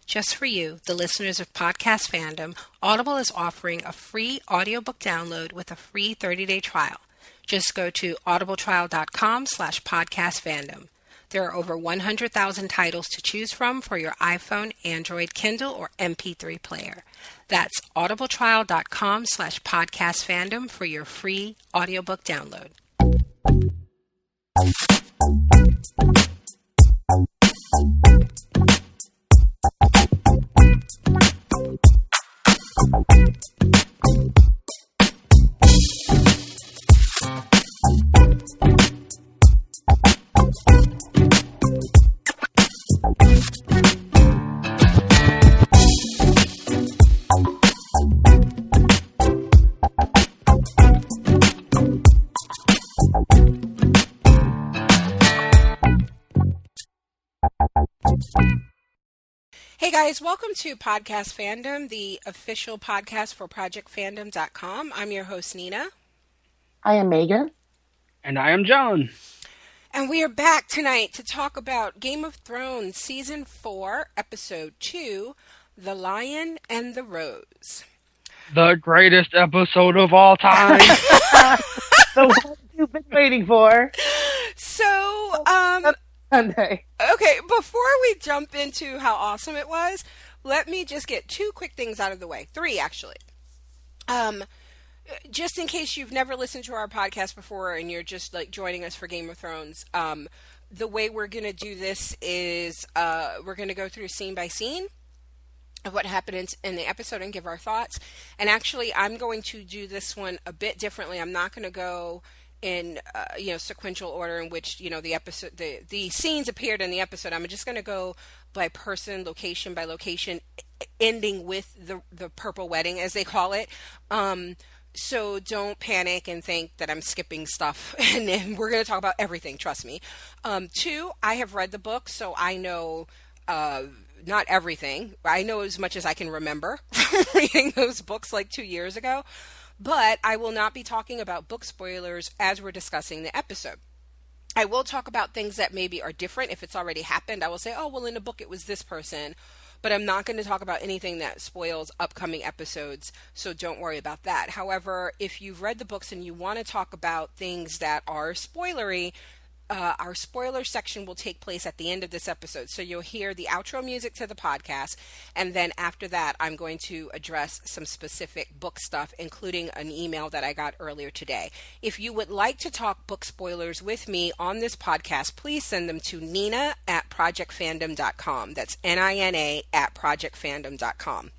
Just for you, the listeners of Podcast Fandom, Audible is offering a free audiobook download with a free 30-day trial. Just go to audibletrial.com/podcastfandom. There are over 100,000 titles to choose from for your iPhone, Android, Kindle, or MP3 player. That's audibletrial.com/podcastfandom for your free audiobook download. Hey guys, welcome to Podcast Fandom, the official podcast for ProjectFandom.com. I'm your host, Nina. I am Megan. And I am John. And we are back tonight to talk about Game of Thrones Season 4, Episode 2, The Lion and the Rose. The greatest episode of all time. The one you've been waiting for. So, Sunday. Okay, before we jump into how awesome it was, let me just get two quick things out of the way. Three, actually. Just in case you've never listened to our podcast before and you're just like joining us for Game of Thrones, the way we're going to do this is we're going to go through scene by scene of what happened in the episode and give our thoughts. And actually, I'm going to do this one a bit differently. I'm not going to go in sequential order in which the episode the scenes appeared in the episode. I'm just going to go by person, location by location, ending with the purple wedding, as they call it. So don't panic and think that I'm skipping stuff, and then we're going to talk about everything, trust me. Two, I have read the book, so I know not everything. I know as much as I can remember from reading those books like 2 years ago. But I will not be talking about book spoilers as we're discussing the episode. I will talk about things that maybe are different if it's already happened. I will say, oh, well, in the book it was this person. But I'm not going to talk about anything that spoils upcoming episodes, so don't worry about that. However, if you've read the books and you want to talk about things that are spoilery, our spoiler section will take place at the end of this episode. So you'll hear the outro music to the podcast, and then after that, I'm going to address some specific book stuff, including an email that I got earlier today. If you would like to talk book spoilers with me on this podcast, please send them to nina@projectfandom.com. That's NINA@projectfandom.com.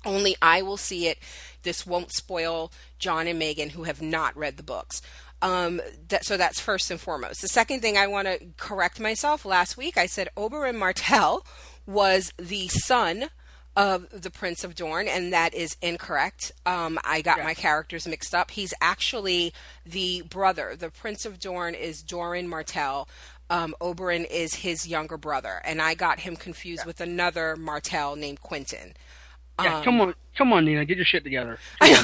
Only I will see it. This won't spoil John and Meghan, who have not read the books. So that's first and foremost. The second thing I want to correct myself. Last week I said Oberyn Martell was the son of the Prince of Dorne, and that is incorrect. I got my characters mixed up. He's actually the brother. The Prince of Dorne is Doran Martell. Oberyn is his younger brother, and I got him confused with another Martell named Quentin. Yeah, come on, Nina, get your shit together. I know.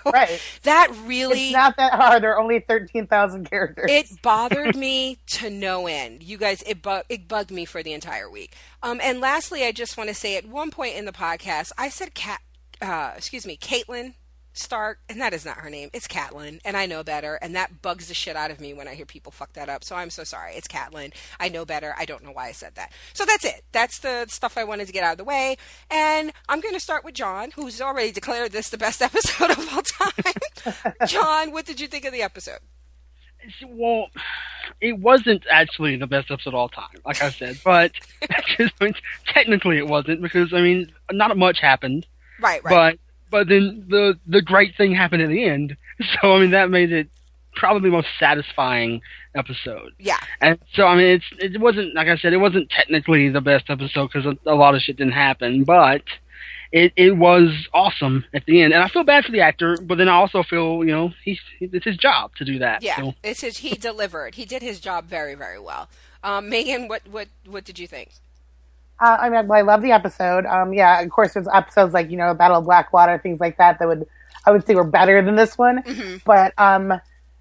Right. That really... It's not that hard. There are only 13,000 characters. It bothered me to no end. You guys, it bugged me for the entire week. And lastly, I just want to say at one point in the podcast, I said Caitlin Stark, and that is not her name. It's Catelyn, and I know better, and that bugs the shit out of me when I hear people fuck that up. So I'm so sorry. It's Catelyn. I know better. I don't know why I said that. So that's it. That's the stuff I wanted to get out of the way. And I'm going to start with John, who's already declared this the best episode of all time. John, what did you think of the episode? Well, it wasn't actually the best episode of all time, like I said, but technically it wasn't because, not much happened. Right. But then the great thing happened at the end. So, that made it probably the most satisfying episode. Yeah. And so, it wasn't, like I said, it wasn't technically the best episode because a lot of shit didn't happen, but it was awesome at the end. And I feel bad for the actor, but then I also feel, it's his job to do that. Yeah, so. He delivered. He did his job very, very well. Megan, what did you think? I love the episode. Of course, there's episodes like, Battle of Blackwater, things like that I would say were better than this one. Mm-hmm. But,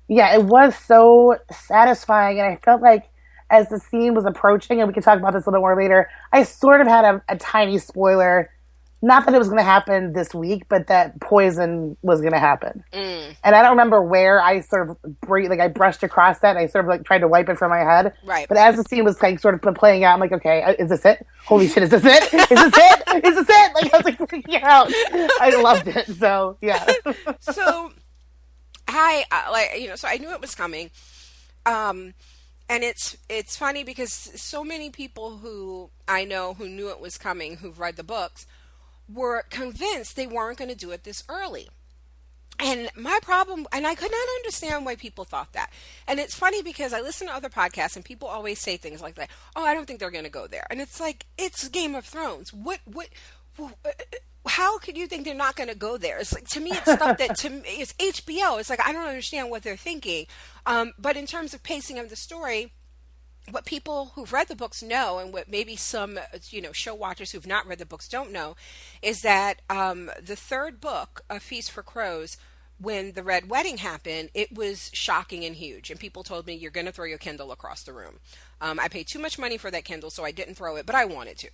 it was so satisfying. And I felt like as the scene was approaching, and we can talk about this a little more later, I sort of had a tiny spoiler. Not that it was going to happen this week, but that poison was going to happen. And I don't remember where I sort of I brushed across that. And I sort of like tried to wipe it from my head. Right. But as the scene was like sort of playing out, I'm like, okay, is this it? Holy shit, is this it? Is this it? Is this it? Like I was like freaking out. I loved it. So yeah. So so I knew it was coming. And it's funny because so many people who I know who knew it was coming, who've read the books, were convinced they weren't going to do it this early. And my problem, and I could not understand why people thought that. And it's funny because I listen to other podcasts and people always say things like that. Oh, I don't think they're going to go there. And it's like, it's Game of Thrones. How could you think they're not going to go there? It's like, to me, it's stuff that, to me, it's HBO. It's like, I don't understand what they're thinking. But in terms of pacing of the story, what people who've read the books know, and what maybe some, show watchers who've not read the books don't know, is that the third book, A Feast for Crows, when the Red Wedding happened, it was shocking and huge. And people told me, you're going to throw your Kindle across the room. I paid too much money for that Kindle, so I didn't throw it, but I wanted to.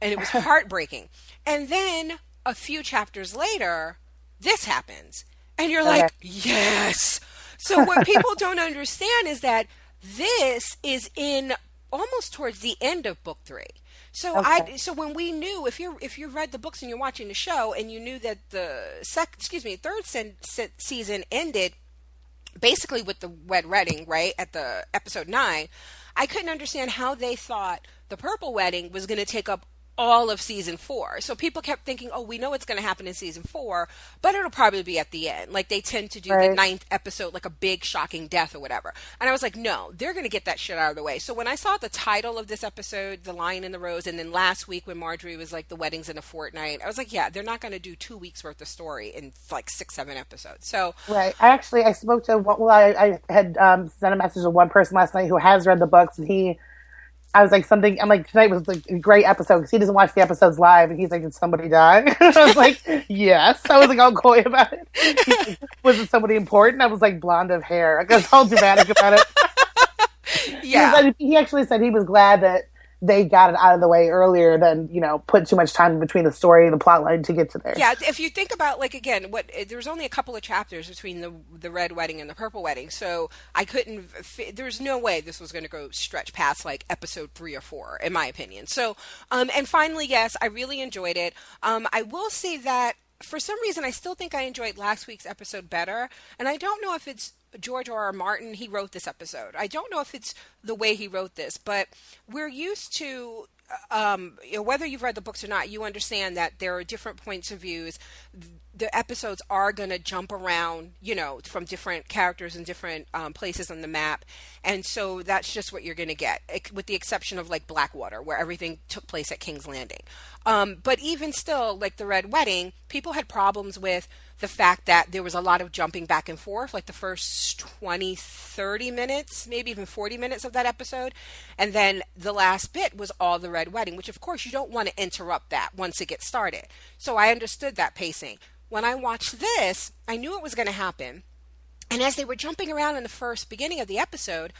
And it was heartbreaking. And then a few chapters later, this happens. And you're like, yes! So what people don't understand is that this is in almost towards the end of book 3. So so when we knew, if you read the books and you're watching the show and you knew that the third season ended basically with the Red Wedding, right, at the episode 9, I couldn't understand how they thought the Purple Wedding was going to take up all of season 4. So people kept thinking, oh, we know what's going to happen in season 4, but it'll probably be at the end. Like they tend to do the 9th episode, like a big shocking death or whatever. And I was like, no, they're going to get that shit out of the way. So when I saw the title of this episode, The Lion and the Rose, and then last week when Marjorie was like, the wedding's in a fortnight, I was like, yeah, they're not going to do 2 weeks worth of story in like 6-7 episodes. So right. I spoke to, I had sent a message to one person last night who has read the books, and I was like, tonight was like a great episode because he doesn't watch the episodes live, and he's like, did somebody die? I was like, yes. I was like all coy about it. Like, was it somebody important? I was like, blonde of hair. I got all dramatic about it. Yeah. He actually said he was glad that they got it out of the way earlier than, put too much time between the story and the plot line to get to there. Yeah, if you think about, like, again, there was only a couple of chapters between the Red Wedding and the Purple Wedding, so I couldn't, there's no way this was going to go stretch past, like, episode 3 or 4, in my opinion. So, and finally, yes, I really enjoyed it. I will say that, for some reason, I still think I enjoyed last week's episode better, and I don't know if it's George R.R. Martin, he wrote this episode. I don't know if it's the way he wrote this, but we're used to, whether you've read the books or not, you understand that there are different points of views. The episodes are going to jump around, from different characters and different places on the map. And so that's just what you're going to get, with the exception of like Blackwater, where everything took place at King's Landing. But even still, like the Red Wedding, people had problems with the fact that there was a lot of jumping back and forth, like the first 20, 30 minutes, maybe even 40 minutes of that episode. And then the last bit was all the Red Wedding, which of course you don't want to interrupt that once it gets started. So I understood that pacing. When I watched this, I knew it was going to happen. And as they were jumping around in the beginning of the episode,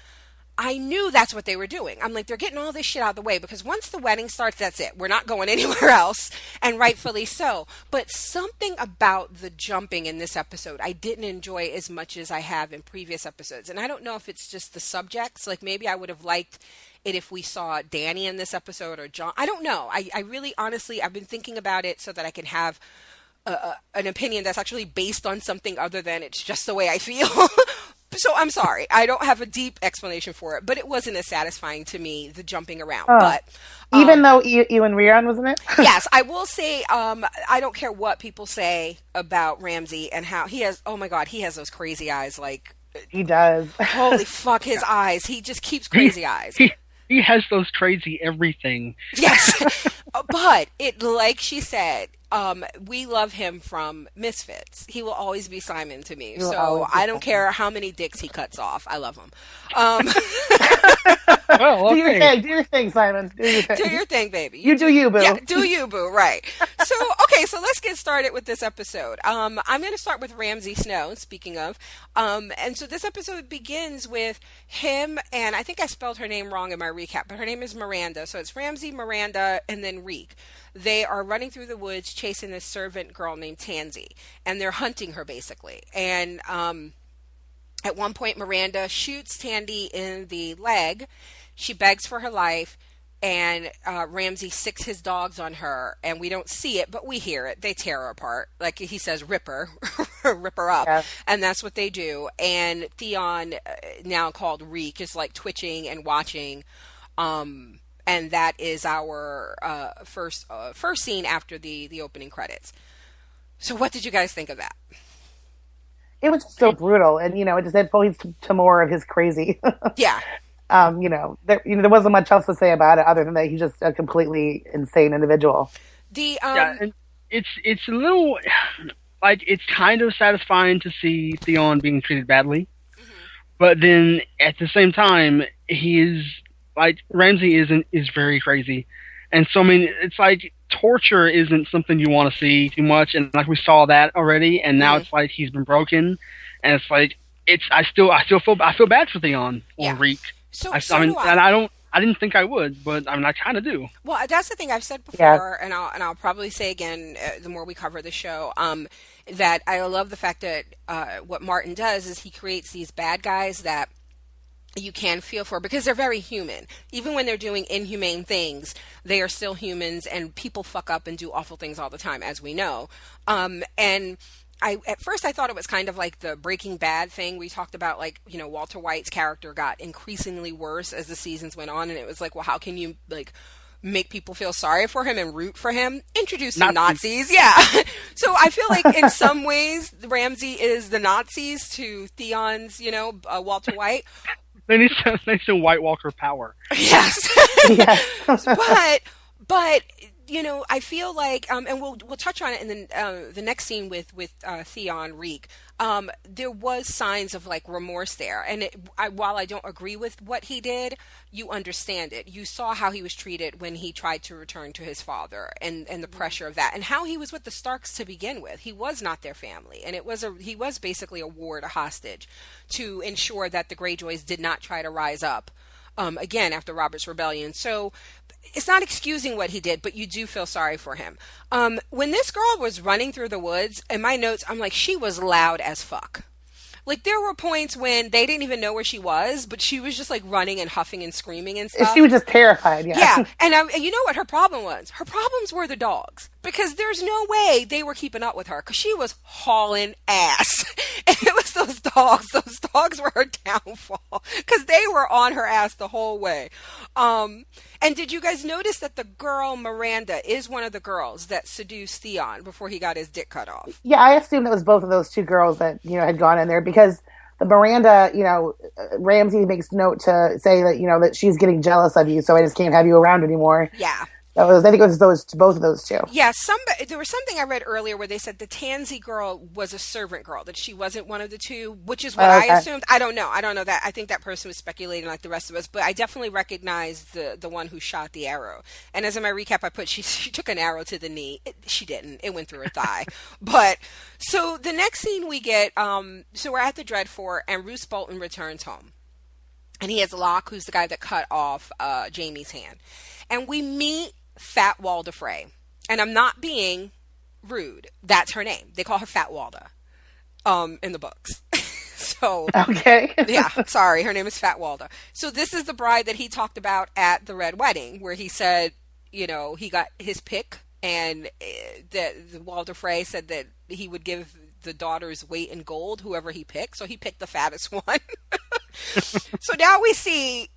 I knew that's what they were doing. I'm like, they're getting all this shit out of the way because once the wedding starts, that's it. We're not going anywhere else, and rightfully so. But something about the jumping in this episode I didn't enjoy as much as I have in previous episodes. And I don't know if it's just the subjects. Like maybe I would have liked it if we saw Danny in this episode or John. I don't know. I really, honestly, I've been thinking about it so that I can have an opinion that's actually based on something other than it's just the way I feel. So I'm sorry, I don't have a deep explanation for it, but it wasn't as satisfying to me, the jumping around. But even though Ewan Rion was in it? Yes, I will say, I don't care what people say about Ramsay and how he has, oh my God, he has those crazy eyes, like... He does. Holy fuck, his eyes. He just keeps crazy eyes. He has those crazy everything. Yes. But like she said, we love him from Misfits. He will always be Simon to me. You'll So always be I don't Simon. care how many dicks he cuts off. I love him. Um, Well, Do your okay. thing. Do your thing, Simon. Do your thing. do your thing, baby. You do you, boo. Yeah, do you, boo, right. So, okay, so let's get started with this episode. I'm going to start with Ramsay Snow, speaking of. And so this episode begins with him, and I think I spelled her name wrong in my recap, but her name is Miranda. So it's Ramsay, Miranda, and then Reek. They are running through the woods chasing this servant girl named Tansy, and they're hunting her, basically. And at one point, Miranda shoots Tandy in the leg. She begs for her life, and Ramsay sicks his dogs on her, and we don't see it, but we hear it. They tear her apart. Like he says, rip her, rip her up. Yeah. And that's what they do. And Theon, now called Reek, is like twitching and watching. And that is our first scene after the opening credits. So what did you guys think of that? It was just so brutal, and it just it points to more of his crazy. Yeah. There wasn't much else to say about it other than that he's just a completely insane individual. The Yeah, and it's a little like it's kind of satisfying to see Theon being treated badly, but then at the same time he is like Ramsay is very crazy, and so I mean it's like torture isn't something you want to see too much, and like we saw that already, and now it's like he's been broken, and it's like I still feel bad for Theon or Reek. So, I so mean, do I. and I didn't think I would, but I mean I kind of do. Well, that's the thing I've said before, and I'll probably say again the more we cover the show. That I love the fact that what Martin does is he creates these bad guys that you can feel for because they're very human. Even when they're doing inhumane things, they are still humans, and people fuck up and do awful things all the time, as we know. And at first I thought it was kind of like the Breaking Bad thing. We talked about like, Walter White's character got increasingly worse as the seasons went on, and it was like, well, how can you like make people feel sorry for him and root for him? Introduce some Nazis. Yeah. So I feel like in some ways Ramsay is the Nazis to Theon's, Walter White. They need some White Walker power. Yes. Yes. but I feel like, and we'll touch on it in the next scene with Theon Reek. There was signs of like remorse there, and while I don't agree with what he did, you understand it. You saw how he was treated when he tried to return to his father, and the pressure of that, and how he was with the Starks to begin with. He was not their family, and he was basically a ward, a hostage, to ensure that the Greyjoys did not try to rise up again after Robert's rebellion. So it's not excusing what he did, but you do feel sorry for him. When this girl was running through the woods, in my notes, I'm like, she was loud as fuck. Like, there were points when they didn't even know where she was, but she was just like running and huffing and screaming and stuff. She was just terrified. Yeah. Yeah, and you know what her problem was? Her problems were the dogs, because there's no way they were keeping up with her, because she was hauling ass. And it was those dogs. Those dogs were her downfall, because they were on her ass the whole way. And did you guys notice that the girl Miranda is one of the girls that seduced Theon before he got his dick cut off? Yeah, I assumed it was both of those two girls that had gone in there, because the Miranda, Ramsay makes note to say that that she's getting jealous of you, so I just can't have you around anymore. Yeah. I think it was both of those two. Yeah, there was something I read earlier where they said the Tansy girl was a servant girl, that she wasn't one of the two, which is what I assumed. I don't know that. I think that person was speculating like the rest of us, but I definitely recognized the one who shot the arrow. And as in my recap, I put she took an arrow to the knee. She didn't. It went through her thigh. But so the next scene we get, so we're at the Dreadfort, and Roose Bolton returns home. And he has Locke, who's the guy that cut off Jaime's hand. And we meet Fat Walda Frey. And I'm not being rude. That's her name. They call her Fat Walda in the books. So okay. Yeah, sorry, her name is Fat Walda. So this is the bride that he talked about at the Red Wedding, where he said, he got his pick, and the Walda Frey said that he would give the daughter's weight in gold, whoever he picked. So he picked the fattest one. So now we see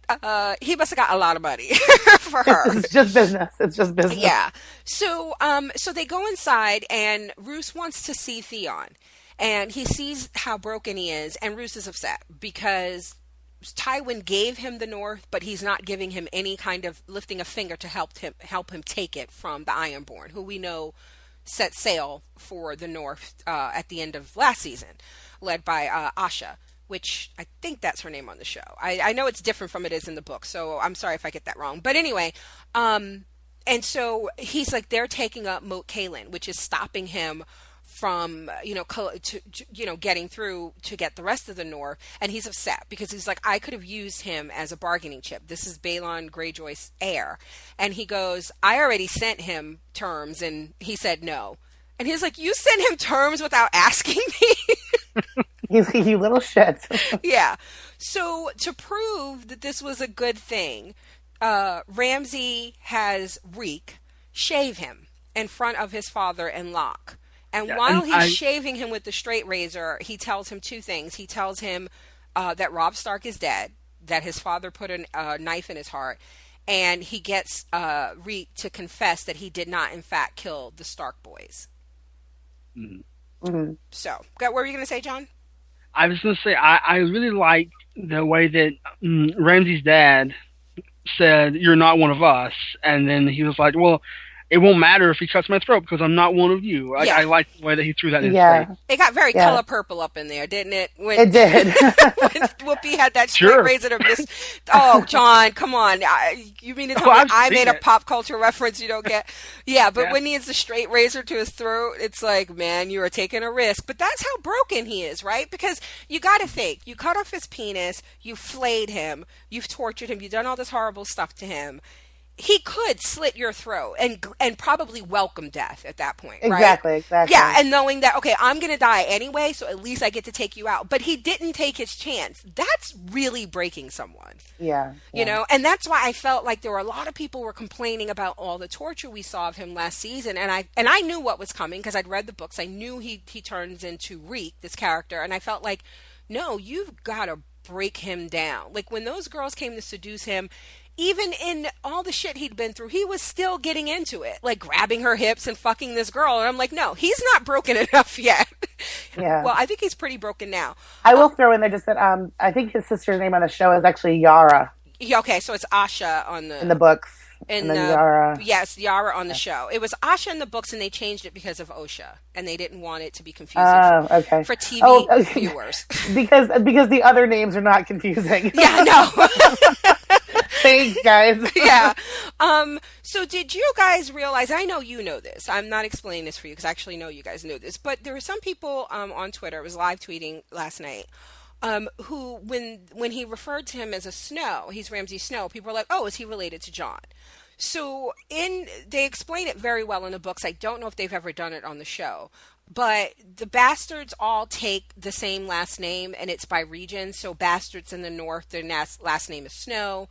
he must have got a lot of money for her. It's just business. Yeah. So so they go inside, and Roose wants to see Theon, and he sees how broken he is, and Roose is upset because Tywin gave him the North, but he's not giving him any kind of lifting a finger to help him take it from the Ironborn, who we know set sail for the North at the end of last season, led by Asha, which I think that's her name on the show. I know it's different from it is in the book, so I'm sorry if I get that wrong. But anyway, and so he's like, they're taking up Moat Cailin, which is stopping him from, getting through to get the rest of the North. And he's upset because he's like, I could have used him as a bargaining chip. This is Balon Greyjoy's heir. And he goes, I already sent him terms. And he said no. And he's like, you sent him terms without asking me? He's like, you little shit. Yeah. So to prove that this was a good thing, Ramsay has Reek shave him in front of his father and Locke. And while he's shaving him with the straight razor, he tells him two things. He tells him that Robb Stark is dead, that his father put a knife in his heart, and he gets Reek to confess that he did not, in fact, kill the Stark boys. Mm-hmm. So, what were you going to say, John? I was going to say, I really liked the way that Ramsay's dad said, you're not one of us. And then he was like, well, it won't matter if he cuts my throat because I'm not one of you. I like the way that he threw that in his face. It got very color purple up in there, didn't it? It did. When Whoopi had that straight razor to miss. Oh, John, come on. You mean to tell me I made a pop culture reference you don't get? Yeah, but when he has the straight razor to his throat, it's like, man, you are taking a risk. But that's how broken he is, right? Because you got to think. You cut off his penis. You flayed him. You've tortured him. You've done all this horrible stuff to him. He could slit your throat and probably welcome death at that point, right? Exactly. Yeah, and knowing that, okay, I'm going to die anyway, so at least I get to take you out. But he didn't take his chance. That's really breaking someone. Yeah. You know, and that's why I felt like there were a lot of people were complaining about all the torture we saw of him last season. And I knew what was coming because I'd read the books. I knew he turns into Reek, this character. And I felt like, no, you've got to break him down. Like when those girls came to seduce him, even in all the shit he'd been through, he was still getting into it, like grabbing her hips and fucking this girl. And I'm like, no, he's not broken enough yet. Yeah. Well, I think he's pretty broken now. I will throw in there just that I think his sister's name on the show is actually Yara. Yeah, okay, so it's Asha in the books. And then Yara. Yes, Yara on the show. It was Asha in the books, and they changed it because of OSHA, and they didn't want it to be confusing for TV viewers. because the other names are not confusing. Yeah, no. Thanks, guys. Yeah. So did you guys realize, I know you know this, I'm not explaining this for you because I actually know you guys know this, but there were some people on Twitter, I was live tweeting last night, who, when he referred to him as a Snow, he's Ramsay Snow, people were like, oh, is he related to John? So they explain it very well in the books. I don't know if they've ever done it on the show, but the bastards all take the same last name, and it's by region. So bastards in the north, their last name is Snow.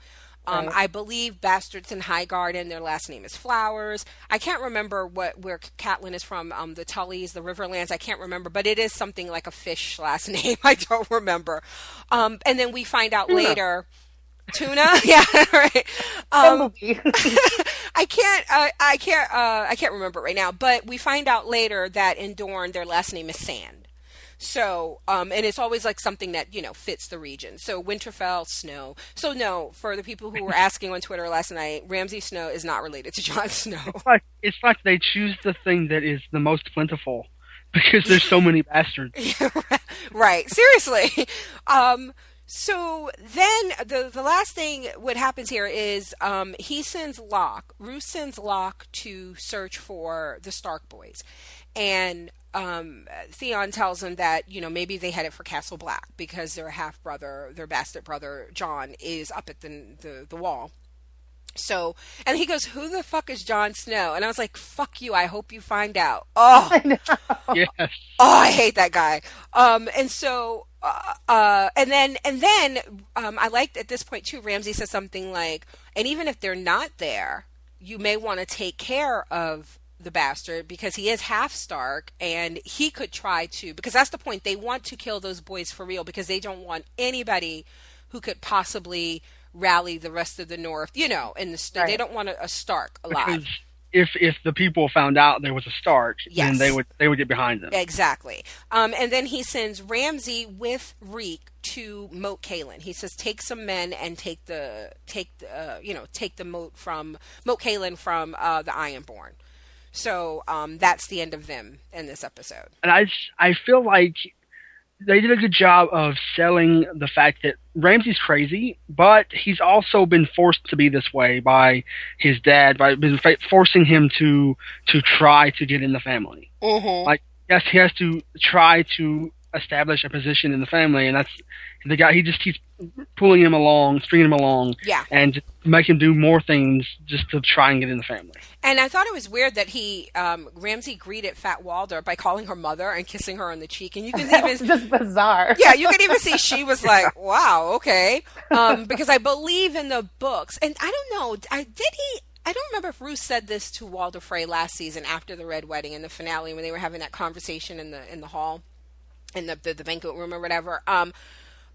Right. I believe bastards in Highgarden, their last name is Flowers. I can't remember where Catelyn is from, the Tullys, the Riverlands. I can't remember, but it is something like a fish last name. I don't remember. And then we find out later. Tuna? Yeah, right. I can't remember right now, but we find out later that in Dorne their last name is Sand. So, and it's always like something that, fits the region. So Winterfell, Snow. So no, for the people who were asking on Twitter last night, Ramsay Snow is not related to Jon Snow. It's like they choose the thing that is the most plentiful because there's so many bastards. Yeah, right. Seriously. So then the last thing what happens here is he sends Roose sends Locke to search for the Stark boys. And Theon tells him that, maybe they headed for Castle Black because their half-brother, their bastard brother, Jon, is up at the wall. So, and he goes, who the fuck is Jon Snow? And I was like, fuck you, I hope you find out. Oh, I know. Yes. Oh, I hate that guy. And so, and then, I liked at this point too, Ramsay says something like, and even if they're not there, you may want to take care of the bastard because he is half Stark and he could try to, because that's the point, they want to kill those boys for real because they don't want anybody who could possibly rally the rest of the North, in the right. They don't want a Stark alive. Because if the people found out there was a Stark, yes. then they would get behind them. Exactly. And then he sends Ramsay with Reek to Moat Cailin. He says, take some men and take the moat Cailin from the Ironborn. So that's the end of them in this episode. And I feel like they did a good job of selling the fact that Ramsay's crazy, but he's also been forced to be this way by his dad, forcing him to try to get in the family. Mm-hmm. Like, yes, he has to try to establish a position in the family, and that's the guy. He just keeps pulling him along, stringing him along, Yeah. and make him do more things just to try and get in the family. And I thought it was weird that Ramsay greeted Fat Walder by calling her mother and kissing her on the cheek, and you can even It's just bizarre. Yeah, you can even see she was like, "Wow, okay," because I believe in the books, and I don't know, I don't remember if Ruth said this to Walder Frey last season after the Red Wedding in the finale when they were having that conversation in the hall, in the banquet room or whatever.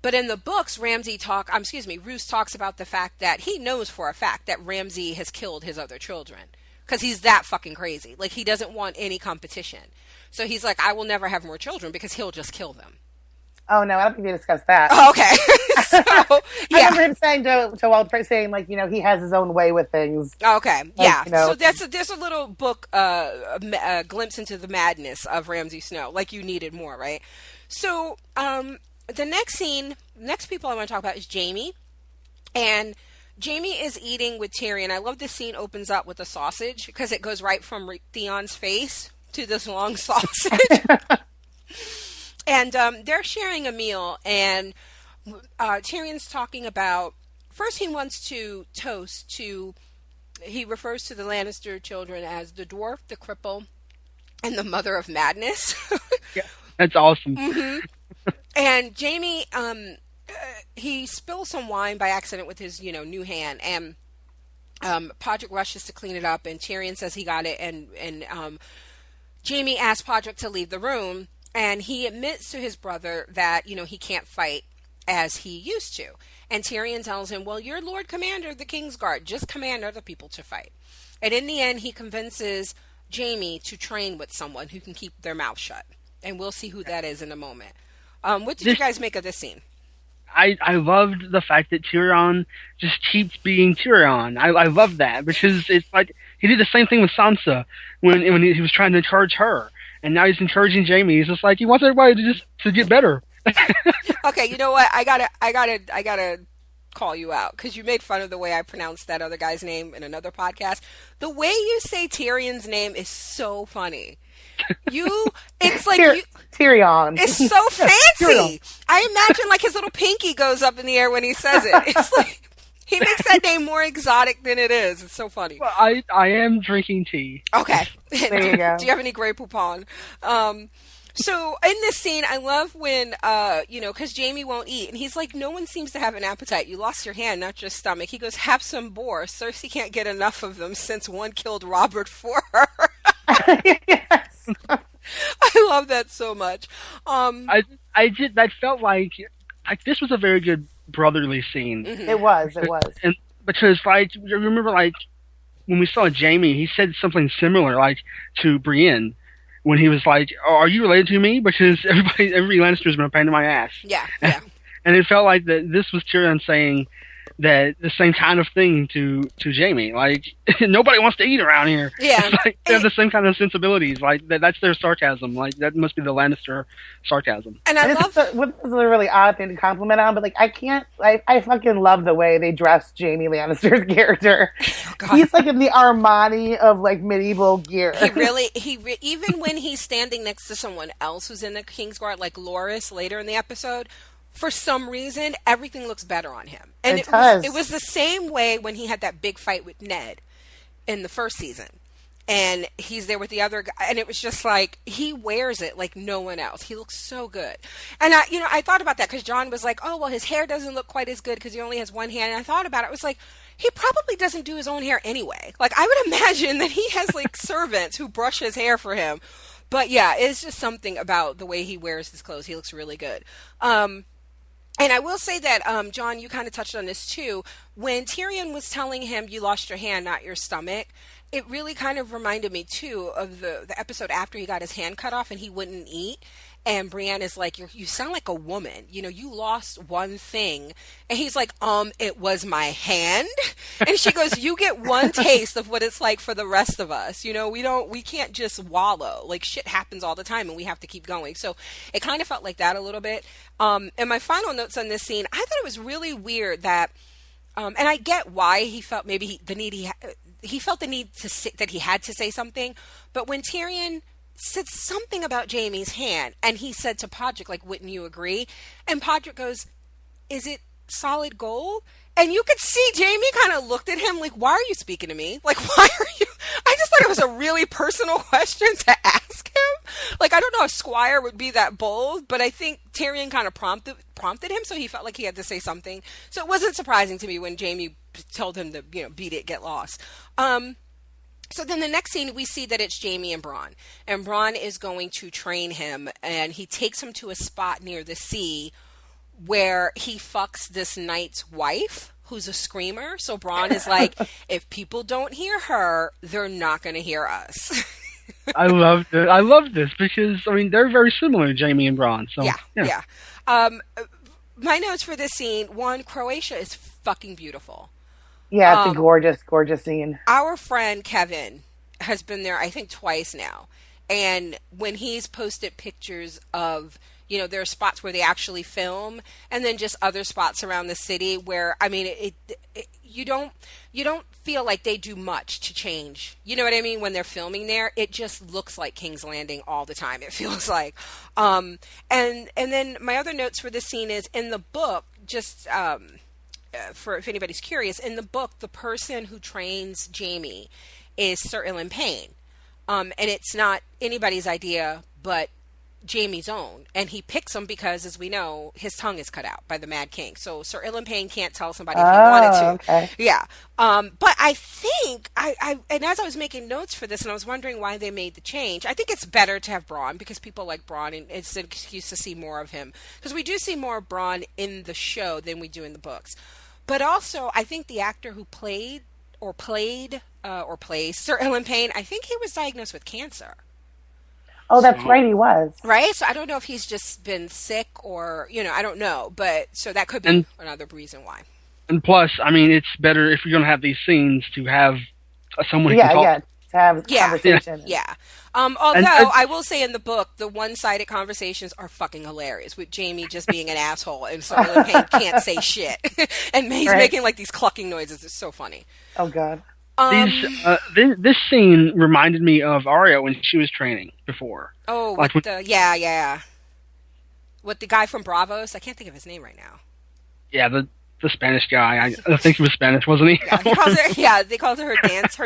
But in the books, Roose talks about the fact that he knows for a fact that Ramsay has killed his other children because he's that fucking crazy. Like, he doesn't want any competition. So he's like, I will never have more children because he'll just kill them. Oh, no, I don't think we discussed that. Oh, okay. So, yeah. I remember him saying to Walter Frey, saying, like, he has his own way with things. Okay, like, yeah. So there's a little book, a glimpse into the madness of Ramsay Snow. Like, you needed more, right? So, the next people I want to talk about is Jaime. And Jaime is eating with Tyrion. I love this scene opens up with a sausage because it goes right from Theon's face to this long sausage. And they're sharing a meal, and Tyrion's talking about, first he wants to toast to, he refers to the Lannister children as the dwarf, the cripple, and the mother of madness. Yeah, that's awesome. Mm-hmm. And Jaime, he spills some wine by accident with his, new hand, and Podrick rushes to clean it up, and Tyrion says he got it, and Jaime asks Podrick to leave the room, and he admits to his brother that, he can't fight as he used to. And Tyrion tells him, well, you're Lord Commander of the Kingsguard, just command other people to fight. And in the end, he convinces Jaime to train with someone who can keep their mouth shut. And we'll see who that is in a moment. What did you guys make of this scene? I loved the fact that Tyrion just keeps being Tyrion. I love that because it's like he did the same thing with Sansa when he was trying to encourage her, and now he's encouraging Jaime. He's just like he wants everybody to get better. Okay, you know what? I gotta call you out because you made fun of the way I pronounced that other guy's name in another podcast. The way you say Tyrion's name is so funny. It's like Tyrion. It's so fancy. I imagine like his little pinky goes up in the air when he says it. It's like he makes that name more exotic than it is. It's so funny. Well, I am drinking tea. Okay. There you go. Do you have any Grey Poupon? So in this scene, I love when, because Jaime won't eat. And he's like, no one seems to have an appetite. You lost your hand, not your stomach. He goes, have some boar. Cersei can't get enough of them since one killed Robert for her. Yes. I love that so much. I did. That felt like this was a very good brotherly scene. Mm-hmm. It was. And because you remember when we saw Jaime, he said something similar to Brienne. When he was like, oh, are you related to me? Because every Lannister's been a pain in my ass. Yeah. And it felt like that this was Tyrion saying that the same kind of thing to Jaime. Like, nobody wants to eat around here. Yeah. It's like, they have the same kind of sensibilities. Like, that's their sarcasm. Like, that must be the Lannister sarcasm. And I love... This is a really odd thing to compliment on, but, like, I fucking love the way they dress Jaime Lannister's character. Oh, he's, like, in the Armani of, like, medieval gear. Even when he's standing next to someone else who's in the Kingsguard, like Loras later in the episode, for some reason, everything looks better on him. And it was the same way when he had that big fight with Ned in the first season. And he's there with the other guy. And it was just like, he wears it like no one else. He looks so good. And I thought about that because John was like, oh, well, his hair doesn't look quite as good because he only has one hand. And I thought about it. I was like, he probably doesn't do his own hair anyway. Like, I would imagine that he has like servants who brush his hair for him. But yeah, it's just something about the way he wears his clothes. He looks really good. And I will say that, John, you kind of touched on this too. When Tyrion was telling him you lost your hand, not your stomach, it really kind of reminded me too of the episode after he got his hand cut off and he wouldn't eat. And Brienne is like, you sound like a woman. You know, you lost one thing. And he's like, it was my hand. And she goes, you get one taste of what it's like for the rest of us. You know, we can't just wallow. Like, shit happens all the time and we have to keep going. So it kind of felt like that a little bit. And my final notes on this scene, I thought it was really weird that, and I get why he felt maybe he felt the need to say, that he had to say something. But when Tyrion said something about Jaime's hand, and he said to Podrick, like, wouldn't you agree? And Podrick goes, is it solid gold? And you could see Jaime kind of looked at him like, why are you speaking to me? Like, why are you? I just thought it was a really personal question to ask him. Like, I don't know if Squire would be that bold, but I think Tyrion kind of prompted him, so he felt like he had to say something. So it wasn't surprising to me when Jaime told him to, beat it, get lost. So then the next scene, we see that it's Jaime and Bronn. And Bronn is going to train him, and he takes him to a spot near the sea where he fucks this knight's wife, who's a screamer. So Bronn is like, if people don't hear her, they're not going to hear us. I love it. I love this because, I mean, they're very similar, Jaime and Bronn. So, yeah. My notes for this scene, one, Croatia is fucking beautiful. Yeah, it's a gorgeous, gorgeous scene. Our friend Kevin has been there, I think, twice now. And when he's posted pictures of, there are spots where they actually film, and then just other spots around the city where, I mean, you don't feel like they do much to change. You know what I mean? When they're filming there, it just looks like King's Landing all the time. It feels like. And then my other notes for this scene is in the book, just. For if anybody's curious, in the book, the person who trains Jaime is Sir Ilan Payne. And it's not anybody's idea but Jaime's own. And he picks him because, as we know, his tongue is cut out by the Mad King. So Sir Ilan Payne can't tell somebody if he wanted to. Okay. Yeah. But I think, and as I was making notes for this and I was wondering why they made the change, I think it's better to have Bronn because people like Bronn and it's an excuse to see more of him. Because we do see more of Bronn in the show than we do in the books. But also, I think the actor who plays Sir Ilan Payne, I think he was diagnosed with cancer. Oh, that's right, he was. Right? So I don't know if he's just been sick or, I don't know. But so that could be another reason why. And plus, I mean, it's better if you're going to have these scenes to have someone who can talk. Yeah, to have conversation. Yeah. Although I will say in the book, the one-sided conversations are fucking hilarious with Jaime just being an asshole and Sir Ilan Payne can't say shit. And he's making like these clucking noises. It's so funny. Oh, God. This scene reminded me of Arya when she was training before. Oh, like with the guy from Bravos. I can't think of his name right now. Yeah, the Spanish guy. I think he was Spanish, wasn't he? They called her her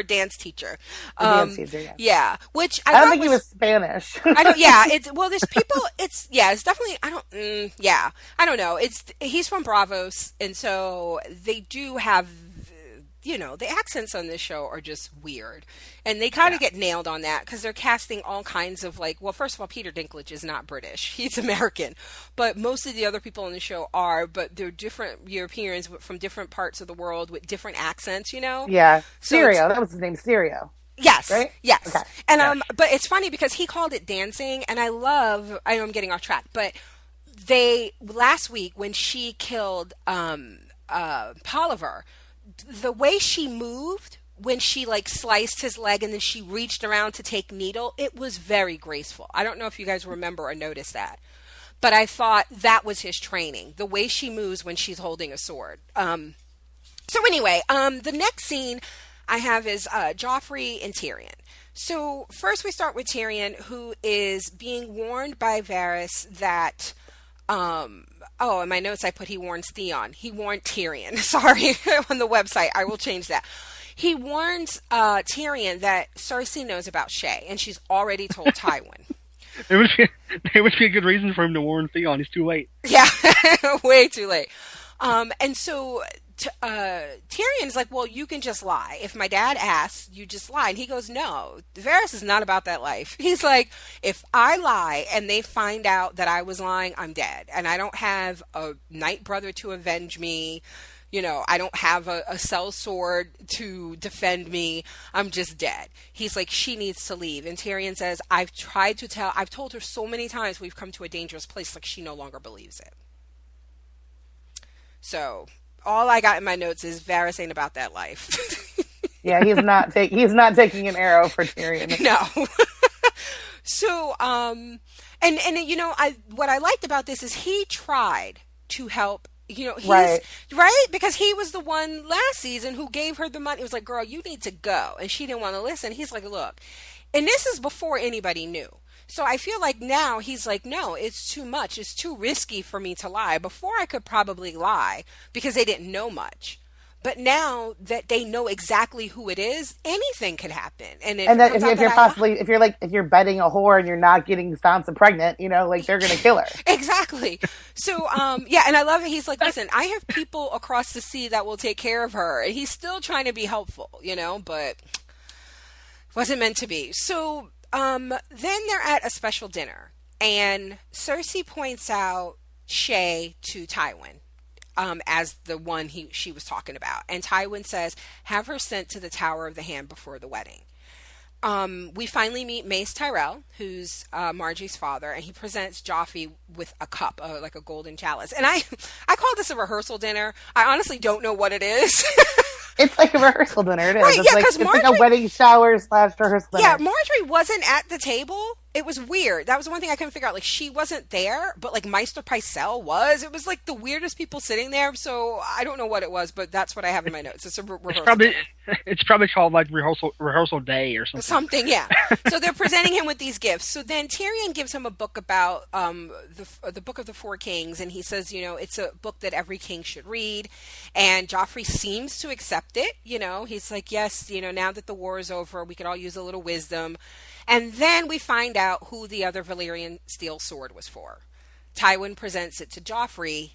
dance teacher. Dance teacher, yeah. Which I don't think he was Spanish. I don't. Yeah. There's people. It's definitely. I don't know. He's from Bravos, and so they do have. The accents on this show are just weird. And they kind of get nailed on that because they're casting all kinds of first of all, Peter Dinklage is not British. He's American. But most of the other people on the show are, but they're different Europeans from different parts of the world with different accents, Yeah. So Sirio. That was his name, Sirio. Yes. Right? Yes. Okay. And, but it's funny because he called it dancing and I know I'm getting off track, but last week when she killed, Polliver, the way she moved when she sliced his leg and then she reached around to take needle, it was very graceful. I don't know if you guys remember or noticed that, but I thought that was his training, the way she moves when she's holding a sword. So anyway, the next scene I have is Joffrey and Tyrion. So first we start with Tyrion, who is being warned by Varys that in my notes I put he warns Theon. He warned Tyrion. Sorry, on the website. I will change that. He warns Tyrion that Cersei knows about Shay, and she's already told Tywin. There would be a good reason for him to warn Theon. He's too late. Yeah, way too late. And so Tyrion's like, well, you can just lie. If my dad asks, you just lie. And he goes, no, Varys is not about that life. He's like, if I lie and they find out that I was lying, I'm dead. And I don't have a night brother to avenge me. You know, I don't have a cell sword to defend me. I'm just dead. He's like, she needs to leave. And Tyrion says, I've told her so many times we've come to a dangerous place. Like, she no longer believes it. So all I got in my notes is Varys ain't about that life. Yeah, he's not taking an arrow for Tyrion. No. So, and you know, what I liked about this is he tried to help. You know, right, because he was the one last season who gave her the money. It was like, girl, you need to go, and she didn't want to listen. He's like, look, and this is before anybody knew. So I feel like now he's like, no, it's too much. It's too risky for me to lie. Before I could probably lie because they didn't know much. But now that they know exactly who it is, anything could happen. And if you're betting a whore and you're not getting Sansa pregnant, you know, like they're going to kill her. Exactly. So, yeah. And I love it. He's like, listen, I have people across the sea that will take care of her. And he's still trying to be helpful, you know, but wasn't meant to be. So, then they're at a special dinner and Cersei points out Shay to Tywin. As the one she was talking about. And Tywin says, have her sent to the Tower of the Hand before the wedding. We finally meet Mace Tyrell, who's Marjorie's father, and he presents Joffrey with a cup, like a golden chalice. And I call this a rehearsal dinner. I honestly don't know what it is. It's like a rehearsal dinner. It is. Right, it's like a wedding shower / rehearsal dinner. Yeah, Marjorie wasn't at the table. It was weird. That was the one thing I couldn't figure out. Like, she wasn't there, but like Maester Pycelle was. It was like the weirdest people sitting there. So I don't know what it was, but that's what I have in my notes. It's a rehearsal. It's probably called like rehearsal day or something. Something, yeah. So they're presenting him with these gifts. So then Tyrion gives him a book about the Book of the Four Kings, and he says, you know, it's a book that every king should read. And Joffrey seems to accept it. You know, he's like, yes, you know, now that the war is over, we could all use a little wisdom. And then we find out who the other Valyrian steel sword was for. Tywin presents it to Joffrey,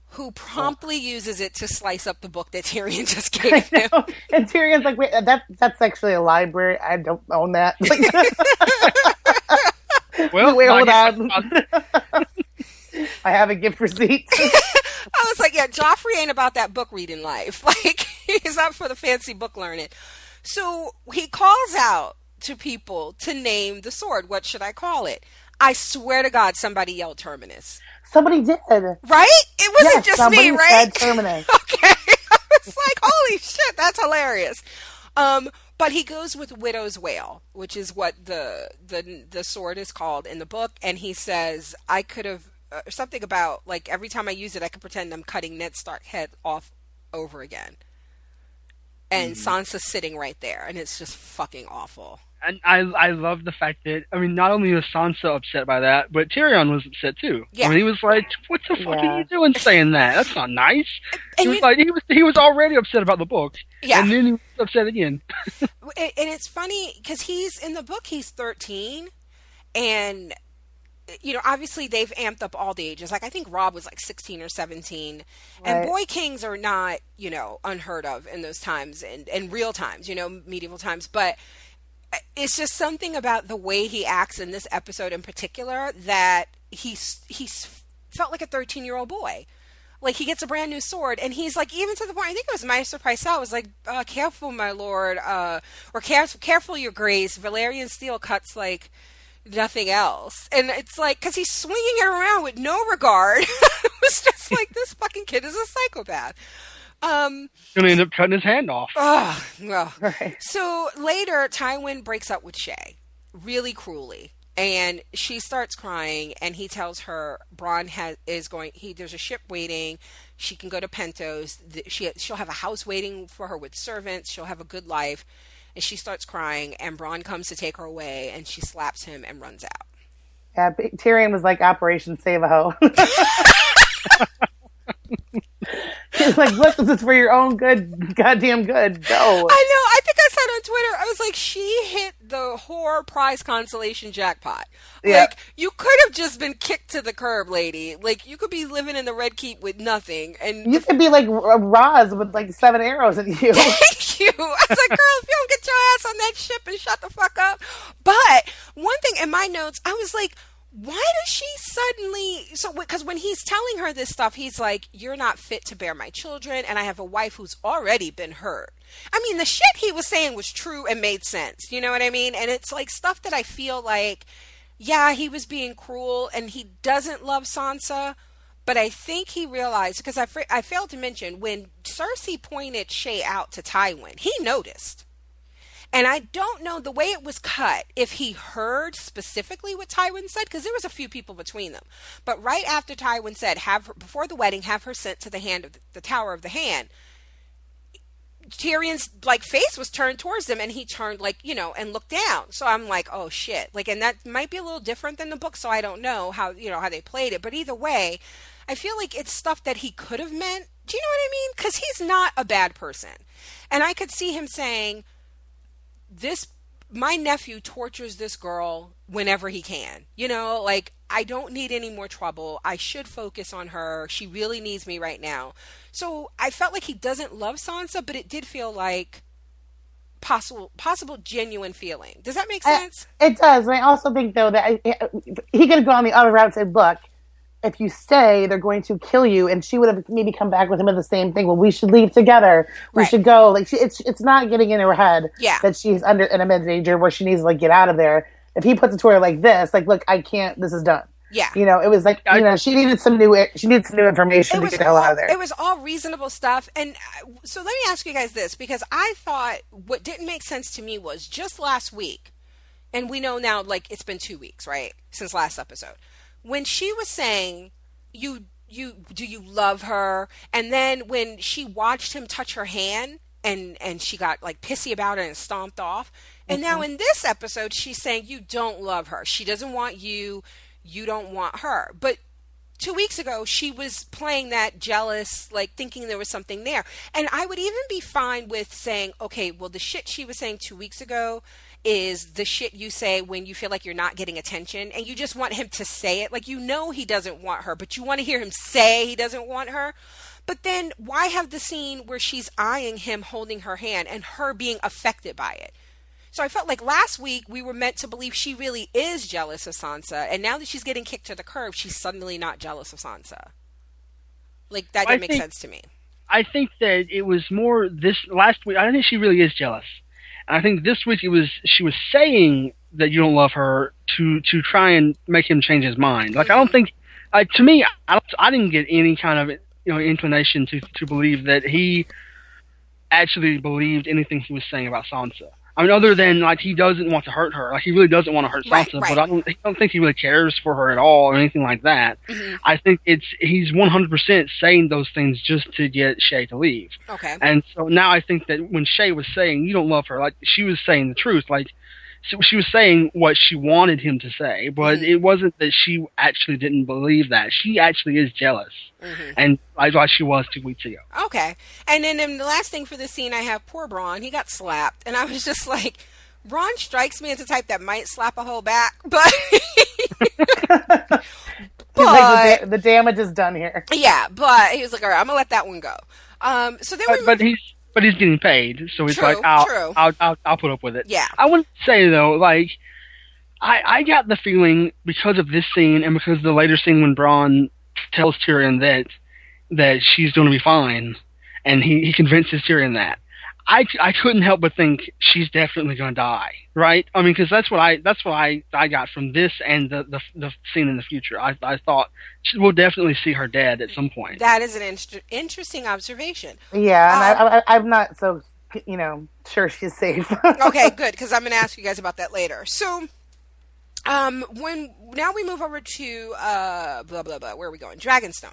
who promptly uses it to slice up the book that Tyrion just gave him. And Tyrion's like, wait, that's actually a library. I don't own that. Well, wait, hold on. I have a gift receipt. I was like, yeah, Joffrey ain't about that book reading life. Like, he's up for the fancy book learning. So he calls out to people to name the sword. What should I call it? I swear to God, somebody yelled Terminus. Somebody did. Right? It wasn't just me, right? Said Terminus. Okay. I was like, holy shit, that's hilarious. But he goes with Widow's Wail, which is what the sword is called in the book. And he says, I could have something about like every time I use it, I could pretend I'm cutting Ned Stark's head off over again. And Sansa's sitting right there, and it's just fucking awful. And I love the fact that, I mean, not only was Sansa upset by that, but Tyrion was upset too. Yeah. I mean, he was like, what the fuck are you doing saying that? That's not nice. And he was already upset about the book. Yeah. And then he was upset again. And it's funny, because in the book, he's 13, and you know, obviously they've amped up all the ages. Like, I think Robb was like 16 or 17. Right. And boy kings are not, you know, unheard of in those times and real times, you know, medieval times. But it's just something about the way he acts in this episode in particular that he's felt like a 13-year-old boy. Like, he gets a brand new sword, and he's like, even to the point, I think it was Maester Pycelle was like, careful, my lord, or careful, your grace. Valyrian steel cuts like nothing else. And it's like, because he's swinging it around with no regard. It was just like, this fucking kid is a psychopath. Gonna end up cutting his hand off. Well. Right. So later, Tywin breaks up with Shay really cruelly, and she starts crying, and he tells her Bronn there's a ship waiting. She can go to Pentos. She'll have a house waiting for her with servants. She'll have a good life. And she starts crying, and Bronn comes to take her away, and she slaps him and runs out. Yeah, Tyrion was like, Operation Save a Hoe. He's like, look, this is for your own good, goddamn good. Go. I know. I think I said on Twitter, I was like, she hit the whore prize consolation jackpot. Yeah. Like, you could have just been kicked to the curb, lady. Like, you could be living in the Red Keep with nothing. And you could be like Roz with like 7 arrows in you. Thank you. I was like, girl, if you don't get your ass on that ship and shut the fuck up. But one thing in my notes, I was like, why does she suddenly, so because when he's telling her this stuff, he's like, you're not fit to bear my children, and I have a wife who's already been hurt. I mean, the shit he was saying was true and made sense, you know what I mean? And it's like stuff that I feel like, yeah, he was being cruel and he doesn't love Sansa, but I think he realized, because I failed to mention, when Cersei pointed Shay out to Tywin, he noticed. And I don't know the way it was cut, if he heard specifically what Tywin said, because there was a few people between them. But right after Tywin said, have her, before the wedding, have her sent to the hand of the Tower of the Hand, Tyrion's like face was turned towards him, and he turned like, you know, and looked down. So I'm like, oh shit. Like, and that might be a little different than the book, so I don't know how, you know, how they played it. But either way, I feel like it's stuff that he could have meant. Do you know what I mean? Because he's not a bad person. And I could see him saying, this, my nephew tortures this girl whenever he can, you know, like, I don't need any more trouble. I should focus on her. She really needs me right now. So I felt like he doesn't love Sansa, but it did feel like possible genuine feeling. Does that make sense? It does. And I also think, though, that he could have gone the other route and said, look, if you stay, they're going to kill you. And she would have maybe come back with him with the same thing. Well, we should leave together. We should go. Like, it's not getting in her head that she's in immense danger where she needs to, like, get out of there. If he puts it to her like this, like, look, I can't, this is done. Yeah. You know, it was like, you know, she needed some new information to get the hell out of there. It was all reasonable stuff. And so let me ask you guys this, because I thought what didn't make sense to me was just last week, and we know now, like, it's been 2 weeks, right, since last episode, when she was saying, do you love her? And then when she watched him touch her hand and she got like pissy about it and stomped off. And now in this episode, she's saying, you don't love her. She doesn't want you. You don't want her. But 2 weeks ago, she was playing that jealous, like thinking there was something there. And I would even be fine with saying, okay, well, the shit she was saying 2 weeks ago is the shit you say when you feel like you're not getting attention and you just want him to say it. Like, you know, he doesn't want her, but you want to hear him say he doesn't want her. But then why have the scene where she's eyeing him holding her hand and her being affected by it? So I felt like last week we were meant to believe she really is jealous of Sansa. And now that she's getting kicked to the curb, she's suddenly not jealous of Sansa. Like, that didn't make sense to me. I think that it was more this last week. I don't think she really is jealous. And I think this week she was saying that you don't love her to try and make him change his mind. Like, I don't think, to me, I didn't get any kind of, you know, inclination to believe that he actually believed anything he was saying about Sansa. I mean, other than, like, he doesn't want to hurt her. Like, he really doesn't want to hurt Sansa, but I don't think he really cares for her at all or anything like that. Mm-hmm. I think he's 100% saying those things just to get Shay to leave. Okay. And so now I think that when Shay was saying, you don't love her, like, she was saying the truth. Like, she was saying what she wanted him to say, but it wasn't that she actually didn't believe that. She actually is jealous. Mm-hmm. And like she was 2 weeks ago. Okay. And then the last thing for this scene, I have poor Bronn. He got slapped. And I was just like, Bronn strikes me as the type that might slap a hoe back, but... like, the damage is done here. Yeah, but he was like, all right, I'm going to let that one go. So then But he's getting paid, so he's like, I'll put up with it. Yeah. I wouldn't say, though, like, I got the feeling, because of this scene, and because of the later scene when Bronn tells Tyrion that she's going to be fine, and he convinces Tyrion that, I couldn't help but think she's definitely going to die, right? I mean, because that's what I got from this and the scene in the future. I thought we'll definitely see her dead at some point. That is an interesting observation. Yeah, and I'm not so, you know, sure she's safe. Okay, good, because I'm going to ask you guys about that later. So, when now we move over to blah blah blah. Where are we going? Dragonstone.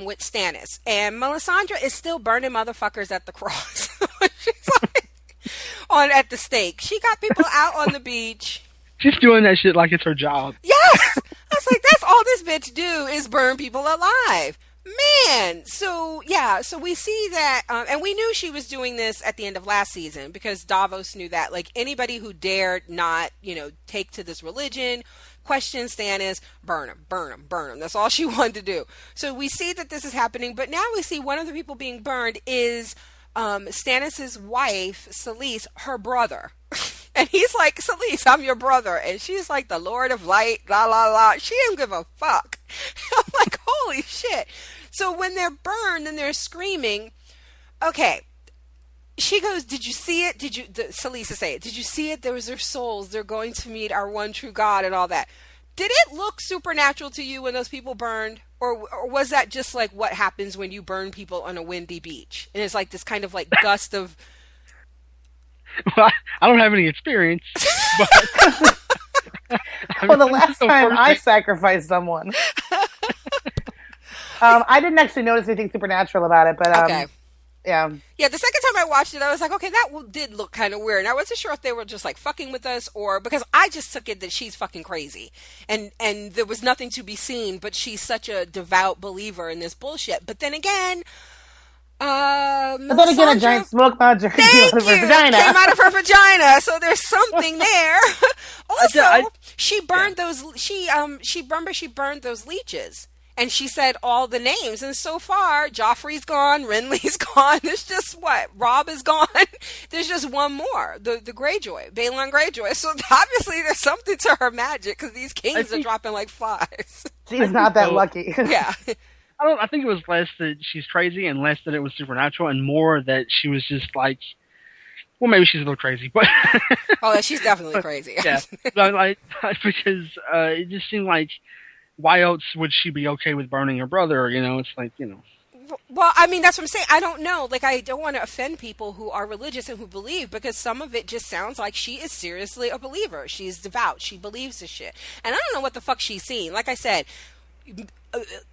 With Stannis, and Melisandre is still burning motherfuckers at the cross. She's like at the stake. She got people out on the beach. She's doing that shit like it's her job. Yes, I was like, that's all this bitch do is burn people alive, man. So yeah, so we see that, and we knew she was doing this at the end of last season because Davos knew that. Like, anybody who dared not, you know, take to this religion, question Stannis, burn him, burn him, burn him. That's all she wanted to do. So we see that this is happening, but now we see one of the people being burned is Stannis's wife, Selyse, her brother. And he's like, Celise, I'm your brother. And she's like, the Lord of Light, la, la, la. She didn't give a fuck. I'm like, holy shit. So when they're burned and they're screaming, okay, she goes, did you see it? Celisa say it. Did you see it? There was their souls. They're going to meet our one true God and all that. Did it look supernatural to you when those people burned? Or was that just like what happens when you burn people on a windy beach? And it's like this kind of like gust of... Well, I don't have any experience. But well, the last time I sacrificed someone. I didn't actually notice anything supernatural about it, but okay. Yeah. Yeah, the second time I watched it, I was like, okay, that did look kind of weird. And I wasn't sure if they were just like fucking with us or because I just took it that she's fucking crazy. And there was nothing to be seen, but she's such a devout believer in this bullshit. But then again, a giant smoke monster came out of her vagina. Came out of her vagina, so there's something there. Also, she burned those. She burned those leeches. And she said all the names. And so far, Joffrey's gone, Renly's gone. There's just Robb is gone. There's just one more, the Greyjoy, Balon Greyjoy. So obviously there's something to her magic because these kings are dropping like flies. She's not that lucky. Yeah. I think it was less that she's crazy and less that it was supernatural and more that she was just like, well, maybe she's a little crazy, but... Oh, she's definitely crazy. Yeah. Because it just seemed like, why else would she be okay with burning her brother? You know, it's like, you know. Well, I mean, that's what I'm saying. I don't know. Like, I don't want to offend people who are religious and who believe because some of it just sounds like she is seriously a believer. She's devout. She believes this shit. And I don't know what the fuck she's seen. Like I said,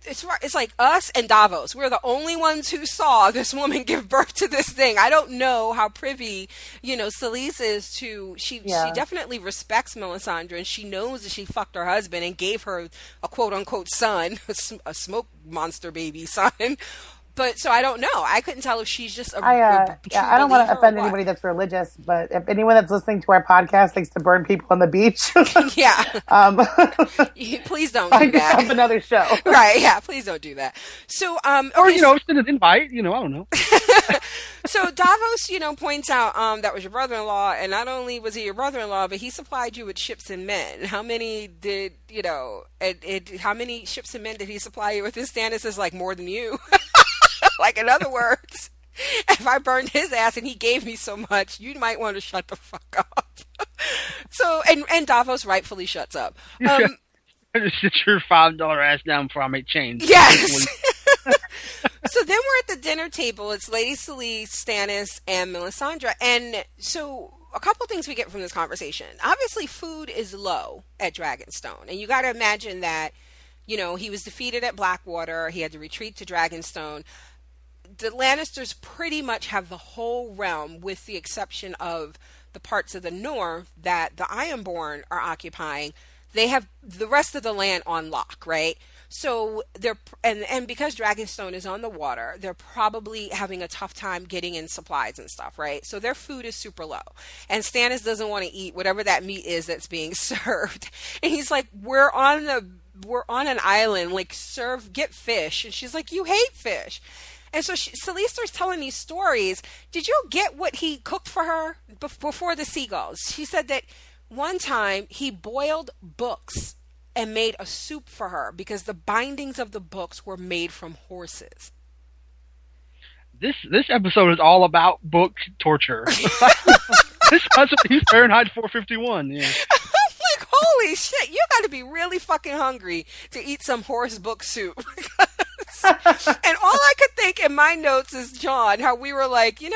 it's like us and Davos. We're the only ones who saw this woman give birth to this thing. I don't know how privy, Celise is to. She definitely respects Melisandre, and she knows that she fucked her husband and gave her a quote unquote son, a smoke monster baby son. But so I don't know. I couldn't tell if she's just I don't want to offend anybody that's religious, but if anyone that's listening to our podcast likes to burn people on the beach, yeah, please don't do that. Up another show, right? Yeah, please don't do that. So, or send an invite. I don't know. So Davos, points out that was your brother-in-law, and not only was he your brother-in-law, but he supplied you with ships and men. How many did how many ships and men did he supply you with? His Stannis is like more than you. Like, in other words, if I burned his ass and he gave me so much, you might want to shut the fuck up. So, and Davos rightfully shuts up. Just sit your $5 ass down before I make change. Yes. So then we're at the dinner table. It's Lady Celise, Stannis, and Melisandre. And so a couple things we get from this conversation. Obviously, food is low at Dragonstone. And you got to imagine that, he was defeated at Blackwater. He had to retreat to Dragonstone. The Lannisters pretty much have the whole realm with the exception of the parts of the north that the Ironborn are occupying. They have the rest of the land on lock, right? So they're, and because Dragonstone is on the water, they're probably having a tough time getting in supplies and stuff, right? So their food is super low. And Stannis doesn't want to eat whatever that meat is that's being served. And he's like, we're on an island, like get fish. And she's like, you hate fish. And so Celise starts telling these stories. Did you get what he cooked for her before the seagulls? She said that one time he boiled books and made a soup for her because the bindings of the books were made from horses. This episode is all about book torture. This must be Fahrenheit 451. Yeah. Like, holy shit, you got to be really fucking hungry to eat some horse book soup. And all I could think in my notes is, John, how we were like, we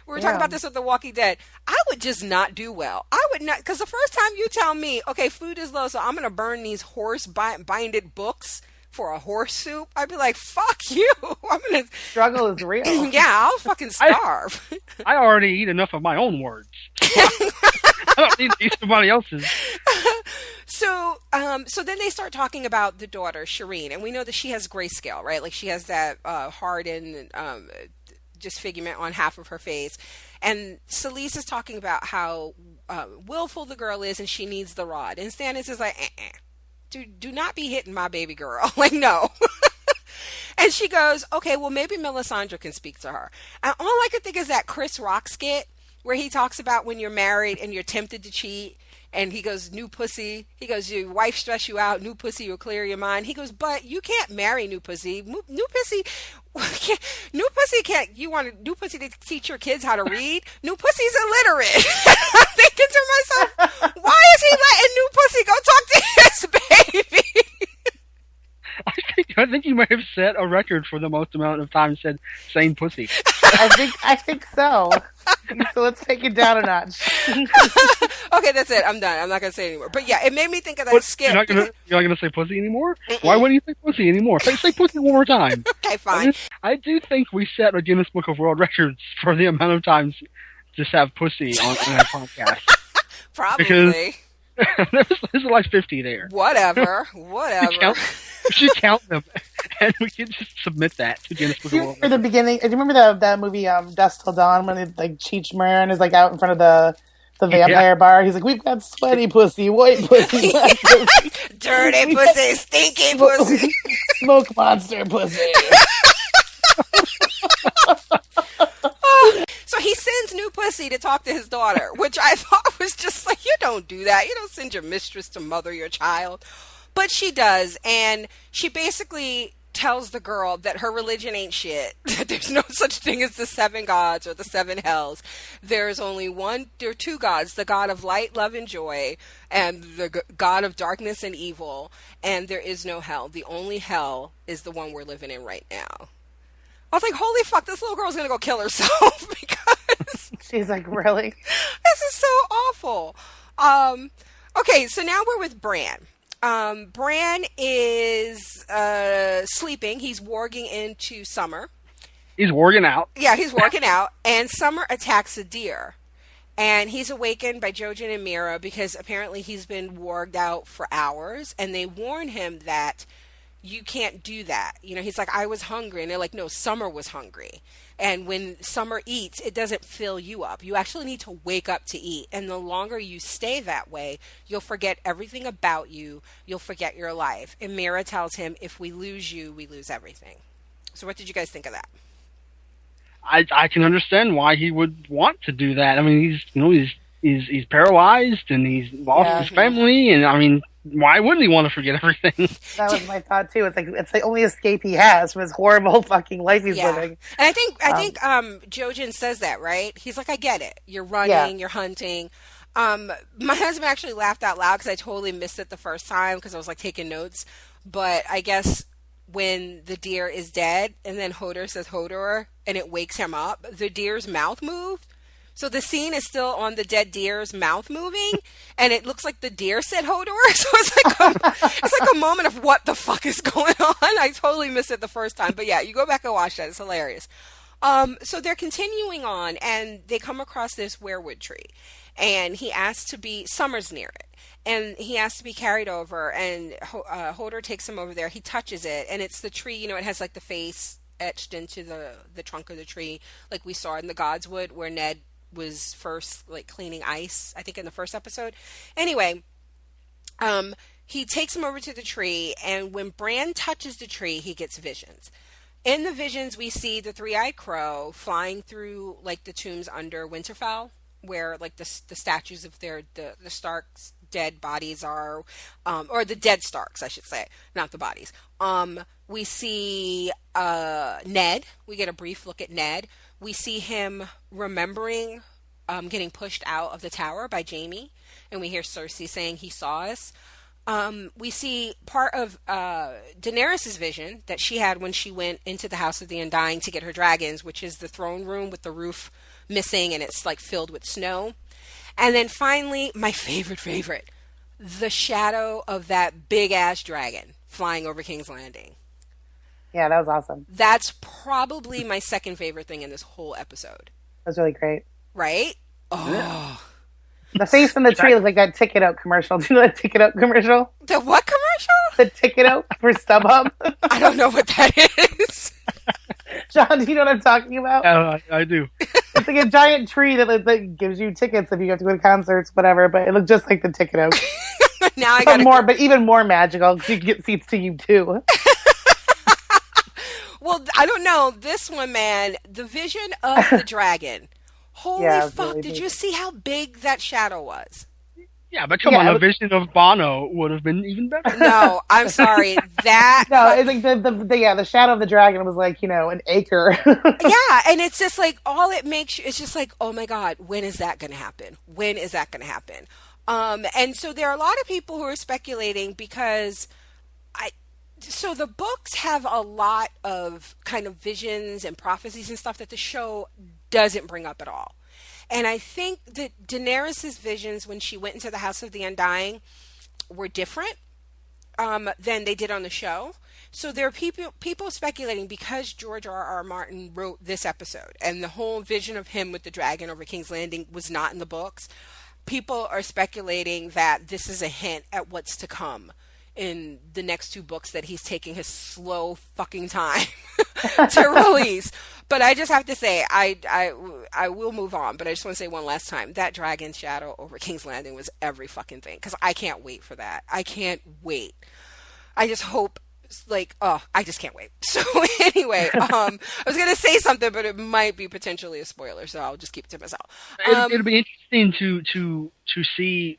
were talking about this with The Walking Dead. I would just not do well. I would not, because the first time you tell me, okay, food is low, so I'm going to burn these horse binded books for a horse soup, I'd be like, fuck you. I'm going to... Struggle is real. Yeah, I'll fucking starve. I already eat enough of my own words. I don't need to eat somebody else's. So then they start talking about the daughter, Shireen, and we know that she has grayscale, right? Like she has that hardened disfigurement on half of her face. And Celise is talking about how willful the girl is and she needs the rod. And Stannis is like, do not be hitting my baby girl. Like, no. And she goes, okay, well, maybe Melisandre can speak to her. And all I could think is that Chris Rock skit where he talks about when you're married and you're tempted to cheat. And he goes, new pussy. He goes, your wife stress you out. New pussy will clear your mind. He goes, but you can't marry new pussy. New pussy, new pussy can't. You want new pussy to teach your kids how to read? New pussy's illiterate. I'm thinking to myself, why is he letting new pussy go talk to his baby? I think you may have set a record for the most amount of time said "same pussy." I think so. So let's take it down a notch. Okay, that's it. I'm done. I'm not gonna say anymore. But yeah, it made me think of that skit. You're not gonna say pussy anymore? Why wouldn't you say pussy anymore? Say pussy one more time. Okay, fine. I do think we set a Guinness Book of World Records for the amount of times just have pussy on our podcast. Probably. There's like 50 there. Whatever. We should count them, and we can just submit that to Guinness Book of World Records. The beginning. Do you remember that movie Dusk Till Dawn when it, like Cheech Marin is like out in front of the vampire bar? He's like, we've got sweaty pussy, white pussy, black pussy, dirty pussy, stinky pussy, smoke monster pussy. So he sends new pussy to talk to his daughter, which I thought was just like, you don't do that. You don't send your mistress to mother your child. But she does, and she basically tells the girl that her religion ain't shit, that there's no such thing as the 7 gods or the 7 hells. There's only there are 2 gods, the god of light, love, and joy, and the god of darkness and evil, and there is no hell. The only hell is the one we're living in right now. I was like, holy fuck, this little girl's gonna go kill herself because she's like, really? This is so awful. Okay, so now we're with Bran. Bran is sleeping. He's warging into Summer. He's warging out. Yeah, he's warging out. And Summer attacks a deer. And he's awakened by Jojen and Mira because apparently he's been warged out for hours. And they warn him that you can't do that. You know, he's like, I was hungry. And they're like, no, Summer was hungry. And when Summer eats, it doesn't fill you up. You actually need to wake up to eat. And the longer you stay that way, you'll forget everything about you. You'll forget your life. And Mira tells him, if we lose you, we lose everything. So what did you guys think of that? I can understand why he would want to do that. I mean, he's paralyzed and he's lost his family, and I mean, why wouldn't he want to forget everything? That was my thought too. It's the only escape he has from his horrible fucking life he's living. And I think Jojen says that, right? He's like, I get it. You're running, you're hunting. My husband actually laughed out loud because I totally missed it the first time because I was like taking notes. But I guess when the deer is dead and then Hodor says Hodor and it wakes him up, the deer's mouth moved. So the scene is still on the dead deer's mouth moving, and it looks like the deer said Hodor. So it's like a moment of what the fuck is going on. I totally missed it the first time, but yeah, you go back and watch that. It's hilarious. So they're continuing on, and they come across this weirwood tree, and he asks to be Summer's near it, and he asks to be carried over, and Hodor takes him over there. He touches it, and it's the tree. You know, it has like the face etched into the trunk of the tree, like we saw in the Godswood, where Ned was first like cleaning ice, I think in the first episode. Anyway, he takes him over to the tree, and when Bran touches the tree, he gets visions. In the visions, we see the 3-eyed crow flying through like the tombs under Winterfell, where like the statues of the Starks' dead bodies are, or the dead Starks, I should say, not the bodies. We see Ned. We get a brief look at Ned. We see him remembering getting pushed out of the tower by Jaime, and we hear Cersei saying he saw us. We see part of Daenerys' vision that she had when she went into the House of the Undying to get her dragons, which is the throne room with the roof missing and it's like filled with snow. And then finally, my favorite, the shadow of that big ass dragon flying over King's Landing. Yeah, that was awesome. That's probably my second favorite thing in this whole episode. That was really great. Right? Oh. Yeah. The face on the tree looked like that Ticket Out commercial. Do you know that Ticket Out commercial? The what commercial? The Ticket Out for StubHub. I don't know what that is. John, do you know what I'm talking about? Yeah, I do. It's like a giant tree that gives you tickets if you have to go to concerts, whatever, but it looked just like the Ticket Out. Now I got more, but even more magical because you can get seats to you too. Well, I don't know. This one, man, the vision of the dragon. Holy fuck, really did big. you see how big that shadow was? Yeah, but come on, a vision of Bono would have been even better. No, I'm sorry. That No, it's like the shadow of the dragon was like, an acre. yeah, and it's just like all it makes you, it's just like, oh my God, when is that going to happen? When is that going to happen? And so there are a lot of people who are speculating because so the books have a lot of kind of visions and prophecies and stuff that the show doesn't bring up at all. And I think that Daenerys' visions when she went into the House of the Undying were different than they did on the show. So there are people speculating because George R. Martin wrote this episode and the whole vision of him with the dragon over King's Landing was not in the books. People are speculating that this is a hint at what's to come in the next two books that he's taking his slow fucking time to release. But I just have to say, I will move on, but I just want to say one last time, that dragon shadow over King's Landing was every fucking thing, because I can't wait for that. I can't wait. I just hope, I just can't wait. So anyway, I was going to say something, but it might be potentially a spoiler, so I'll just keep it to myself. It'll be interesting to see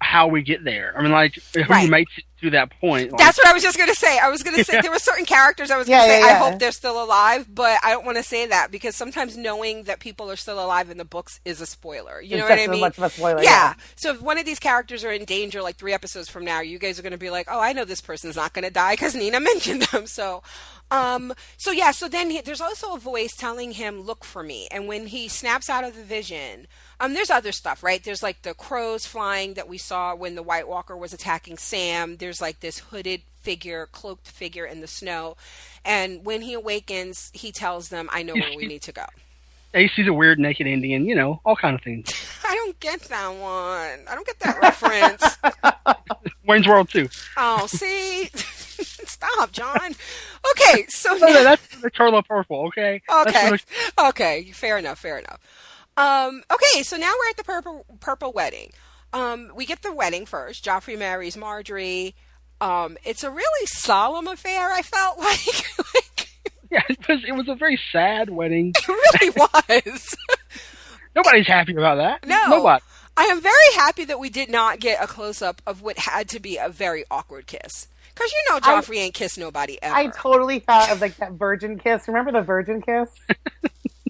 how we get there. I mean, who you make it to that point. That's what I was just going to say. I was going to say there were certain characters I was going to say, I hope they're still alive, but I don't want to say that because sometimes knowing that people are still alive in the books is a spoiler. You know what I mean? Much of a spoiler, yeah. So if one of these characters are in danger, 3 episodes from now, you guys are going to be like, oh, I know this person's not going to die because Nina mentioned them. So then there's also a voice telling him, look for me. And when he snaps out of the vision, there's other stuff, right? There's the crows flying that we saw when the White Walker was attacking Sam. There's this hooded figure, cloaked figure in the snow. And when he awakens, he tells them, I know where we need to go. He sees a weird naked Indian, all kind of things. I don't get that one. I don't get that reference. Wayne's World 2. Oh, see? Stop, John. Okay, so now... that's the color of purple, okay? Okay, fair enough. Okay, so now we're at the purple wedding. We get the wedding first. Joffrey marries Marjorie. It's a really solemn affair, I felt like. Yeah, it was a very sad wedding. It really was. Nobody's happy about that. No. Nobody. I am very happy that we did not get a close-up of what had to be a very awkward kiss. Because Joffrey ain't kissed nobody ever. I totally thought of that virgin kiss. Remember the virgin kiss?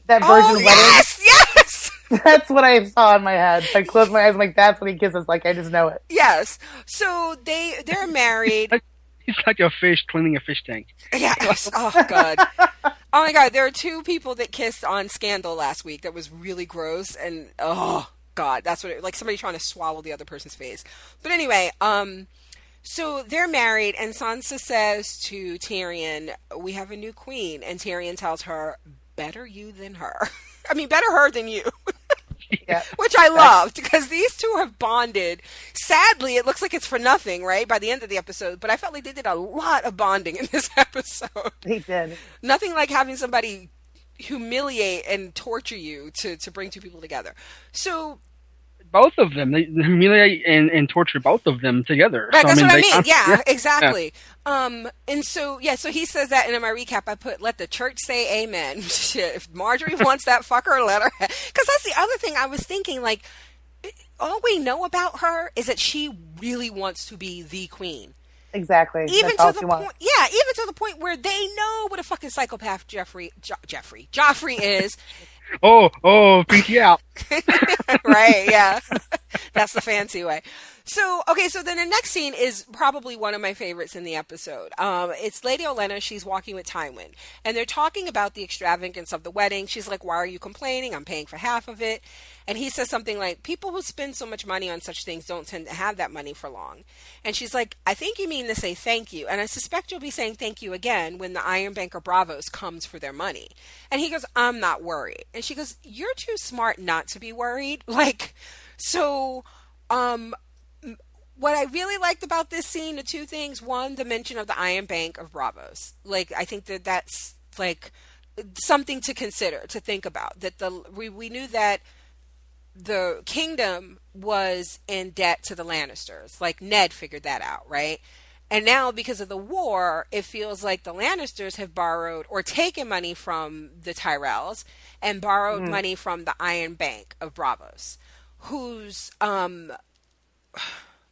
That virgin wedding? Yes! That's what I saw in my head. I closed my eyes. I'm like, that's when he kisses. I just know it. Yes. So they're married. He's like a fish cleaning a fish tank. Yes. Oh, God. Oh, my God. There are 2 people that kissed on Scandal last week that was really gross. And, oh, God. That's what somebody trying to swallow the other person's face. But anyway, so they're married, and Sansa says to Tyrion, we have a new queen. And Tyrion tells her, better you than her. I mean, better her than you. Yeah. Which I loved, because these two have bonded. Sadly, it looks like it's for nothing, right, by the end of the episode, but I felt like they did a lot of bonding in this episode. They did. Nothing like having somebody humiliate and torture you to bring 2 people together. So... both of them. They humiliate and torture both of them together. Right, so, that's what I mean. Yeah, Exactly. Yeah. And so he says that, and in my recap, I put, let the church say amen. Shit, if Marjorie wants that fucker, let her. Because that's the other thing I was thinking, all we know about her is that she really wants to be the queen. Exactly. Even to the point, even to the point where they know what a fucking psychopath Joffrey is. Oh, pinky out. Right, yeah. That's the fancy way. So then the next scene is probably one of my favorites in the episode. It's Lady Olenna. She's walking with Tywin, and they're talking about the extravagance of the wedding. She's like, why are you complaining? I'm paying for half of it. And he says something like, people who spend so much money on such things don't tend to have that money for long. And she's like, I think you mean to say thank you. And I suspect you'll be saying thank you again when the Iron Banker Bravos comes for their money. And he goes, I'm not worried. And she goes, you're too smart not to be worried. What I really liked about this scene, the 2 things. One, the mention of the Iron Bank of Bravos. I think that's something to consider, to think about. That we knew that the kingdom was in debt to the Lannisters. Ned figured that out, right? And now, because of the war, it feels like the Lannisters have borrowed or taken money from the Tyrells and borrowed money from the Iron Bank of Bravos, who's,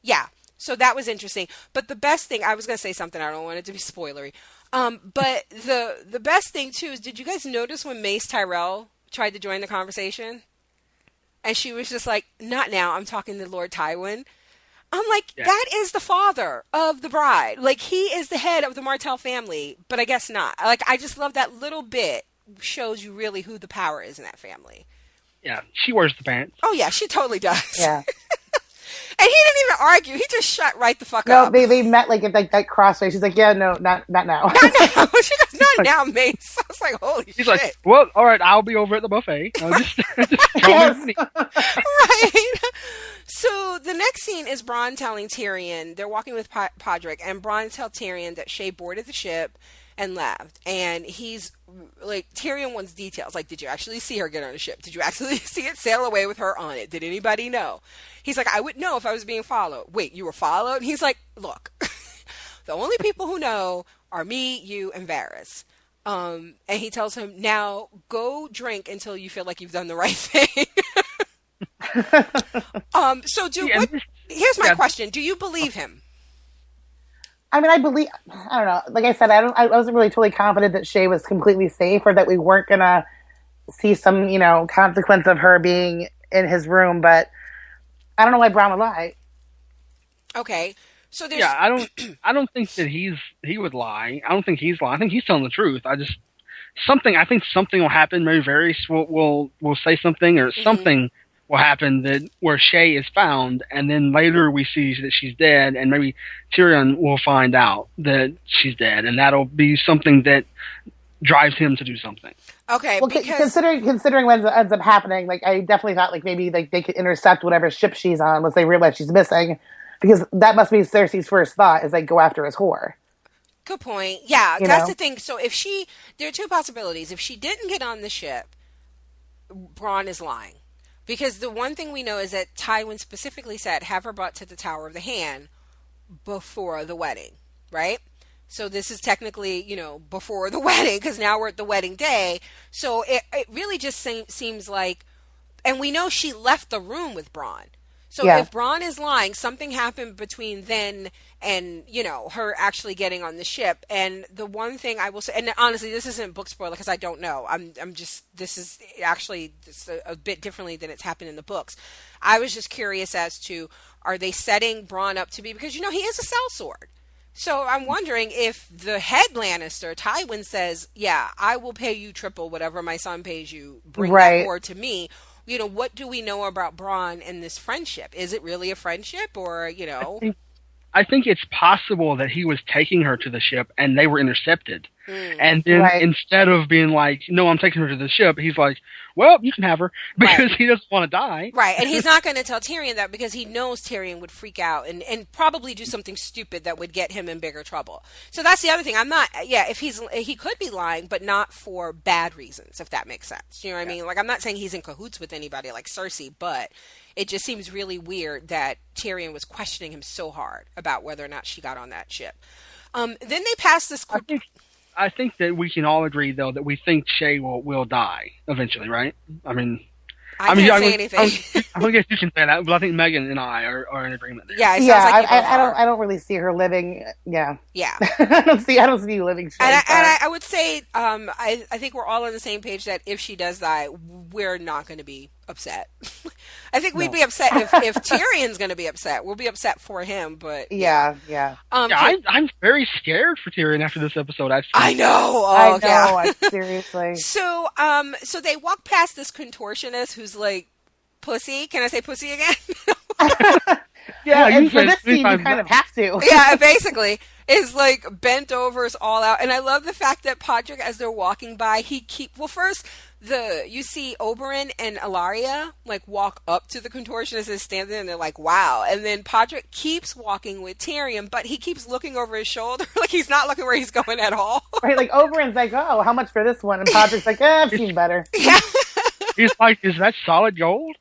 yeah. So that was interesting. But the best thing, I was going to say something, I don't want it to be spoilery. But the best thing, too, is did you guys notice when Mace Tyrell tried to join the conversation? And she was just like, not now, I'm talking to Lord Tywin. I'm like, that is the father of the bride. Like, he is the head of the Martell family, but I guess not. Like, I just love that little bit shows you really who the power is in that family. Yeah, she wears the pants. Oh, yeah, she totally does. Yeah. And he didn't even argue. He just shut right the fuck No, up. they met like at that crossway. She's like, yeah, no, not now. Not now. She goes, not now, Mace. I was like, holy shit. He's like, well, all right, I'll be over at the buffet. Just Yes. Right. So the next scene is Bronn telling Tyrion, they're walking with Podrick, and Bronn tells Tyrion that Shae boarded the ship and left. And he's like, Tyrion wants details. Like, did you actually see her get on a ship? Did you actually see it sail away with her on it? Did anybody know? He's like, I would know if I was being followed. Wait, you were followed? And he's like, look, the only people who know are me, you, and Varys. And he tells him, now go drink until you feel like you've done the right thing. Here's my question. Do you believe him? I mean, I don't know. Like I said, I wasn't really totally confident that Shae was completely safe or that we weren't going to see some, consequence of her being in his room, but I don't know why Bronn would lie. Okay. So there's... Yeah, I don't think that he would lie. I don't think he's lying. I think he's telling the truth. I think something will happen. Maybe Varys will say something or something will happen that where Shae is found, and then later we see that she's dead, and maybe Tyrion will find out that she's dead, and that'll be something that drives him to do something. Okay, well, because... considering what ends up happening, like I definitely thought like maybe like they could intercept whatever ship she's on once they realize she's missing, because that must be Cersei's first thought is like go after his whore. Good point. Yeah, that's the thing. So there are two possibilities. If she didn't get on the ship, Bronn is lying. Because the one thing we know is that Tywin specifically said, have her brought to the Tower of the Hand before the wedding, right? So this is technically, before the wedding, because now we're at the wedding day. So it really just seems like, and we know she left the room with Bronn. So if Bronn is lying, something happened between then and, her actually getting on the ship. And the one thing I will say, and honestly, this isn't book spoiler because I don't know. This is actually a bit differently than it's happened in the books. I was just curious as to, are they setting Bronn up to be, because, he is a sellsword. So I'm wondering if the head Lannister, Tywin, says, yeah, I will pay you triple whatever my son pays you. Bring that whore to me. What do we know about Bronn and this friendship? Is it really a friendship or, I think it's possible that he was taking her to the ship and they were intercepted. And then instead of being like, no, I'm taking her to the ship, he's like, well, you can have her because he doesn't want to die. Right. And he's not going to tell Tyrion that because he knows Tyrion would freak out and probably do something stupid that would get him in bigger trouble. So that's the other thing. If he could be lying, but not for bad reasons, if that makes sense. You know what I mean? Like, I'm not saying he's in cahoots with anybody like Cersei, but it just seems really weird that Tyrion was questioning him so hard about whether or not she got on that ship. Then they passed this... I think that we can all agree, though, that we think Shae will die eventually, right? I can't say anything. I guess you can say that, but I think Meghan and I are in agreement there. Yeah, it sounds like I don't really see her living. Yeah, yeah. I don't see you living. And I would say, I think we're all on the same page that if she does die, we're not going to be upset. I think we'd be upset if Tyrion's going to be upset. We'll be upset for him, but yeah. I'm very scared for Tyrion after this episode. I know. Oh, I know. Seriously. So they walk past this contortionist who's like, pussy. Can I say pussy again? Yeah, and for this scene, you kind of have to. Yeah, basically. Is like bent over, is all out. And I love the fact that Podrick, as they're walking by, first, you see Oberyn and Ilaria like walk up to the contortionist and stand there and they're like, wow. And then Podrick keeps walking with Tyrion, but he keeps looking over his shoulder. Like he's not looking where he's going at all. Right, like Oberyn's like, oh, how much for this one? And Podrick's like, I've seen better. Yeah. He's like, is that solid gold?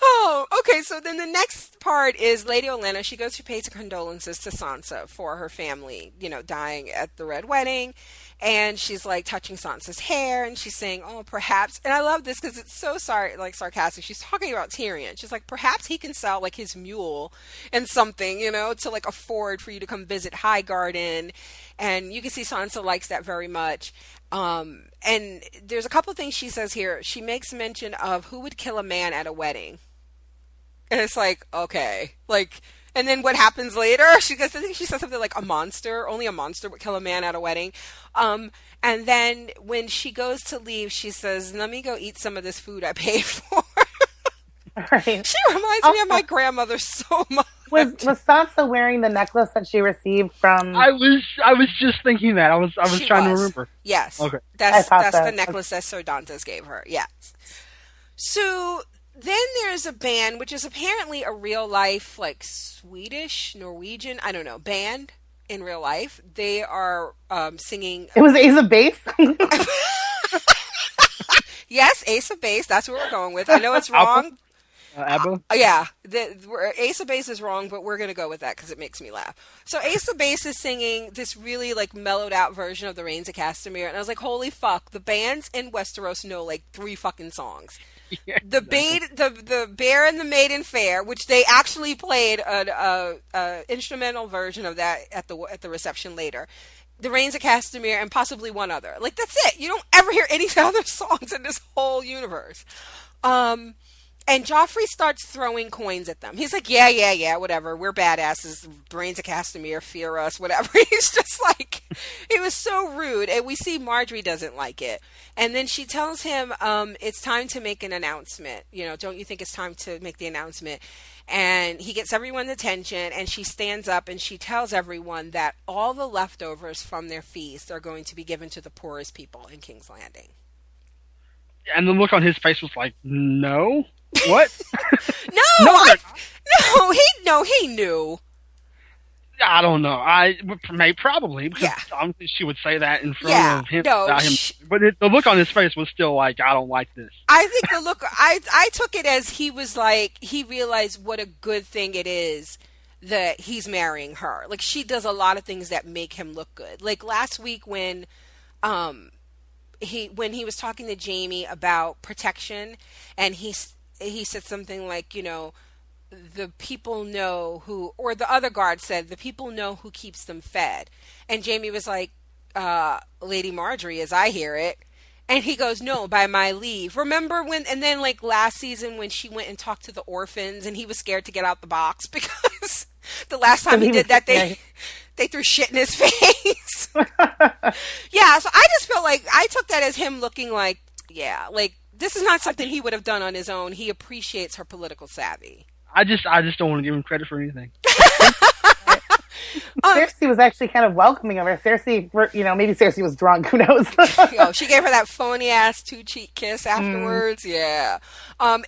Oh, okay. Okay, so then the next part is Lady Olenna. She goes to pay her condolences to Sansa for her family, dying at the Red Wedding. And she's like touching Sansa's hair and she's saying, oh, perhaps. And I love this because it's so sarcastic. She's talking about Tyrion. She's like, perhaps he can sell like his mule and something, to like afford for you to come visit Highgarden. And you can see Sansa likes that very much. And there's a couple of things she says here. She makes mention of who would kill a man at a wedding. And it's like, okay, like, and then what happens later? I think she says something like only a monster would kill a man at a wedding. And then when she goes to leave, she says, let me go eat some of this food I paid for. Right. She reminds me of my grandmother so much. Was Sansa wearing the necklace that she received from? I was just thinking that. I was trying to remember. Yes. Okay. That's the necklace that Sir Dantes gave her. Yes. So then there's a band, which is apparently a real life, like Swedish, Norwegian, I don't know, band in real life. They are singing. It was Ace of Base. Yes, Ace of Base. That's what we're going with. I know it's wrong. ABBA? Yeah, Ace of Base is wrong, but we're going to go with that because it makes me laugh. So Ace of Base is singing this really like mellowed out version of The Rains of Castamere, and I was like, holy fuck, the bands in Westeros know like 3 fucking songs. Yeah, the Bear and the Maiden Fair, which they actually played an instrumental version of that at the reception later. The Rains of Castamere and possibly one other. Like, that's it. You don't ever hear any other songs in this whole universe. And Joffrey starts throwing coins at them. He's like, yeah, whatever. We're badasses. Brains of Castamere, fear us, whatever. He's just like, he was so rude. And we see Marjorie doesn't like it. And then she tells him, it's time to make an announcement. Don't you think it's time to make the announcement? And he gets everyone's attention, and she stands up and she tells everyone that all the leftovers from their feast are going to be given to the poorest people in King's Landing. And the look on his face was like, no? What? He knew. I don't know. Probably because I don't think she would say that in front of him. About him. But the look on his face was still like, I don't like this. I think the look. I took it as he was like, he realized what a good thing it is that he's marrying her. Like, she does a lot of things that make him look good. Like last week when he was talking to Jamie about protection, and he said something like, the people know who, or the other guard said, the people know who keeps them fed. And Jamie was like, Lady Marjorie, as I hear it. And he goes, no, by my leave. Remember when, and then like last season when she went and talked to the orphans and he was scared to get out the box because the last time he did that, they threw shit in his face. Yeah, so I just felt like, I took that as him looking like, like, this is not something he would have done on his own. He appreciates her political savvy. I just don't want to give him credit for anything. Cersei was actually kind of welcoming of her. Cersei, maybe Cersei was drunk. Who knows? She gave her that phony ass 2-cheek kiss afterwards. Yeah.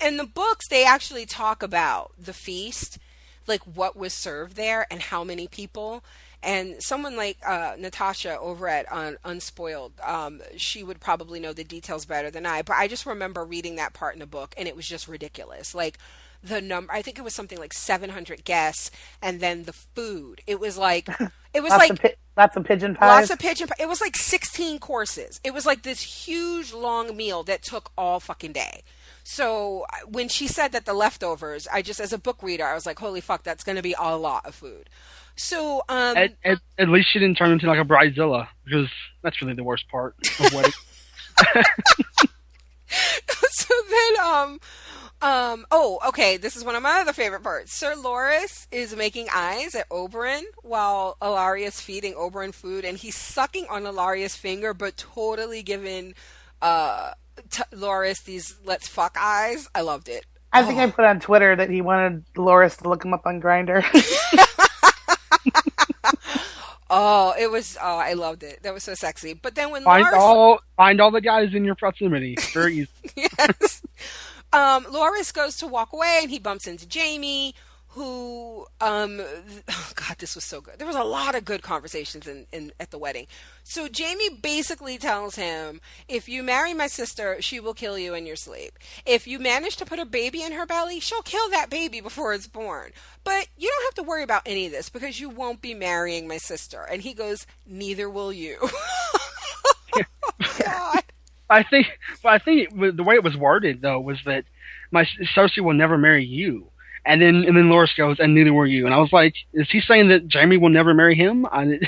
In the books, they actually talk about the feast, like what was served there and how many people. And someone like Natasha over at Unspoiled, she would probably know the details better than I. But I just remember reading that part in the book, and it was just ridiculous. Like, the number, I think it was something like 700 guests, and then the food. It was like, lots of pigeon pies. It was like 16 courses. It was like this huge long meal that took all fucking day. So when she said that the leftovers, I just, as a book reader, I was like, holy fuck, that's going to be a lot of food. So, at least she didn't turn into like a bridezilla, because that's really the worst part of wedding. So then, okay, this is one of my other favorite parts. Sir Loras is making eyes at Oberyn while Ilaria's feeding Oberyn food, and he's sucking on Ilaria's finger, but totally giving Loras these let's fuck eyes. I loved it. I think I put on Twitter that he wanted Loras to look him up on Grindr. I loved it. That was so sexy. But then when find all the guys in your proximity. Very easy. Yes. Loras goes to walk away and he bumps into Jamie, who oh God, this was so good. There was a lot of good conversations in at the wedding. So Jamie basically tells him, if you marry my sister, she will kill you in your sleep. If you manage to put a baby in her belly, she'll kill that baby before it's born. But you don't have to worry about any of this because you won't be marrying my sister. And he goes, neither will you. God. I think the way it was worded though was that my Cersei will never marry you. And then Loras goes, and neither will you. And I was like, is he saying that Jaime will never marry him? No,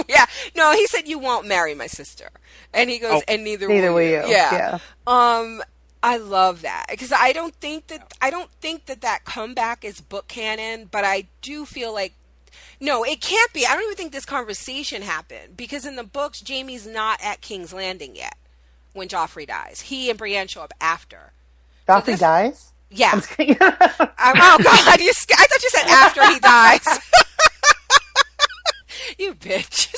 yeah. No, he said you won't marry my sister. And he goes, and neither will you. Yeah. I love that because I don't think that comeback is book canon, but I do feel like no, it can't be. I don't even think this conversation happened because in the books, Jaime's not at King's Landing yet when Joffrey dies. He and Brienne show up after. Joffrey dies? Yeah. Oh God! I thought you said after he dies. You bitch.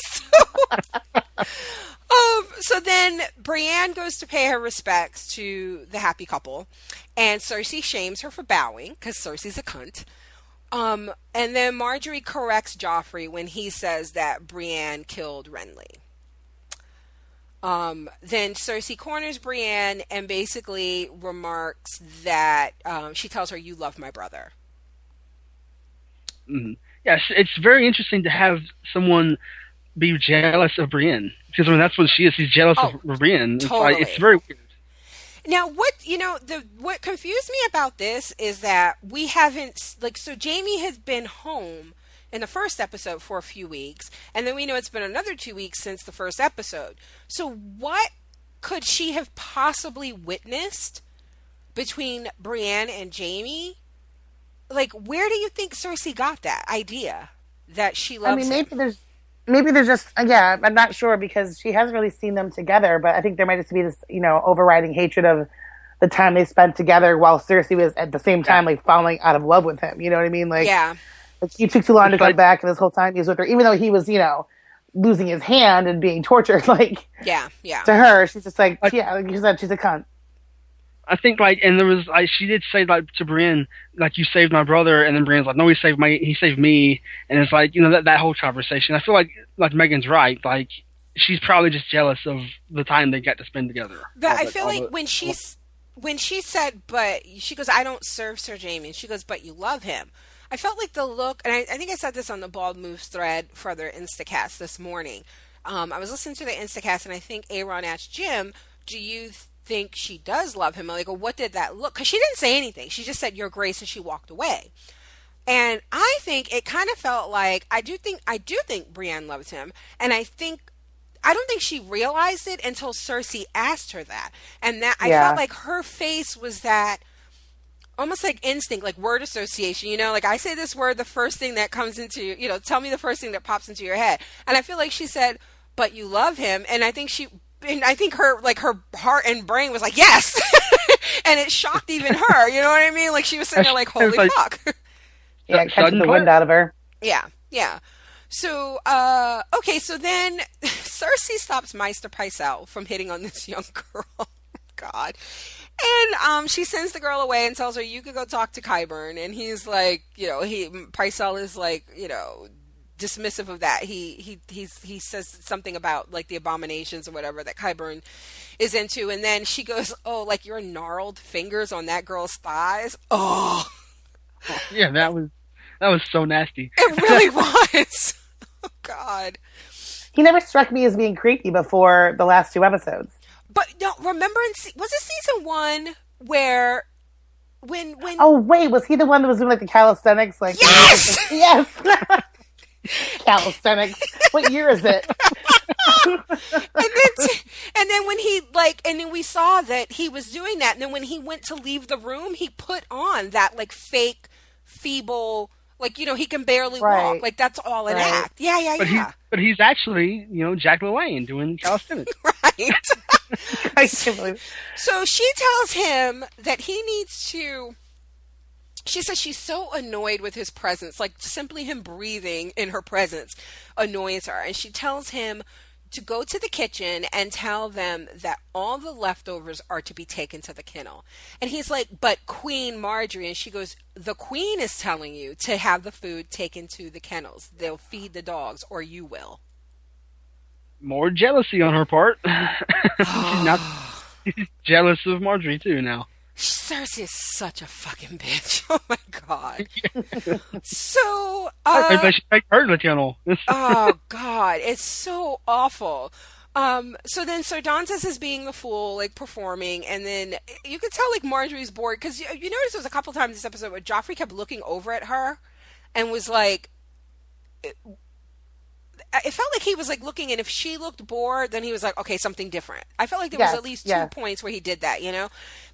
So then Brienne goes to pay her respects to the happy couple, and Cersei shames her for bowing because Cersei's a cunt. And then Marjorie corrects Joffrey when he says that Brienne killed Renly. Then Cersei corners Brienne and basically remarks that she tells her, "You love my brother." Mm-hmm. Yes, it's very interesting to have someone be jealous of Brienne because I mean that's what she is. She's jealous of Brienne. Totally. It's very weird. Now, what confused me about this is that we haven't so Jaime has been home in the first episode for a few weeks, and then we know it's been another 2 weeks since the first episode. So what could she have possibly witnessed between Brienne and Jaime? Like, where do you think Cersei got that idea that she loves him? Maybe there's just, I'm not sure because she hasn't really seen them together, but I think there might just be this, overriding hatred of the time they spent together while Cersei was at the same time, falling out of love with him. You know what I mean? Like he took too long to come back, and this whole time he was with her, even though he was, losing his hand and being tortured, to her, she's just like you said, she's a cunt. I think and there was she did say to Brienne, you saved my brother, and then Brienne's like, no, he saved me, and it's that whole conversation. I feel like Megan's right, she's probably just jealous of the time they got to spend together. But I feel like when she said, but she goes, I don't serve Sir Jaime, and she goes, but you love him. I felt like the look, and I think I said this on the Bald Moves thread for their Instacast this morning. I was listening to the Instacast, and I think Aaron asked Jim, do you think she does love him? Like, what did that look? Because she didn't say anything. She just said, your grace, and she walked away. And I think it kind of felt like, I do think Brienne loves him, and I don't think she realized it until Cersei asked her that. And that I felt like her face was that almost like instinct, like word association, I say this word, the first thing that comes into, tell me the first thing that pops into your head. And I feel like she said, but you love him. And I think her, her heart and brain was like, yes. And it shocked even her, you know what I mean? Like she was sitting there like, holy fuck. Yeah, catching the wind out of her. Yeah. So, okay, so then Cersei stops Maester Pycelle from hitting on this young girl. God. And she sends the girl away and tells her, you could go talk to Qyburn. And he's like, Pycelle is like, dismissive of that. He says something about the abominations or whatever that Qyburn is into. And then she goes, oh, your gnarled fingers on that girl's thighs. Oh. Yeah, that was so nasty. It really was. Oh, God. He never struck me as being creepy before the last 2 episodes. But no, remember, was it season 1 where when? Oh wait, was he the one that was doing the calisthenics? Yes, yes. Calisthenics. What year is it? and then when he and then we saw that he was doing that, and then when he went to leave the room, he put on that fake, feeble. He can barely walk. That's all an act. Yeah. But he's actually, Jack LaLanne doing calisthenics. Right. I can't believe it. So she tells him that he needs to... She says she's so annoyed with his presence. Simply him breathing in her presence annoys her. And she tells him, to go to the kitchen and tell them that all the leftovers are to be taken to the kennel. And he's like, but Queen Marjorie, and she goes, the Queen is telling you to have the food taken to the kennels. They'll feed the dogs, or you will. More jealousy on her part. She's not jealous of Marjorie too now. Cersei is such a fucking bitch. Oh my god. So, I should make her the kennel. oh god, it's so awful. So then Sir Dantas is being the fool, like performing, and then you could tell like Marjorie's bored because you notice there was a couple times this episode where Joffrey kept looking over at her and was like, it felt like he was like looking, and if she looked bored, then he was like, okay, something different. I felt like there was at least 2 points where he did that, you know?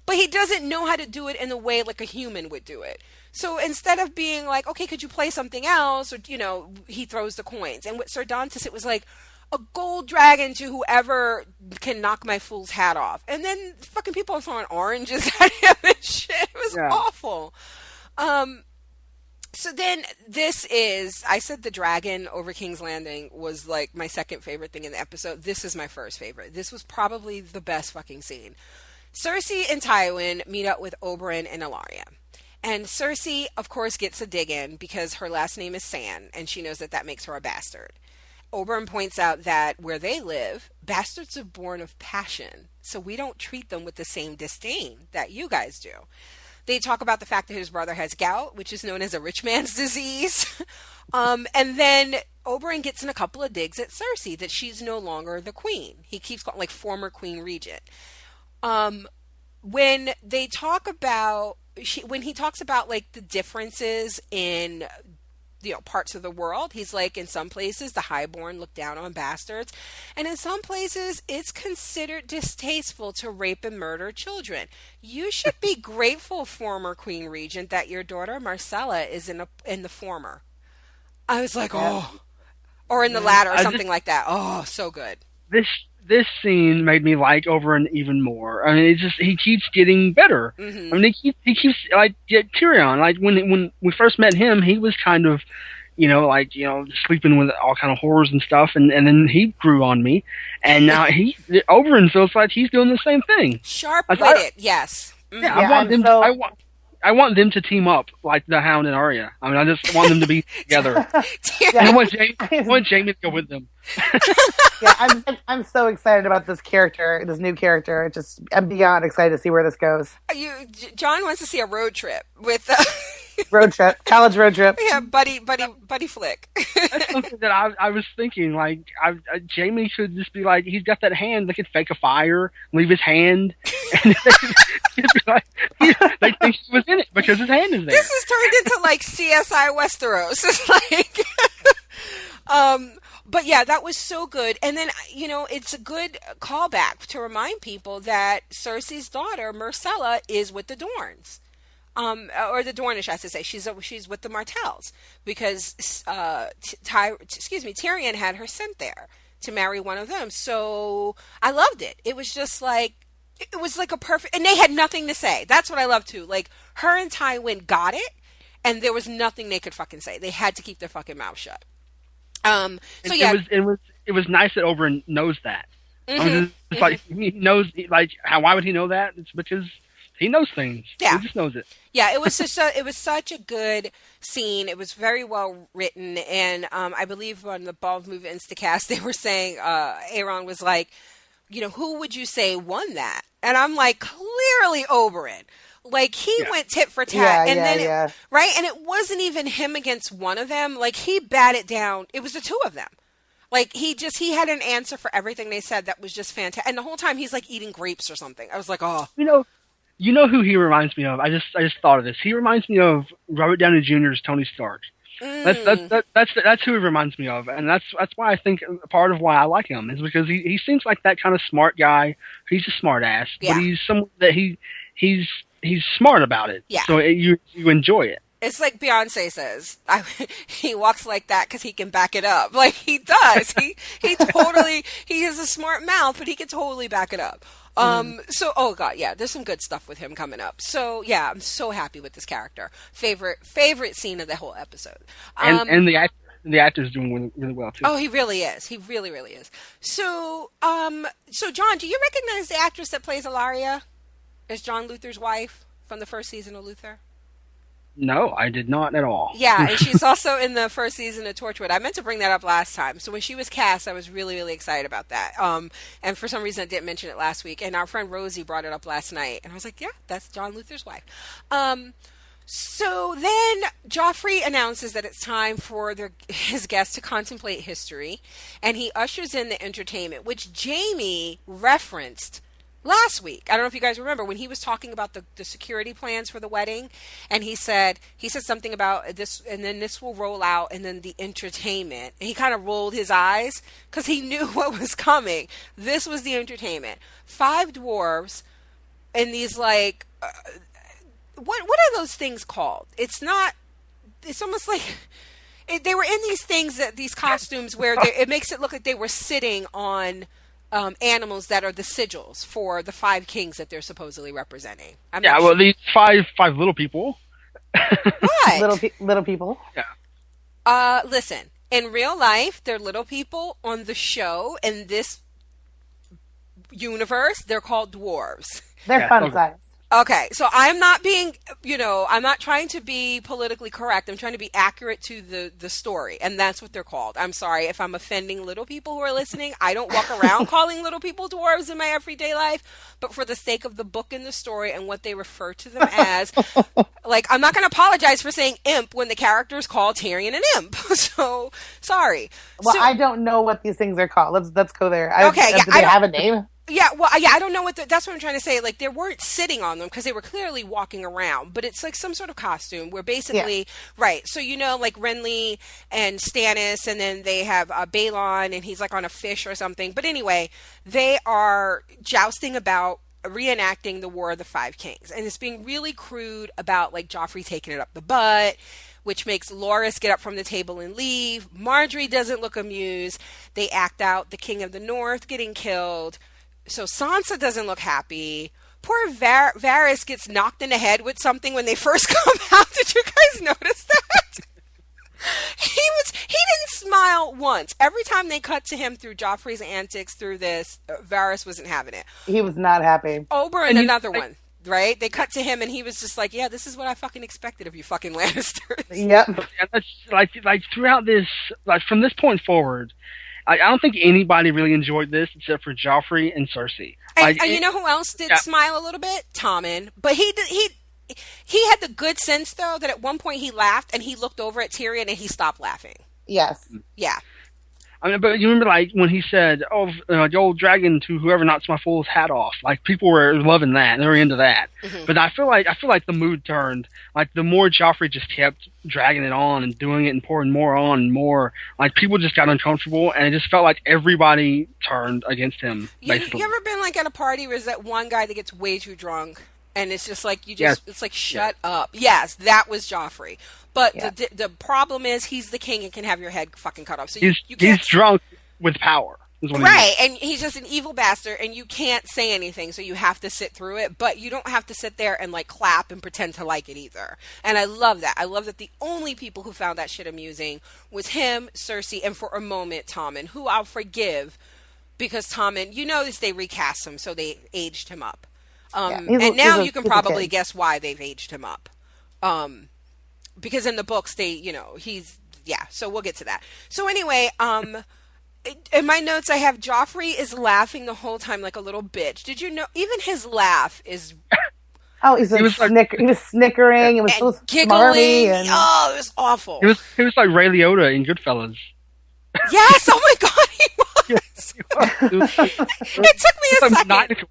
But he doesn't know how to do it in the way like a human would do it. So instead of being like, okay, could you play something else? Or, you know, he throws the coins. And with Sir Dantas, it was like a gold dragon to whoever can knock my fool's hat off. And then fucking people are throwing oranges at him and shit. It was awful. So then I said the dragon over King's Landing was like my second favorite thing in the episode. This is my first favorite. This was probably the best fucking scene. Cersei and Tywin meet up with Oberyn and Ilaria. And Cersei, of course, gets a dig in because her last name is Sand, and she knows that that makes her a bastard. Oberyn points out that where they live, bastards are born of passion, so we don't treat them with the same disdain that you guys do. They talk about the fact that his brother has gout, which is known as a rich man's disease. And then Oberyn gets in a couple of digs at Cersei that she's no longer the queen. He keeps calling like former queen regent. When they talk about, when he talks about like the differences in, you know, parts of the world, he's like, in some places the highborn look down on bastards, and in some places it's considered distasteful to rape and murder children. You should be grateful, former queen regent, that your daughter Marcella is in the former. I was like, oh, or in the latter, or something like that. Oh, so good. This scene made me like Oberyn even more. I mean, he keeps getting better. Mm-hmm. I mean, he keeps like Tyrion. Like when we first met him, he was kind of, sleeping with all kind of whores and stuff, and then he grew on me, and now Oberyn feels like he's doing the same thing. Sharp-witted, yes. Mm-hmm. Yeah, I want them to team up like the Hound and Arya. I mean, I just want them to be together. I want Jaime to go with them. I'm so excited about this character, this new character. I'm beyond excited to see where this goes. John wants to see a road trip with college road trip. Yeah, buddy flick. That's something that I was thinking. Like, Jaime should just be like, he's got that hand. They could fake a fire, leave his hand, and they think he was in it because his hand is there. This is turned into like CSI Westeros. It's like, but yeah, that was so good. And then, it's a good callback to remind people that Cersei's daughter, Myrcella, is with the Dorns. Or the Dornish, I should say. She's with the Martells because Tyrion had her sent there to marry one of them. So I loved it. It was just like, it was like a perfect, and they had nothing to say. That's what I love too. Like, her and Tywin got it, and there was nothing they could fucking say. They had to keep their fucking mouth shut. It was nice that Oberyn knows that. Mm-hmm. I mean, it's like, he knows, like, why would he know that? It's because he knows things. Yeah. He just knows it. Yeah, it was such a good scene. It was very well written, and I believe on the Bald Move Instacast, they were saying, Aaron was like, who would you say won that? And I'm like, clearly Oberyn. Like, he went tit for tat. Right? And it wasn't even him against one of them. Like, he batted down. It was the two of them. Like, he had an answer for everything they said that was just fantastic. And the whole time he's like eating grapes or something. I was like, oh. You know who he reminds me of? I just thought of this. He reminds me of Robert Downey Jr.'s Tony Stark. That's who he reminds me of, and that's why I think part of why I like him is because he seems like that kind of smart guy. He's a smart ass, but he's someone that he's smart about it. Yeah. So you enjoy it. It's like Beyonce says, he walks like that because he can back it up. Like, he does. He has a smart mouth, but he can totally back it up. So, oh god, yeah, there's some good stuff with him coming up. So, yeah, I'm so happy with this character. Favorite scene of the whole episode. And the the actor's doing really, really well too. Oh, he really is. He really, really is. So, so John, do you recognize the actress that plays Ilaria as John Luther's wife from the first season of Luther? No, I did not at all. Yeah, and she's also in the first season of Torchwood. I meant to bring that up last time. So when she was cast, I was really, really excited about that. And for some reason, I didn't mention it last week. And our friend Rosie brought it up last night, and I was like, yeah, that's John Luther's wife. So then Joffrey announces that it's time for his guests to contemplate history, and he ushers in the entertainment, which Jamie referenced last week. I don't know if you guys remember when he was talking about the security plans for the wedding, and he said something about this, and then this will roll out, and then the entertainment. And he kind of rolled his eyes because he knew what was coming. This was the entertainment. 5 dwarves in these like. What are those things called? It's almost like they were in these things, these costumes where it makes it look like they were sitting on animals that are the sigils for the 5 kings that they're supposedly representing. These five little people. What? Little people. Yeah. Listen, in real life, they're little people. On the show, in this universe, they're called dwarves. They're fun size. Okay, so I'm not being, I'm not trying to be politically correct. I'm trying to be accurate to the story, and that's what they're called. I'm sorry if I'm offending little people who are listening. I don't walk around calling little people dwarves in my everyday life, but for the sake of the book and the story and what they refer to them as, like, I'm not going to apologize for saying imp when the character is called Tyrion an imp. So, sorry. Well, I don't know what these things are called. Let's go there. Okay, do they have a name? Yeah, well, I don't know that's what I'm trying to say. Like, they weren't sitting on them because they were clearly walking around, but it's like some sort of costume where basically, right. So, like Renly and Stannis, and then they have Balon, and he's like on a fish or something. But anyway, they are jousting about reenacting the War of the 5 Kings. And it's being really crude about like Joffrey taking it up the butt, which makes Loras get up from the table and leave. Marjorie doesn't look amused. They act out the King of the North getting killed. So Sansa doesn't look happy. Poor Varys gets knocked in the head with something when they first come out. Did you guys notice that? He didn't smile once. Every time they cut to him through Joffrey's antics through this, Varys wasn't having it. He was not happy. Oberyn, another one, right? They cut to him and he was just like, yeah, this is what I fucking expected of you fucking Lannisters. Yep. And that's like throughout this, like from this point forward, I don't think anybody really enjoyed this except for Joffrey and Cersei. And you know who else did smile a little bit? Tommen. But he had the good sense, though, that at one point he laughed and he looked over at Tyrion and he stopped laughing. Yes. Yeah. I mean, but you remember, like, when he said, the old dragon to whoever knocks my fool's hat off. Like, people were loving that. They were into that. Mm-hmm. But I feel like the mood turned. Like, the more Joffrey just kept dragging it on and doing it and pouring more on and more, like, people just got uncomfortable, and it just felt like everybody turned against him, basically. You ever been, like, at a party where there's that one guy that gets way too drunk? And it's just like, it's like, shut up. Yes, that was Joffrey. But the problem is he's the king and can have your head fucking cut off. So he's drunk with power. Right, and he's just an evil bastard, and you can't say anything, so you have to sit through it. But you don't have to sit there and, like, clap and pretend to like it either. And I love that. I love that the only people who found that shit amusing was him, Cersei, and for a moment, Tommen, who I'll forgive because Tommen, you notice they recast him, so they aged him up. And now you can probably guess why they've aged him up. Because in the books, so we'll get to that. So anyway, in my notes, I have Joffrey is laughing the whole time like a little bitch. Did you know, even his laugh is... Oh, he was snickering. It was so giggling. It was awful. He was like Ray Liotta in Goodfellas. Yes, oh my God, he was. It took me a second.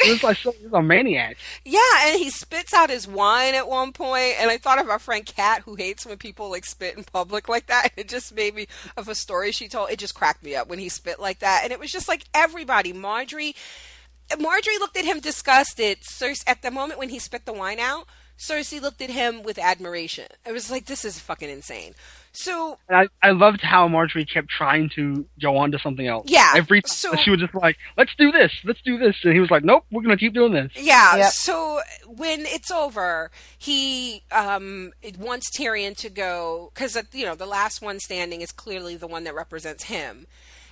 He was a maniac. Yeah, and he spits out his wine at one point, and I thought of our friend Kat, who hates when people like spit in public like that. It just made me of a story she told. It just cracked me up when he spit like that, and it was just like everybody. Marjorie looked at him disgusted. At the moment when he spit the wine out, Cersei looked at him with admiration. I was like, this is fucking insane. So And I loved how Marjorie kept trying to go on to something else. Yeah, Every time she was just like, let's do this. And he was like, nope, we're going to keep doing this. yeah, Yep. so when it's over, he wants Tyrion to go, because, the last one standing is clearly the one that represents him.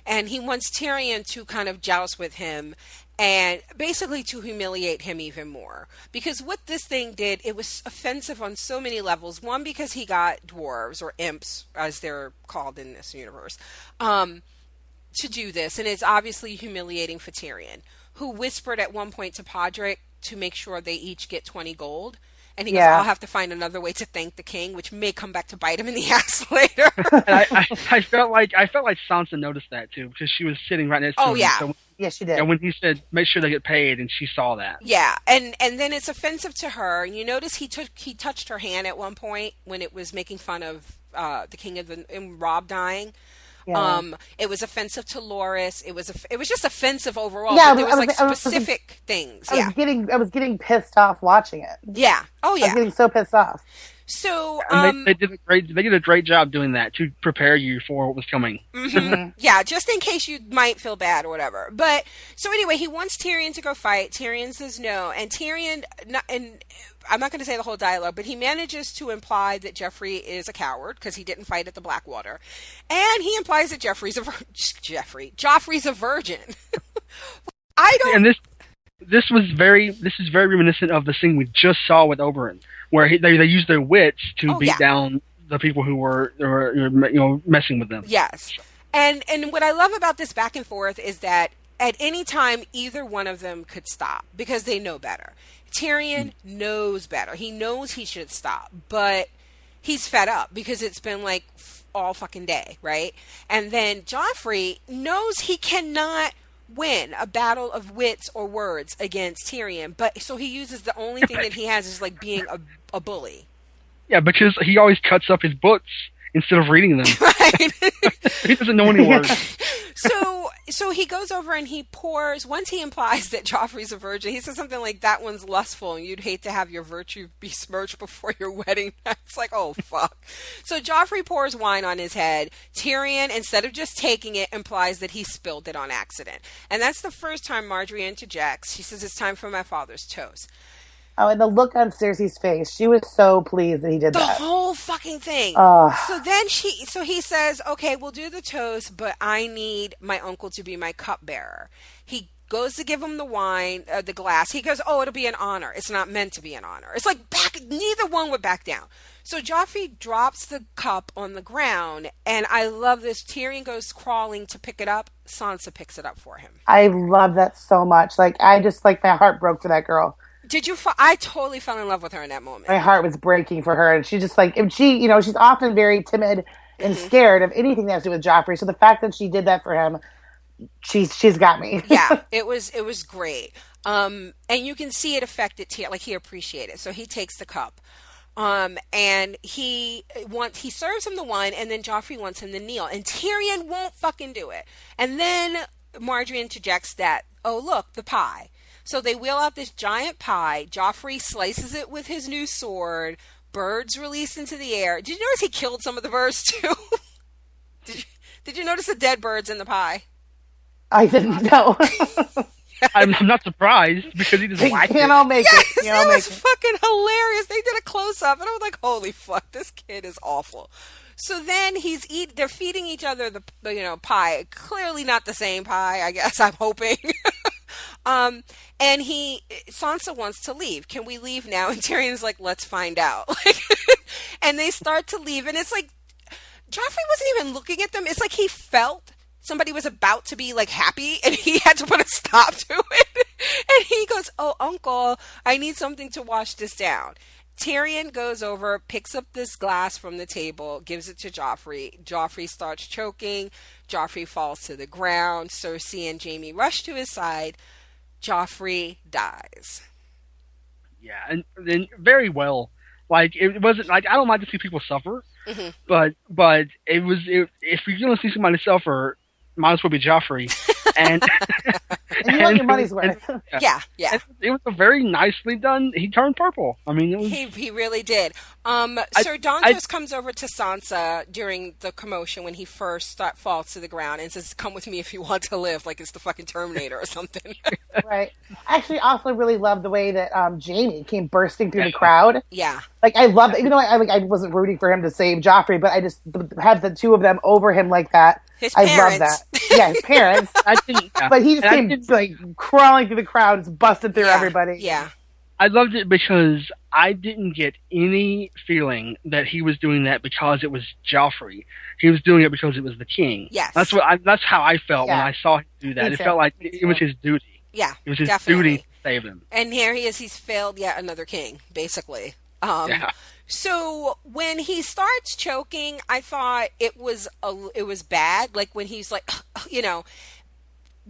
And he wants Tyrion to kind of joust with him and basically to humiliate him even more. Because what this thing did, it was offensive on so many levels. One, because he got dwarves, or imps, as they're called in this universe, to do this. And it's obviously humiliating for Tyrion, who whispered at one point to Podrick to make sure they each get 20 gold. And he goes, I'll have to find another way to thank the king, which may come back to bite him in the ass later. And I felt like Sansa noticed that too, because she was sitting right next to him. Yeah. Yes, she did. And when he said, make sure they get paid, and she saw that. Yeah, and then it's offensive to her. And you notice he touched her hand at one point when it was making fun of the king and Robb dying. Yeah. It was offensive to Loras. It was just offensive overall. Yeah, there was specific things. I was getting pissed off watching it. Yeah. Oh yeah. I was getting so pissed off. So they did a great job doing that to prepare you for what was coming. Mm-hmm. Yeah, just in case you might feel bad or whatever. But so anyway, he wants Tyrion to go fight. Tyrion says no, and Tyrion, and I'm not going to say the whole dialogue, but he manages to imply that Joffrey is a coward because he didn't fight at the Blackwater, and he implies that Joffrey's a virgin. I don't. And this is very reminiscent of the scene we just saw with Oberyn, where they used their wits to beat down the people who were messing with them. Yes, and what I love about this back and forth is that at any time either one of them could stop because they know better. Tyrion knows better. He knows he should stop, but he's fed up because it's been like all fucking day, right? And then Joffrey knows he cannot win a battle of wits or words against Tyrion, but so he uses the only thing that he has is like being a bully. Yeah, because he always cuts up his books instead of reading them. Right. He doesn't know any words. So he goes over and he pours, once he implies that Joffrey's a virgin, he says something like, that one's lustful and you'd hate to have your virtue besmirched before your wedding. It's like, oh, fuck. So Joffrey pours wine on his head. Tyrion, instead of just taking it, implies that he spilled it on accident. And that's the first time Marjorie interjects. She says, it's time for my father's toast. Oh, and the look on Cersei's face. She was so pleased that he did that. The whole fucking thing. So he says, okay, we'll do the toast, but I need my uncle to be my cupbearer. He goes to give him the wine, the glass. He goes, oh, it'll be an honor. It's not meant to be an honor. It's like neither one would back down. So Joffrey drops the cup on the ground, and I love this. Tyrion goes crawling to pick it up. Sansa picks it up for him. I love that so much. Like, my heart broke for that girl. Did you? I totally fell in love with her in that moment. My heart was breaking for her, and she just she's often very timid and scared of anything that has to do with Joffrey. So the fact that she did that for him, she's got me. Yeah, it was great. And you can see it affected Tyrion. Like, he appreciated it. So he takes the cup, and he serves him the wine, and then Joffrey wants him to kneel, and Tyrion won't fucking do it. And then Marjorie interjects that, oh look, the pie. So they wheel out this giant pie. Joffrey slices it with his new sword. Birds release into the air. Did you notice he killed some of the birds too? Did you notice the dead birds in the pie? I didn't know. I'm not surprised because he just liked it. It was fucking hilarious. They did a close up, and I was like, "Holy fuck, this kid is awful." So then they're feeding each other the pie. Clearly not the same pie, I guess. I'm hoping. And Sansa wants to leave. Can we leave now? And Tyrion's like, let's find out. And they start to leave, and it's like Joffrey wasn't even looking at them. It's like he felt somebody was about to be like happy, and he had to put a stop to it. And he goes, "Oh, uncle, I need something to wash this down." Tyrion goes over, picks up this glass from the table, gives it to Joffrey. Joffrey starts choking. Joffrey falls to the ground. Cersei and Jaime rush to his side. Joffrey dies. Yeah, and then very well. Like, it wasn't like, I don't like to see people suffer, but if you're gonna see somebody suffer, might as well be Joffrey. And And you want your money's worth. Yeah. It was a very nicely done. He turned purple. I mean, it was, He really did. Sir Dantos comes over to Sansa during the commotion when he first falls to the ground and says, "Come with me if you want to live," like it's the fucking Terminator or something. Right. I actually also really loved the way that Jamie came bursting through the crowd. Yeah. Like I loved, even though I wasn't rooting for him to save Joffrey, but I just had the two of them over him like that. His I parents. love that. Yeah, his parents. But he just came like crawling through the crowd, just busted through everybody. Yeah. I loved it because I didn't get any feeling that he was doing that because it was Joffrey. He was doing it because it was the king. Yes. That's how I felt when I saw him do that. Me It too. felt like it was his duty. Yeah. It was his definitely. duty to save him. And here he is. He's failed yet another king, basically. So when he starts choking, I thought it was bad. Like when he's like,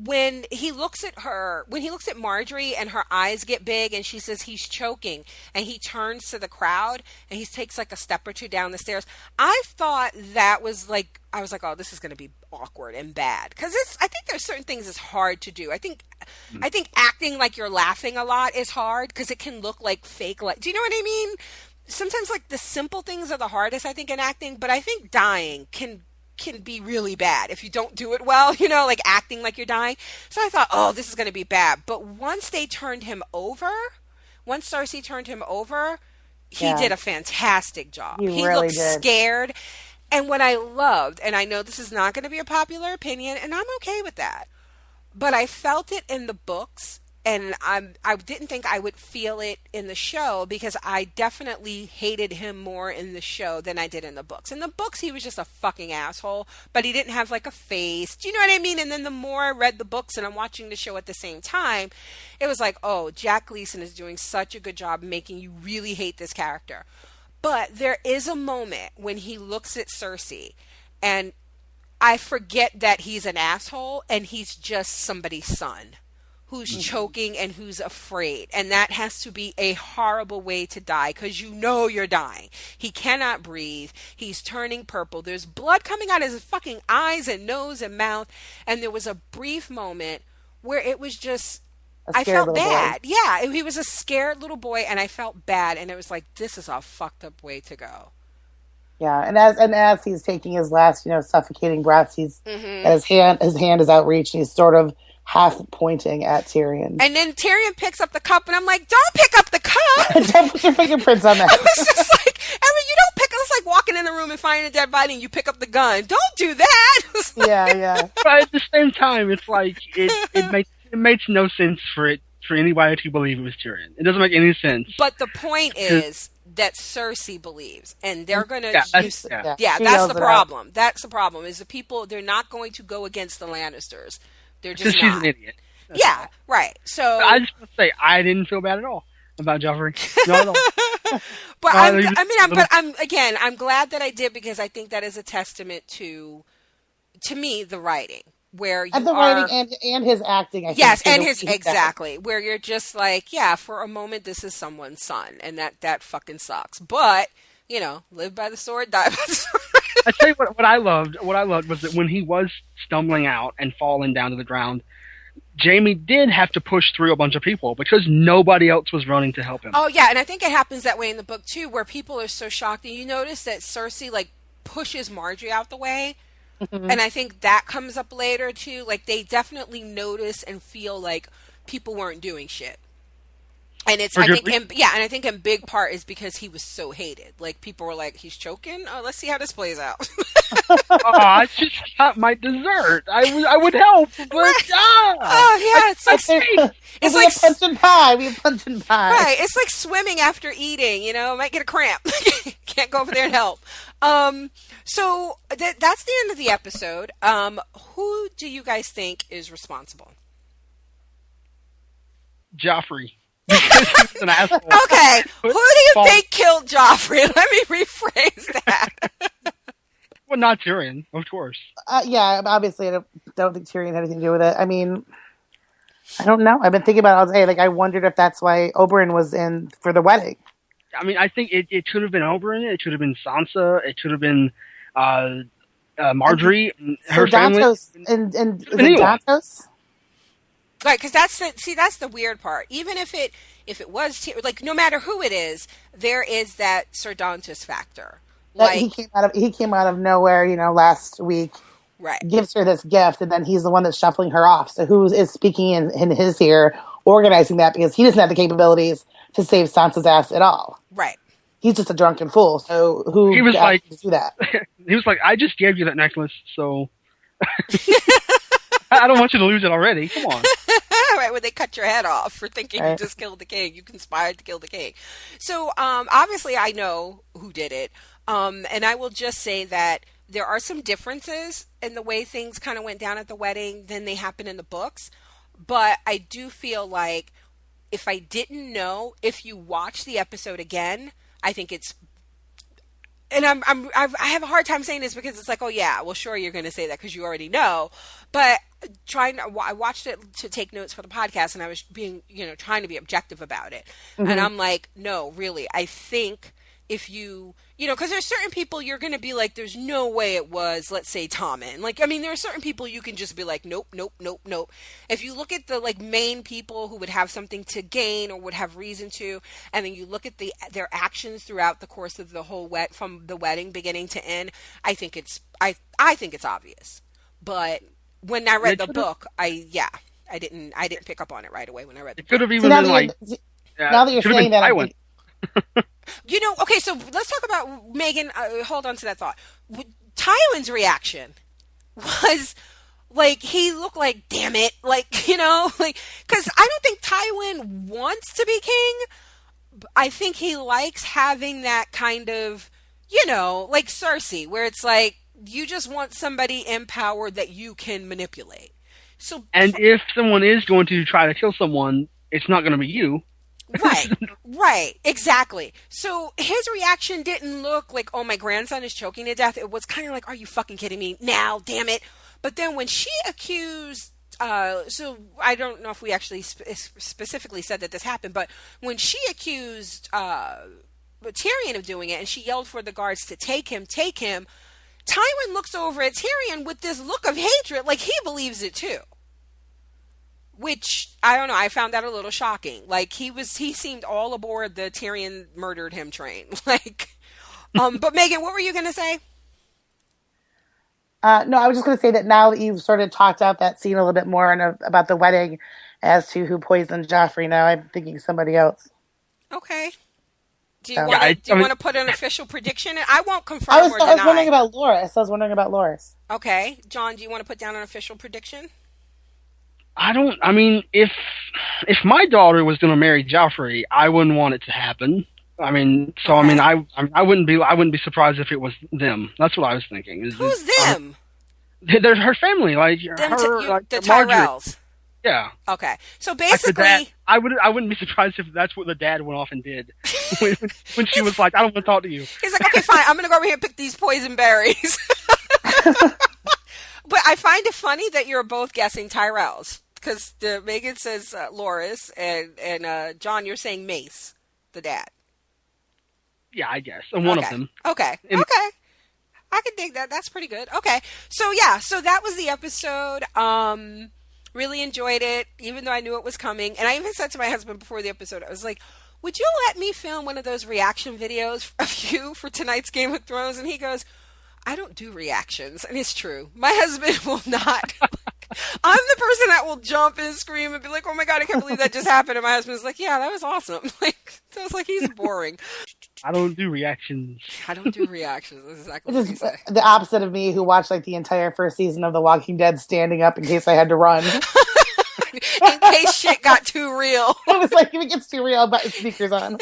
when he looks at Marjorie and her eyes get big and she says he's choking and he turns to the crowd and he takes like a step or two down the stairs. I thought that was like, I was like, oh, this is going to be awkward and bad. Cause I think there's certain things it's hard to do. I think acting like you're laughing a lot is hard cause it can look like fake. Like, do you know what I mean? Sometimes like the simple things are the hardest, I think, in acting, but I think dying can be really bad if you don't do it well, like acting like you're dying. So I thought, oh, this is going to be bad. But once Cersei turned him over, he did a fantastic job. He really looked did. scared. And what I loved, and I know this is not going to be a popular opinion, and I'm okay with that, but I felt it in the books, and I didn't think I would feel it in the show because I definitely hated him more in the show than I did in the books. In the books, he was just a fucking asshole, but he didn't have like a face. Do you know what I mean? And then the more I read the books and I'm watching the show at the same time, it was like, oh, Jack Gleason is doing such a good job making you really hate this character. But there is a moment when he looks at Cersei and I forget that he's an asshole and he's just somebody's son who's choking and who's afraid. And that has to be a horrible way to die because you're dying. He cannot breathe. He's turning purple. There's blood coming out of his fucking eyes and nose and mouth. And there was a brief moment where it was just, I felt bad. Boy. Yeah, he was a scared little boy and I felt bad. And it was like, this is a fucked up way to go. Yeah, and as he's taking his last, suffocating breaths, his hand is outreached and he's sort of half pointing at Tyrion. And then Tyrion picks up the cup, and I'm like, don't pick up the cup! Don't put your fingerprints on that. I was just like, you don't pick up, it's like walking in the room and finding a dead body and you pick up the gun. Don't do that! Yeah. But at the same time, it's like, it makes no sense for anybody to believe it was Tyrion. It doesn't make any sense. But the point is that Cersei believes, and they're going to that's the problem. That's the problem, is the people, they're not going to go against the Lannisters. They're just not. She's an idiot. Yeah, right. So I just want to say I didn't feel bad at all about Joffrey. Not at all. But I'm glad that I did because I think that is a testament to me, the writing. Where you writing and his acting. I yes, think, and his exactly. Where you're just like, yeah, for a moment this is someone's son, and that fucking sucks. But live by the sword, die by the sword. I tell you what I loved was that when he was stumbling out and falling down to the ground, Jamie did have to push through a bunch of people because nobody else was running to help him. Oh yeah, and I think it happens that way in the book too, where people are so shocked. And you notice that Cersei like pushes Marjorie out the way. Mm-hmm. And I think that comes up later too. Like they definitely notice and feel like people weren't doing shit. And I think in big part is because he was so hated. Like people were like, he's choking. Oh, let's see how this plays out. I just got my dessert. I would help, but oh yeah, it's like punch and pie. We have punch and pie. Right, it's like swimming after eating. Might get a cramp. Can't go over there and help. So that's the end of the episode. Who do you guys think is responsible? Joffrey. He's an asshole. Okay, who do you think killed Joffrey? Let me rephrase that. Well, not Tyrion, of course. Yeah, obviously, I don't think Tyrion had anything to do with it. I mean, I don't know. I've been thinking about it all day. Like, I wondered if that's why Oberyn was in for the wedding. I mean, I think it could have been Oberyn. It could have been Sansa. It could have been Marjorie and her family. And is it Dantos? Right, because that's the weird part. Even if it was like no matter who it is, there is that Sardontus factor. That Like, he came out of nowhere, last week, right, gives her this gift, and then he's the one that's shuffling her off. So who is speaking in his ear, organizing that, because he doesn't have the capabilities to save Sansa's ass at all. right. He's just a drunken fool. So who He was got like, to do that? he was like, I just gave you that necklace, so I don't want you to lose it already. Come on. Right, when they cut your head off for thinking you Right. just killed the king, you conspired to kill the king. So, obviously, I know who did it, and I will just say that there are some differences in the way things kind of went down at the wedding than they happen in the books. But I do feel like if I didn't know, if you watch the episode again, I think it's, and I have a hard time saying this because it's like, oh yeah, well sure you're going to say that because you already know, but I watched it to take notes for the podcast, and I was being, trying to be objective about it, and I'm like, no, really, I think if you, because there's certain people you're going to be like, there's no way it was, let's say Tommen. Like, I mean, there are certain people you can just be like, nope, nope, nope, nope. If you look at the like main people who would have something to gain or would have reason to, and then you look at their actions throughout the course of the whole from the wedding beginning to end, I think it's obvious. But when I read the book, I didn't pick up on it right away when I read the book. It could have even been like, now that you're saying that, okay, so let's talk about Meghan. Hold on to that thought. Tywin's reaction was like, he looked like, damn it, like, like, because I don't think Tywin wants to be king. I think he likes having that kind of, like Cersei, where it's like, you just want somebody in power that you can manipulate. So, and if someone is going to try to kill someone, it's not going to be you. Right, exactly. So his reaction didn't look like, oh, my grandson is choking to death. It was kind of like, are you fucking kidding me now? Damn it. But then when she accused, so I don't know if we actually specifically said that this happened, but when she accused Tyrion of doing it, and she yelled for the guards to take him, Tywin looks over at Tyrion with this look of hatred, like he believes it too. Which, I don't know, I found that a little shocking. Like, he seemed all aboard the Tyrion murdered him train. Like, but Megan, what were you going to say? No, I was just going to say that now that you've sort of talked out that scene a little bit more and about the wedding as to who poisoned Joffrey, now I'm thinking somebody else. Okay. Do you want to put an official prediction? I won't confirm or deny. I was wondering about Loras. Okay. John, do you want to put down an official prediction? I mean, if my daughter was going to marry Joffrey, I wouldn't want it to happen. I mean, so okay. I wouldn't be surprised if it was them. That's what I was thinking. Who's them? They're her family, like the Tyrells. Yeah. Okay. So basically, I wouldn't be surprised if that's what the dad went off and did when she was like, I don't want to talk to you. He's like, okay, fine, I'm going to go over here and pick these poison berries. But I find it funny that you're both guessing Tyrells, because Megan says Loras, and John, you're saying Mace, the dad. Yeah, I guess. And one of them. Okay. Okay. I can dig that. That's pretty good. Okay. So yeah, so that was the episode. Really enjoyed it, even though I knew it was coming. And I even said to my husband before the episode, I was like, would you let me film one of those reaction videos of you for tonight's Game of Thrones? And he goes, I don't do reactions. And it's true. My husband will not. I'm the person that will jump and scream and be like, oh my God, I can't believe that just happened. And my husband's like, yeah, that was awesome. Like, so it's like, he's boring. I don't do reactions. I don't do reactions. That's exactly what he said. The opposite of me, who watched like the entire first season of The Walking Dead standing up in case I had to run. In case shit got too real. I was like, if it gets too real, but speakers on.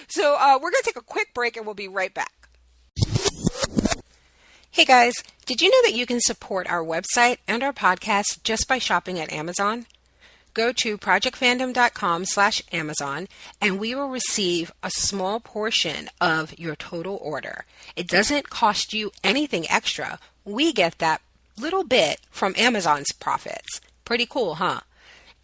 So we're going to take a quick break and we'll be right back. Hey guys, did you know that you can support our website and our podcast just by shopping at Amazon? Go to projectfandom.com/Amazon and we will receive a small portion of your total order. It doesn't cost you anything extra. We get that little bit from Amazon's profits. Pretty cool, huh?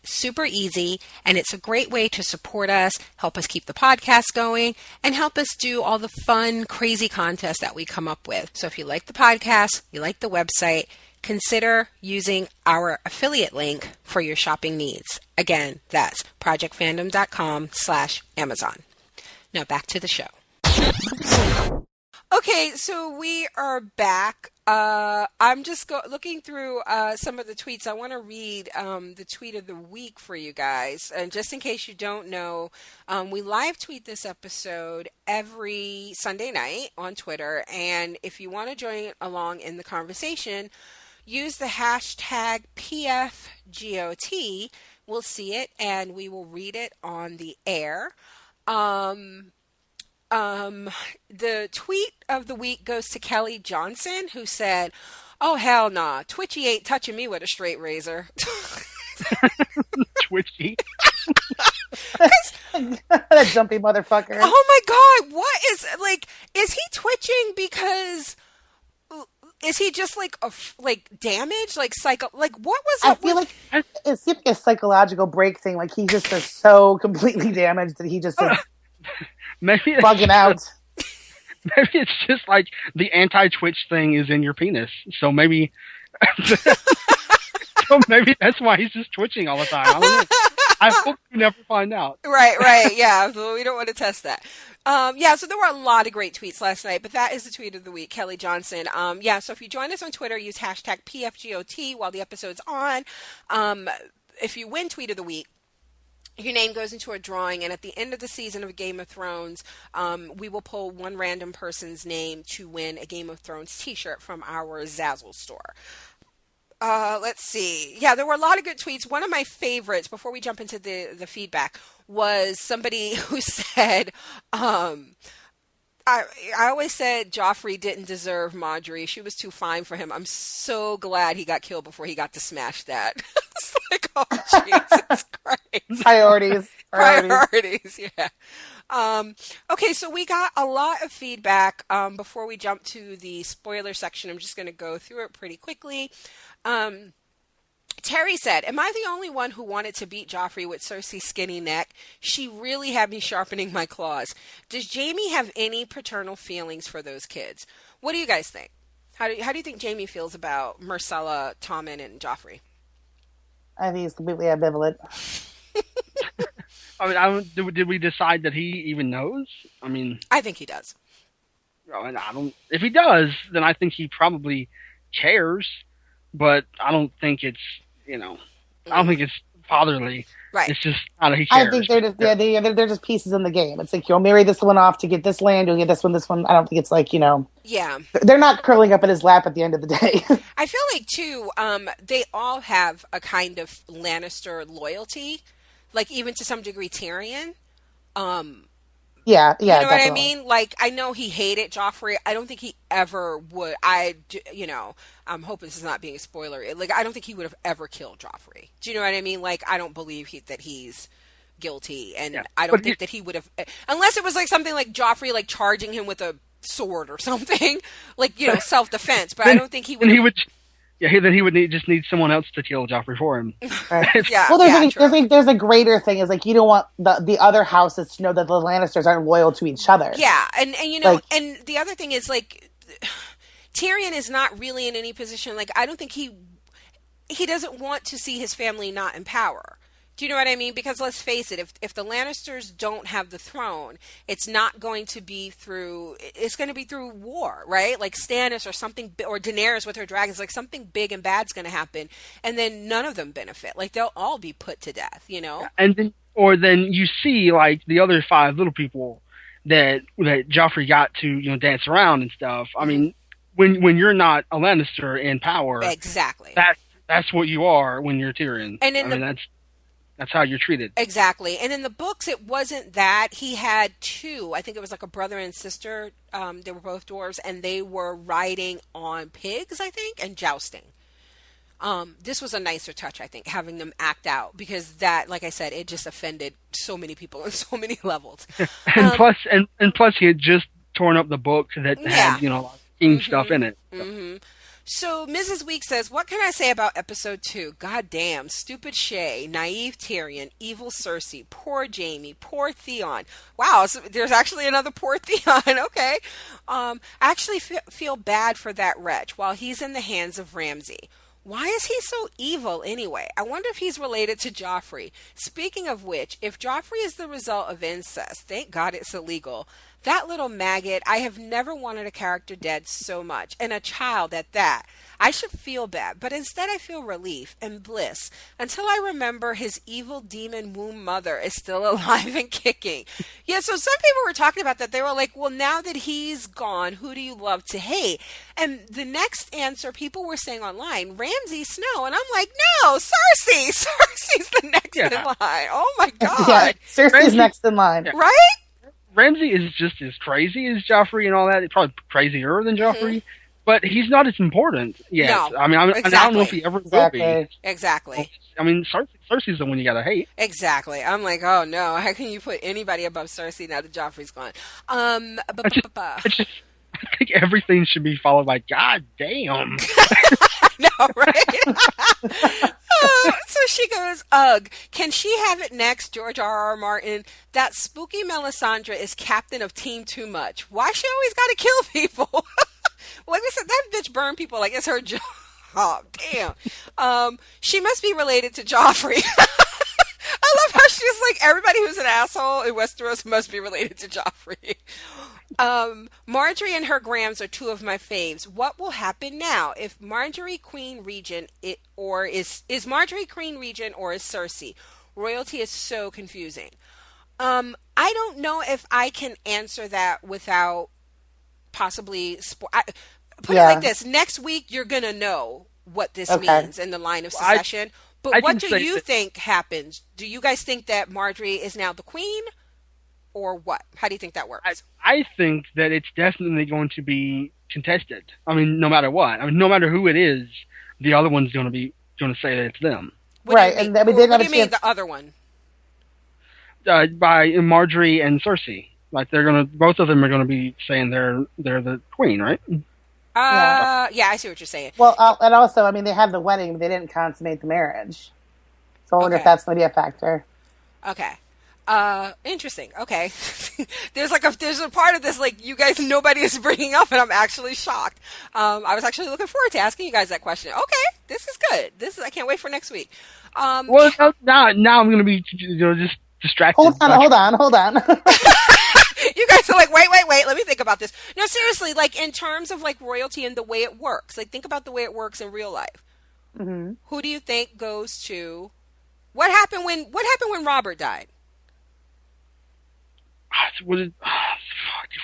Super easy, and it's a great way to support us, help us keep the podcast going, and help us do all the fun, crazy contests that we come up with. So if you like the podcast, you like the website, consider using our affiliate link for your shopping needs. Again, that's projectfandom.com/Amazon. Now back to the show. Okay, so we are back. I'm just looking through some of the tweets. I want to read the tweet of the week for you guys. And just in case you don't know, we live tweet this episode every Sunday night on Twitter. And if you want to join along in the conversation, use the hashtag PFGOT. We'll see it and we will read it on the air. The tweet of the week goes to Kelly Johnson, who said, "Oh, hell nah. Twitchy ain't touching me with a straight razor." Twitchy. That jumpy motherfucker. Oh my God. What is he twitching because, is he just damaged? What was it? I feel like it's like a psychological break thing. Like he just is so completely damaged that he just is maybe bugging out. Maybe it's just like the anti-twitch thing is in your penis. So maybe that's why he's just twitching all the time. I don't know. I hope you never find out. Right. Yeah, so we don't want to test that. So there were a lot of great tweets last night, but that is the tweet of the week, Kelly Johnson. So if you join us on Twitter, use hashtag PFGOT while the episode's on. If you win tweet of the week, your name goes into a drawing, and at the end of the season of Game of Thrones, we will pull one random person's name to win a Game of Thrones t-shirt from our Zazzle store. Let's see. Yeah, there were a lot of good tweets. One of my favorites, before we jump into the feedback, was somebody who said, I always said Joffrey didn't deserve Marjorie. She was too fine for him. I'm so glad he got killed before he got to smash that. It's like, oh, Jesus Christ. Priorities. Yeah. Okay, so we got a lot of feedback. Before we jump to the spoiler section, I'm just going to go through it pretty quickly. Terry said, "Am I the only one who wanted to beat Joffrey with Cersei's skinny neck? She really had me sharpening my claws. Does Jaime have any paternal feelings for those kids?" What do you guys think? How do you think Jaime feels about Myrcella, Tommen, and Joffrey? I think he's completely ambivalent. I mean, did we decide that he even knows? I mean, I think he does. If he does, then I think he probably cares, but I don't think it's, I don't think it's fatherly. Right. It's just he cares. I think they're just pieces in the game. It's like, you'll marry this one off to get this land, you'll get this one. I don't think it's like, Yeah. They're not curling up in his lap at the end of the day. I feel like, too, they all have a kind of Lannister loyalty, like even to some degree Tyrion. Yeah, you know definitely. what I mean? Like, I know he hated Joffrey. I don't think he ever would. I'm hoping this is not being a spoiler. Like, I don't think he would have ever killed Joffrey. Do you know what I mean? Like, I don't believe that he's guilty, and I don't think that he would have, unless it was like something like Joffrey like charging him with a sword or something, like self-defense. But I don't think he would. Then he would just need someone else to kill Joffrey for him. Right. Yeah. Well, there's a greater thing. Is like, you don't want the other houses to know that the Lannisters aren't loyal to each other. Yeah, and and the other thing is, like, Tyrion is not really in any position. Like, I don't think he doesn't want to see his family not in power. Do you know what I mean? Because let's face it, if the Lannisters don't have the throne, it's not going to be it's going to be through war, right? Like Stannis or something, or Daenerys with her dragons, like something big and bad's going to happen, and then none of them benefit. Like, they'll all be put to death, And then you see, like, the other 5 little people that Joffrey got to, dance around and stuff. I mean, when you're not a Lannister in power, exactly. That's what you are when you're Tyrion. And that's how you're treated. Exactly. And in the books, it wasn't that. He had 2. I think it was like a brother and sister. They were both dwarves, and they were riding on pigs, I think, and jousting. This was a nicer touch, I think, having them act out, because that, like I said, it just offended so many people on so many levels. And plus, he had just torn up the book that had, a lot of king stuff in it. So. Mm-hmm. So Mrs. Week says, what can I say about episode 2? God damn, stupid Shay, naive Tyrion, evil Cersei, poor Jaime, poor Theon. Wow, so there's actually another poor Theon. Okay. I actually feel bad for that wretch while he's in the hands of Ramsay. Why is he so evil anyway? I wonder if he's related to Joffrey. Speaking of which, if Joffrey is the result of incest, thank God it's illegal. That little maggot, I have never wanted a character dead so much, and a child at that. I should feel bad, but instead I feel relief and bliss until I remember his evil demon womb mother is still alive and kicking. Yeah, so some people were talking about that. They were like, well, now that he's gone, who do you love to hate? And the next answer people were saying online, Ramsay Snow. And I'm like, no, Cersei. Cersei's the next in line. Oh, my God. Yeah, Cersei's next in line. Yeah. Right? Ramsay is just as crazy as Joffrey and all that. He's probably crazier than Joffrey. But he's not as important yet. No, I mean, exactly. I don't know if he ever will be. Exactly. I mean, Cersei's the one you gotta hate. Exactly. I'm like, oh no, how can you put anybody above Cersei now that Joffrey's gone? I think everything should be followed by God damn. No, right? So she goes, ugh, can she have it next, George R.R. Martin? That spooky Melisandre is captain of Team Too Much. Why she always gotta kill people? Like I said, that bitch burned people like it's her job. Oh, damn. She must be related to Joffrey. I love how she's like, everybody who's an asshole in Westeros must be related to Joffrey. Marjorie and her Grams are two of my faves. What will happen now if Marjorie Queen Regent is Marjorie Queen Regent or is Cersei? Royalty is so confusing. I don't know if I can answer that without possibly put it like this. Next week you're gonna know what this means in the line of succession. But what do you think happens? Do you guys think that Marjorie is now the queen? Or what? How do you think that works? I think that it's definitely going to be contested. I mean, no matter what. I mean, no matter who it is, the other one's going to say that it's them. Right. And what do you mean the other one? By Marjorie and Cersei. Like both of them are gonna be saying they're the queen, right? Yeah, I see what you're saying. Well, and also, I mean, they had the wedding, but they didn't consummate the marriage. So I wonder if that's going to be a factor. Okay. Interesting. Okay. There's a part of this, like, you guys, nobody is bringing up, and I'm actually shocked. I was actually looking forward to asking you guys that question. Okay. This is good. I can't wait for next week. Well, now I'm going to be, just distracted. Hold on. You guys are like, wait, let me think about this. No, seriously, like, in terms of, like, royalty and the way it works, like, think about the way it works in real life. Mm-hmm. Who do you think goes to, what happened when Robert died?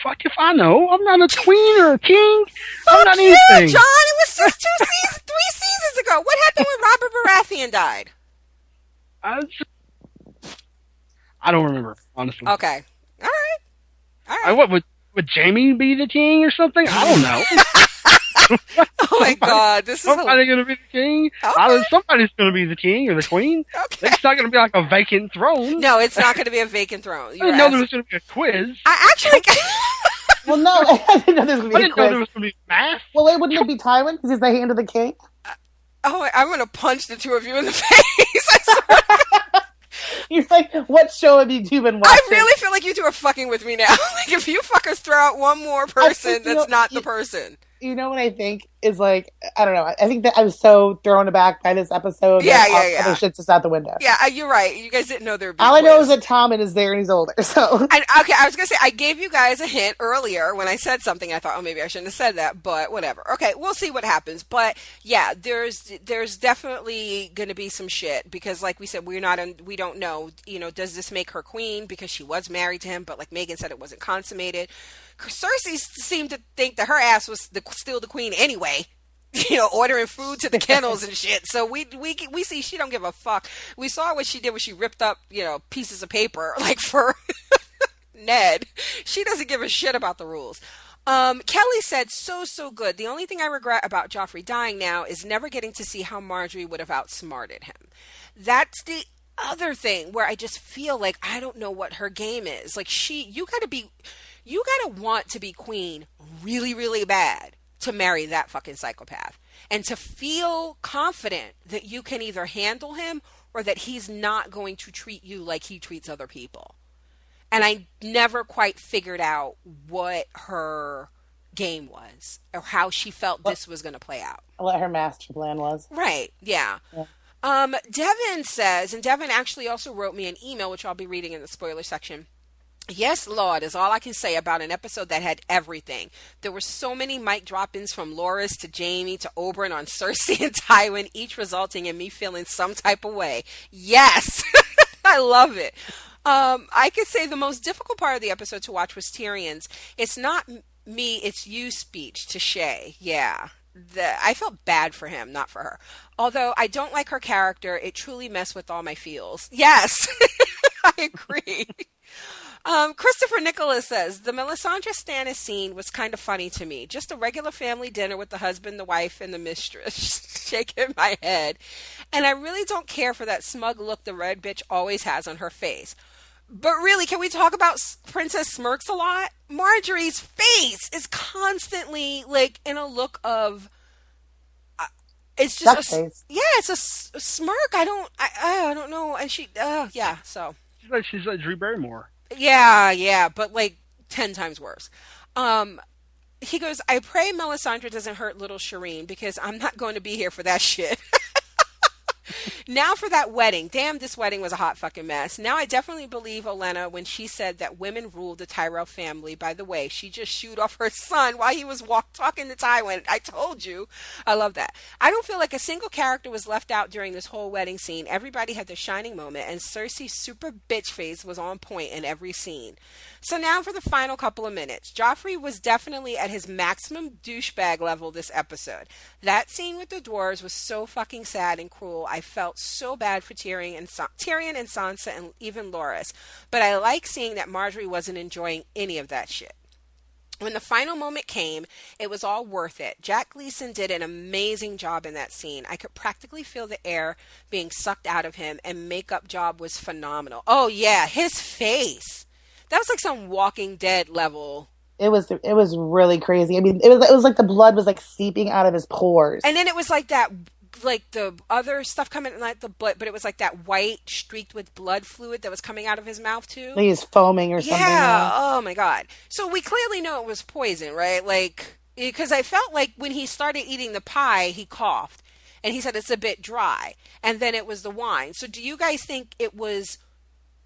Fuck if I know. I'm not a queen or a king. I'm not anything. anything. John, it was just 3 seasons ago. What happened when Robert Baratheon died? I don't remember, honestly. Okay. All right. What would Jaime be the king or something? I don't know. Oh my God, this is somebody going to be the king. Okay. Somebody's going to be the king or the queen. Okay. It's not going to be like a vacant throne. No, it's not going to be a vacant throne. I didn't know there was going to be a quiz. I actually. Well, no, I didn't know there was going to be a quiz. I didn't know there was going to be math. Well, wait, wouldn't it be Tywin because he's the hand of the king? Oh, I'm going to punch the two of you in the face. I swear. You're like, what show have you been watching? I really feel like you two are fucking with me now. Like, if you fuckers throw out one more person that's not the person. You know what I think is like, I don't know. I think that I was so thrown aback by this episode. Yeah. Other shit's just out the window. Yeah, you're right. You guys didn't know there would be all I know is that Tommen is there and he's older. So okay, I was gonna say I gave you guys a hint earlier when I said something. I thought, oh, maybe I shouldn't have said that, but whatever. Okay, we'll see what happens. But yeah, there's definitely gonna be some shit because, like we said, we don't know. You know, does this make her queen because she was married to him? But like Megan said, it wasn't consummated. Cersei seemed to think that her ass was still the queen anyway, you know, ordering food to the kennels and shit. So we see she don't give a fuck. We saw what she did when she ripped up, you know, pieces of paper like for Ned. She doesn't give a shit about the rules. Kelly said, so good. The only thing I regret about Joffrey dying now is never getting to see how Marjorie would have outsmarted him. That's the other thing where I just feel like I don't know what her game is. Like you gotta want to be queen really, really bad to marry that fucking psychopath and to feel confident that you can either handle him or that he's not going to treat you like he treats other people. And I never quite figured out what her game was or how she felt this was going to play out. What her master plan was. Right. Yeah. Devin says, and Devin actually also wrote me an email, which I'll be reading in the spoiler section. Yes, Lord, is all I can say about an episode that had everything. There were so many mic drop-ins from Loras to Jamie to Oberyn on Cersei and Tywin, each resulting in me feeling some type of way. Yes! I love it. I could say the most difficult part of the episode to watch was Tyrion's "It's not me, it's you" speech to Shay. Yeah. I felt bad for him, not for her. Although I don't like her character, it truly messed with all my feels. Yes! I agree. Christopher Nicholas says, the Melisandre Stannis scene was kind of funny to me. Just a regular family dinner with the husband, the wife, and the mistress. Shaking my head. And I really don't care for that smug look the red bitch always has on her face. But really, can we talk about Princess Smirks a lot? Marjorie's face is constantly like in a look of... it's just it's a smirk. I don't know. And she, yeah, so. She's like Drew Barrymore. Yeah, but like 10 times worse. He goes, I pray Melisandre doesn't hurt little Shireen because I'm not going to be here for that shit. Now for that wedding. Damn, this wedding was a hot fucking mess. Now I definitely believe Olenna when she said that women ruled the Tyrell family. By the way, she just shooed off her son while he was talking to Tywin. I told you. I love that. I don't feel like a single character was left out during this whole wedding scene. Everybody had their shining moment, and Cersei's super bitch face was on point in every scene. So now for the final couple of minutes. Joffrey was definitely at his maximum douchebag level this episode. That scene with the dwarves was so fucking sad and cruel. I felt so bad for Tyrion and Sansa and even Loras. But I like seeing that Marjorie wasn't enjoying any of that shit. When the final moment came, it was all worth it. Jack Gleeson did an amazing job in that scene. I could practically feel the air being sucked out of him, and makeup job was phenomenal. Oh yeah, his face. That was like some Walking Dead level. It was really crazy. I mean, it was like the blood was like seeping out of his pores. And then it was like that, like the other stuff coming, like the blood, but it was like that white streaked with blood fluid that was coming out of his mouth too. Like he's foaming or something. Yeah. Oh my God. So we clearly know it was poison, right? Like, because I felt like when he started eating the pie, he coughed, and he said it's a bit dry, and then it was the wine. So do you guys think it was?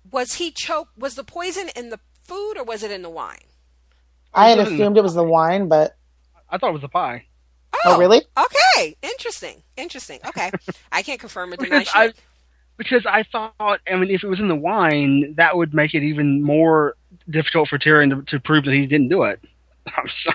Was he choked? Was the poison in the food or was it in the wine? I had assumed it was the wine, but I thought it was the pie. Oh, really? Okay. Interesting. Okay. I can't confirm or deny shit. Because I thought, I mean, if it was in the wine, that would make it even more difficult for Tyrion to prove that he didn't do it.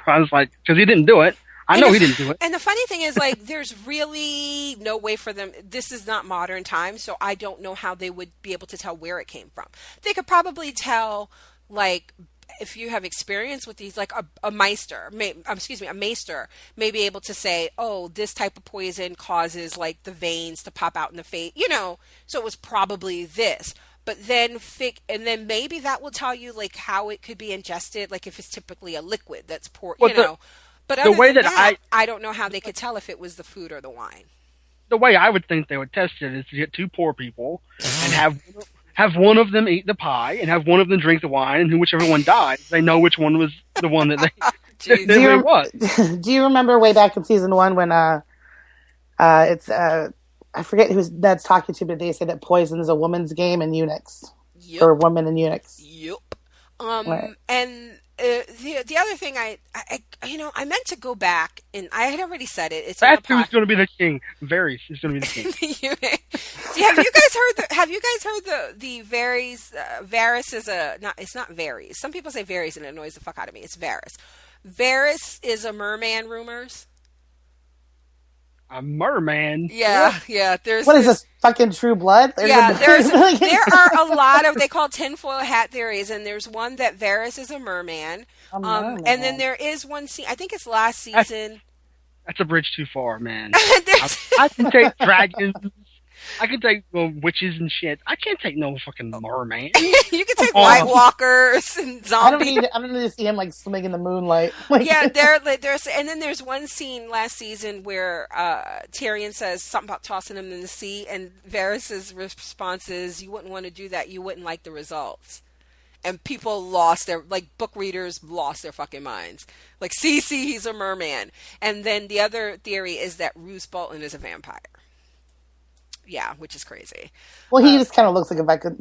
I was like, because he didn't do it. I know he didn't do it. And the funny thing is, like, there's really no way for them. This is not modern times, so I don't know how they would be able to tell where it came from. They could probably tell, like, if you have experience with these, like a maester may be able to say, oh, this type of poison causes, like, the veins to pop out in the face, so it was probably this. But then and then maybe that will tell you, like, how it could be ingested, like if it's typically a liquid that's poured, But the way that I don't know how they could tell if it was the food or the wine. The way I would think they would test it is to get two poor people and have one of them eat the pie and have one of them drink the wine, and whichever one dies, they know which one was the one that they was. Do you remember way back in season 1 when it's I forget who Ned's talking to, but they said that poison is a woman's game in eunuchs. Yep. Or women in eunuchs. Yep. Right. And the other thing I meant to go back, and I had already said it. That's who's going to be the king. Varys is going to be the king. See, have you guys heard the Varys? Varys is it's not Varys. Some people say Varys and it annoys the fuck out of me. It's Varys. Varys is a merman. Rumors. A merman? Yeah. What is this, fucking True Blood? There are a lot of, they call tinfoil hat theories, and there's one that Varys is a merman. And then there is one scene, I think it's last season. That's a bridge too far, man. I can take dragons I can take witches and shit. I can't take no fucking merman. You can take White Walkers and zombies. I don't need to see him like swimming in the moonlight. Yeah, there's and then there's one scene last season where Tyrion says something about tossing him in the sea, and Varys' response is, "You wouldn't want to do that. You wouldn't like the results." And people lost their, like, book readers lost their fucking minds. Like, see, he's a merman. And then the other theory is that Roose Bolton is a vampire. Yeah, which is crazy. Well, he just kind of looks like a vampire.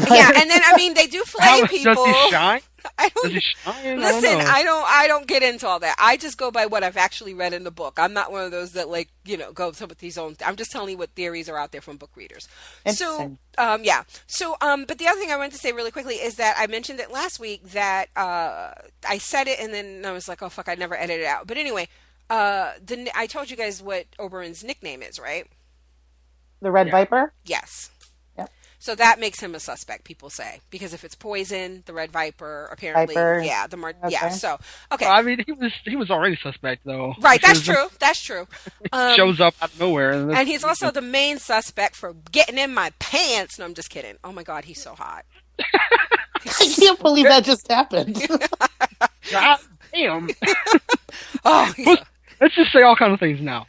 Yeah, and then, I mean, they do flay people. Does he shine? Does he shine? Listen, I don't get into all that. I just go by what I've actually read in the book. I'm not one of those that, like, you know, go with these own. I'm just telling you what theories are out there from book readers. So, yeah. So, but the other thing I wanted to say really quickly is that I mentioned it last week that I said it and then I was like, oh fuck, I never edited it out. But anyway, I told you guys what Oberyn's nickname is, right? The Red Viper? Yes. Yep. So that makes him a suspect, people say. Because if it's poison, the Red Viper, apparently, yeah, yeah, so, okay. Well, I mean, he was already suspect, though. Right, that's true. Shows up out of nowhere. And he's also the main suspect for getting in my pants. No, I'm just kidding. Oh my god, he's so hot. I can't believe that just happened. God damn. Oh, let's just say all kinds of things now.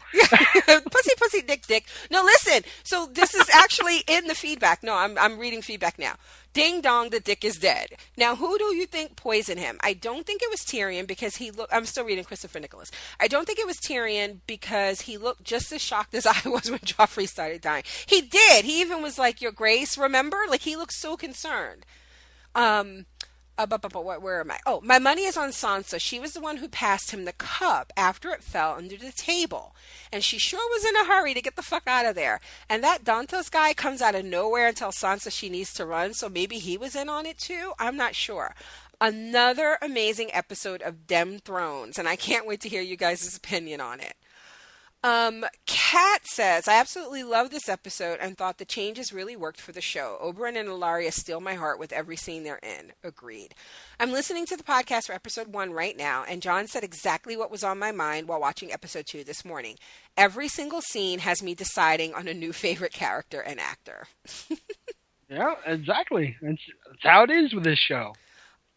Pussy, dick. No, listen. So this is actually in the feedback. No, I'm reading feedback now. Ding dong, the dick is dead. Now, who do you think poisoned him? I don't think it was Tyrion because he looked. I'm still reading Christopher Nicholas. I don't think it was Tyrion because he looked just as shocked as I was when Joffrey started dying. He did. He even was like, "Your Grace, remember?" Like he looked so concerned. Where am I? Oh, my money is on Sansa. She was the one who passed him the cup after it fell under the table. And she sure was in a hurry to get the fuck out of there. And that Dantos guy comes out of nowhere and tells Sansa she needs to run, so maybe he was in on it too? I'm not sure. Another amazing episode of Dem Thrones, and I can't wait to hear you guys' opinion on it. Kat says, I absolutely love this episode and thought the changes really worked for the show. Oberyn and Ilaria steal my heart with every scene they're in. Agreed. I'm listening to the podcast for episode 1 right now, and John said exactly what was on my mind while watching episode 2 this morning. Every single scene has me deciding on a new favorite character and actor. Yeah, exactly. That's how it is with this show.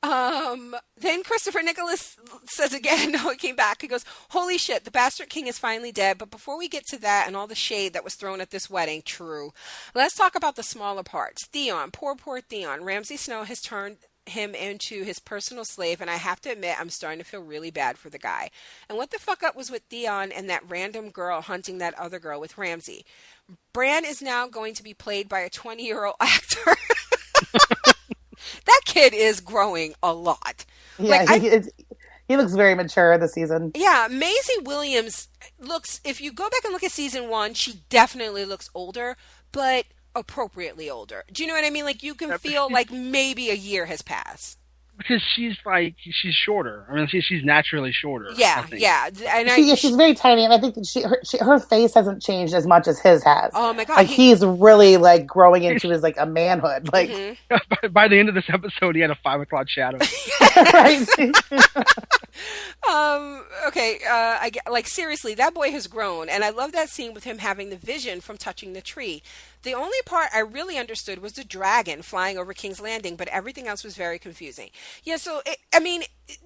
Then Christopher Nicholas says again, no, it came back. He goes, holy shit, the Bastard King is finally dead. But before we get to that and all the shade that was thrown at this wedding, true. Let's talk about the smaller parts. Theon, poor Theon. Ramsay Snow has turned him into his personal slave, and I have to admit, I'm starting to feel really bad for the guy. And what the fuck up was with Theon and that random girl hunting that other girl with Ramsay? Bran is now going to be played by a 20-year-old actor. That kid is growing a lot. Yeah, like, he looks very mature this season. Yeah, Maisie Williams looks, if you go back and look at season 1, she definitely looks older, but appropriately older. Do you know what I mean? Like, you can feel like maybe a year has passed. Because she's shorter. I mean, she's naturally shorter. Yeah, yeah. And she's very tiny, and I think that her face hasn't changed as much as his has. Oh my god! Like he's really like growing into his like a manhood. Like by the end of this episode, he had a 5 o'clock shadow. Right. Okay. Like seriously, that boy has grown, and I love that scene with him having the vision from touching the tree. The only part I really understood was the dragon flying over King's Landing, but everything else was very confusing. Yeah, so,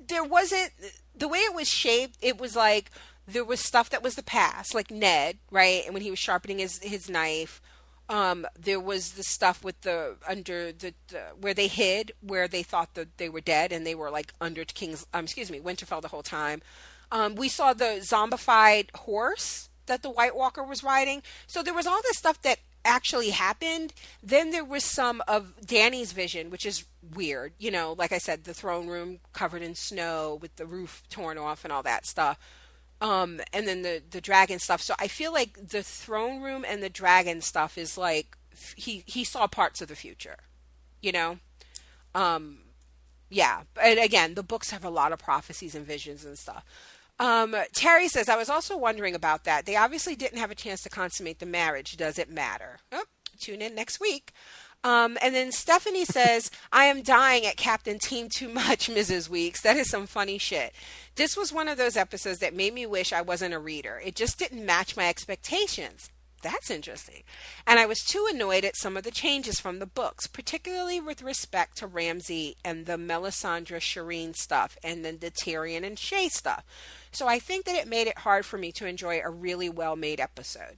there wasn't, the way it was shaped, it was like, there was stuff that was the past, like Ned, right? And when he was sharpening his knife, there was the stuff with where they hid, where they thought that they were dead, and they were like under Winterfell the whole time. We saw the zombified horse that the White Walker was riding. So there was all this stuff that actually happened. Then there was some of Dany's vision, which is weird. You know, like I said, the throne room covered in snow with the roof torn off and all that stuff. And then the dragon stuff. So I feel like the throne room and the dragon stuff is like he saw parts of the future, you know? Yeah. And again, the books have a lot of prophecies and visions and stuff. Terry says, I was also wondering about that. They obviously didn't have a chance to consummate the marriage. Does it matter? Oh, tune in next week. And then Stephanie says, I am dying at Captain Team Too Much, Mrs. Weeks. That is some funny shit. This was one of those episodes that made me wish I wasn't a reader. It just didn't match my expectations. that's interesting. And I was too annoyed at some of the changes from the books, particularly with respect to Ramsay and the Melisandre Shireen stuff, and then the Tyrion and Shay stuff. So I think that it made it hard for me to enjoy a really well-made episode.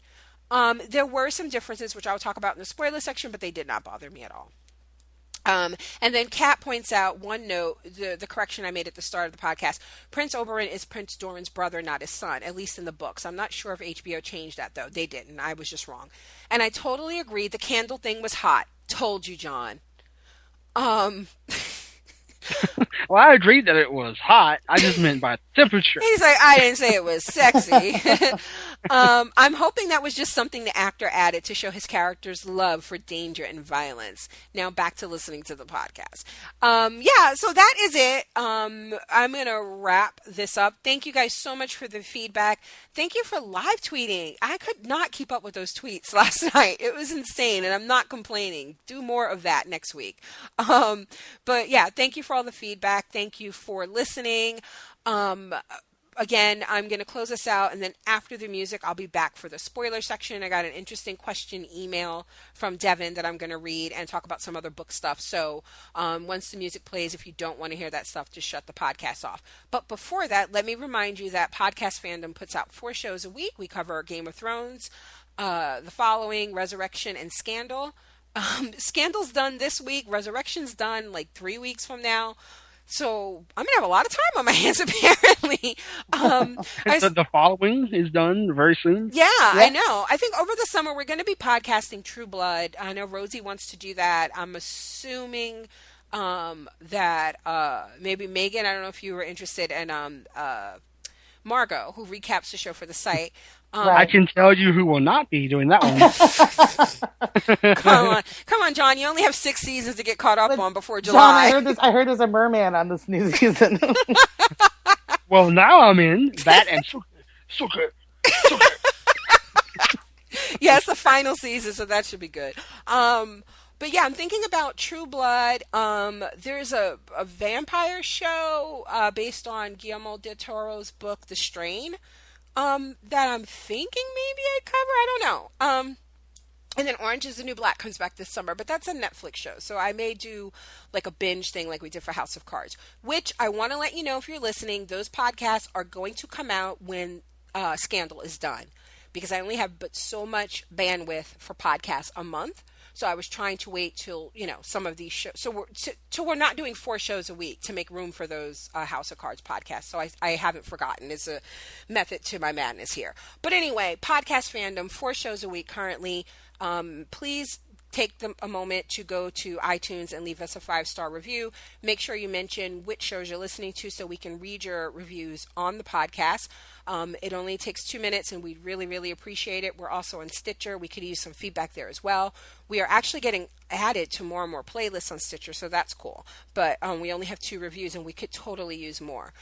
There were some differences, which I'll talk about in the spoiler section, but they did not bother me at all. And then Kat points out one note, the correction I made at the start of the podcast. Prince Oberyn is Prince Doran's brother, not his son, at least in the books. I'm not sure if HBO changed that, though. They didn't. I was just wrong. And I totally agree. The candle thing was hot. Told you, John. Well, I agreed that it was hot. I just meant by temperature. He's like, I didn't say it was sexy. I'm hoping that was just something the actor added to show his character's love for danger and violence. Now back to listening to the podcast. Yeah, so that is it. I'm going to wrap this up. Thank you guys so much for the feedback. Thank you for live tweeting. I could not keep up with those tweets last night. It was insane, and I'm not complaining. Do more of that next week. But yeah, thank you for all the feedback. Thank you for listening. Again, I'm going to close this out, and then after the music, I'll be back for the spoiler section. I got an interesting question email from Devin that I'm going to read and talk about some other book stuff. So once the music plays, if you don't want to hear that stuff, just shut the podcast off. But before that, let me remind you that Podcast Fandom puts out 4 shows a week. We cover Game of Thrones, The Following, Resurrection, and Scandal. Scandal's done this week. Resurrection's done like 3 weeks from now. So I'm going to have a lot of time on my hands, apparently. The Following is done very soon. Yeah, yes. I know. I think over the summer we're going to be podcasting True Blood. I know Rosie wants to do that. I'm assuming that maybe Megan, I don't know if you were interested, and Margot, who recaps the show for the site. I can tell you who will not be doing that one. Come on, John. You only have 6 seasons to get caught up on before July. John, I heard there's a merman on this new season. Well, now I'm in that and Suka. Yeah, it's the final season, so that should be good. But yeah, I'm thinking about True Blood. There's a vampire show based on Guillermo del Toro's book, The Strain. That I'm thinking maybe I'd cover. I don't know. And then Orange is the New Black comes back this summer, but that's a Netflix show. So I may do like a binge thing like we did for House of Cards, which I want to let you know if you're listening, those podcasts are going to come out when Scandal is done, because I only have but so much bandwidth for podcasts a month. So I was trying to wait till, some of these shows. So we're not doing 4 shows a week to make room for those House of Cards podcasts. So I haven't forgotten. It's a method to my madness here. But anyway, Podcast Fandom, 4 shows a week currently. Please take a moment to go to iTunes and leave us a 5-star review. Make sure you mention which shows you're listening to so we can read your reviews on the podcast. It only takes 2 minutes, and we'd really, really appreciate it. We're also on Stitcher. We could use some feedback there as well. We are actually getting added to more and more playlists on Stitcher, so that's cool. But we only have 2 reviews, and we could totally use more.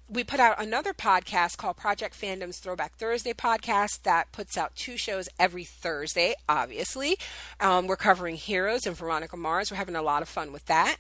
We put out another podcast called Project Fandom's Throwback Thursday podcast that puts out 2 shows every Thursday, obviously. We're covering Heroes and Veronica Mars. We're having a lot of fun with that.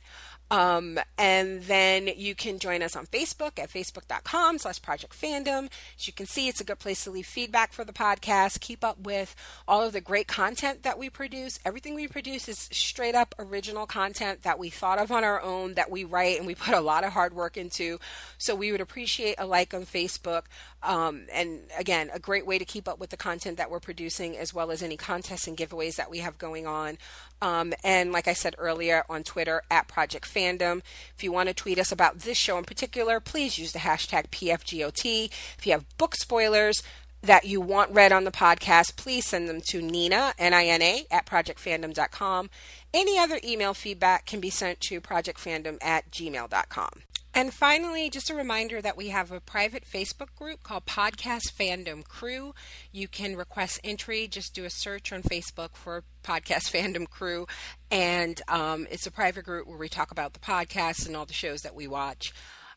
And then you can join us on Facebook at facebook.com/Project Fandom. As you can see, it's a good place to leave feedback for the podcast. Keep up with all of the great content that we produce. Everything we produce is straight up original content that we thought of on our own, that we write and we put a lot of hard work into. So we would appreciate a like on Facebook. And again, a great way to keep up with the content that we're producing, as well as any contests and giveaways that we have going on. And like I said earlier, on Twitter at Project Fandom. If you want to tweet us about this show in particular, please use the hashtag PFGOT. If you have book spoilers that you want read on the podcast, please send them to Nina, Nina, at projectfandom.com. Any other email feedback can be sent to projectfandom@gmail.com. And finally, just a reminder that we have a private Facebook group called Podcast Fandom Crew. You can request entry. Just do a search on Facebook for Podcast Fandom Crew. And it's a private group where we talk about the podcast and all the shows that we watch.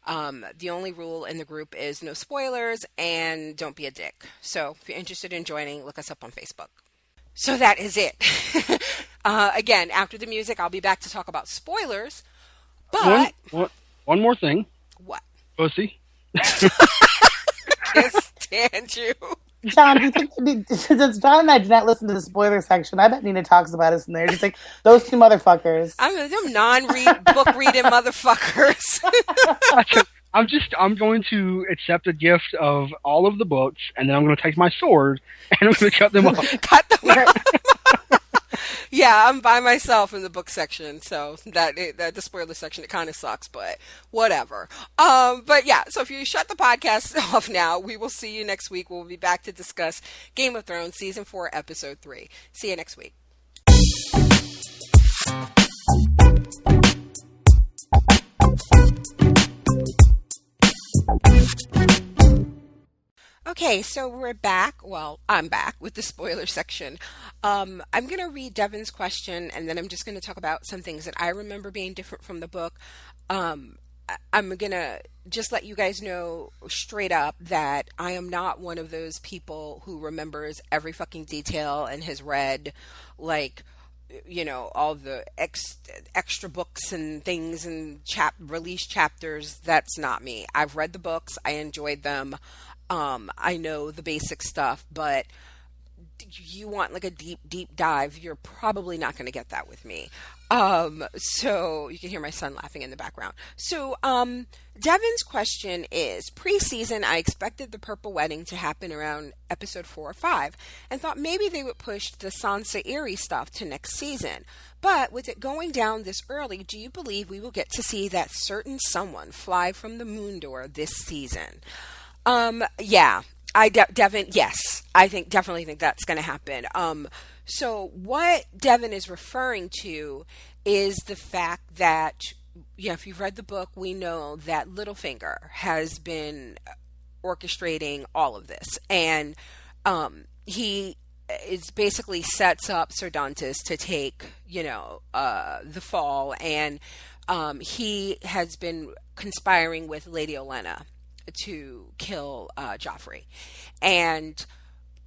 The only rule in the group is no spoilers and don't be a dick. So if you're interested in joining, look us up on Facebook. So that is it. Again, after the music, I'll be back to talk about spoilers. But... One more thing. What? Pussy. Can't stand you. John, do you think since John and I did not listen to the spoiler section, I bet Nina talks about us in there. She's like, those two motherfuckers. Them book reading motherfuckers. I'm going to accept a gift of all of the books, and then I'm going to take my sword and I'm going to cut them off. Cut them off. Yeah, I'm by myself in the book section, so the spoiler section, it kind of sucks, but whatever. But yeah, so if you shut the podcast off now, we will see you next week. We'll be back to discuss Game of Thrones Season 4, Episode 3. See you next week. Okay, so we're back. Well, I'm back with the spoiler section. I'm going to read Devin's question, and then I'm just going to talk about some things that I remember being different from the book. I'm going to just let you guys know straight up that I am not one of those people who remembers every fucking detail and has read, like, you know, all the extra books and things and release chapters. That's not me. I've read the books. I enjoyed them. I know the basic stuff, but you want like a deep dive, you're probably not going to get that with me. So you can hear my son laughing in the background. So, Devin's question is, pre-season, I expected the Purple Wedding to happen around episode 4 or 5 and thought maybe they would push the Sansa Eerie stuff to next season. But with it going down this early, do you believe we will get to see that certain someone fly from the moon door this season? Yeah, Devin, yes, definitely think that's going to happen. So what Devin is referring to is the fact that, yeah, if you've read the book, we know that Littlefinger has been orchestrating all of this, and he is basically sets up Sir Dantas to take, the fall, and he has been conspiring with Lady Olenna to kill Joffrey, and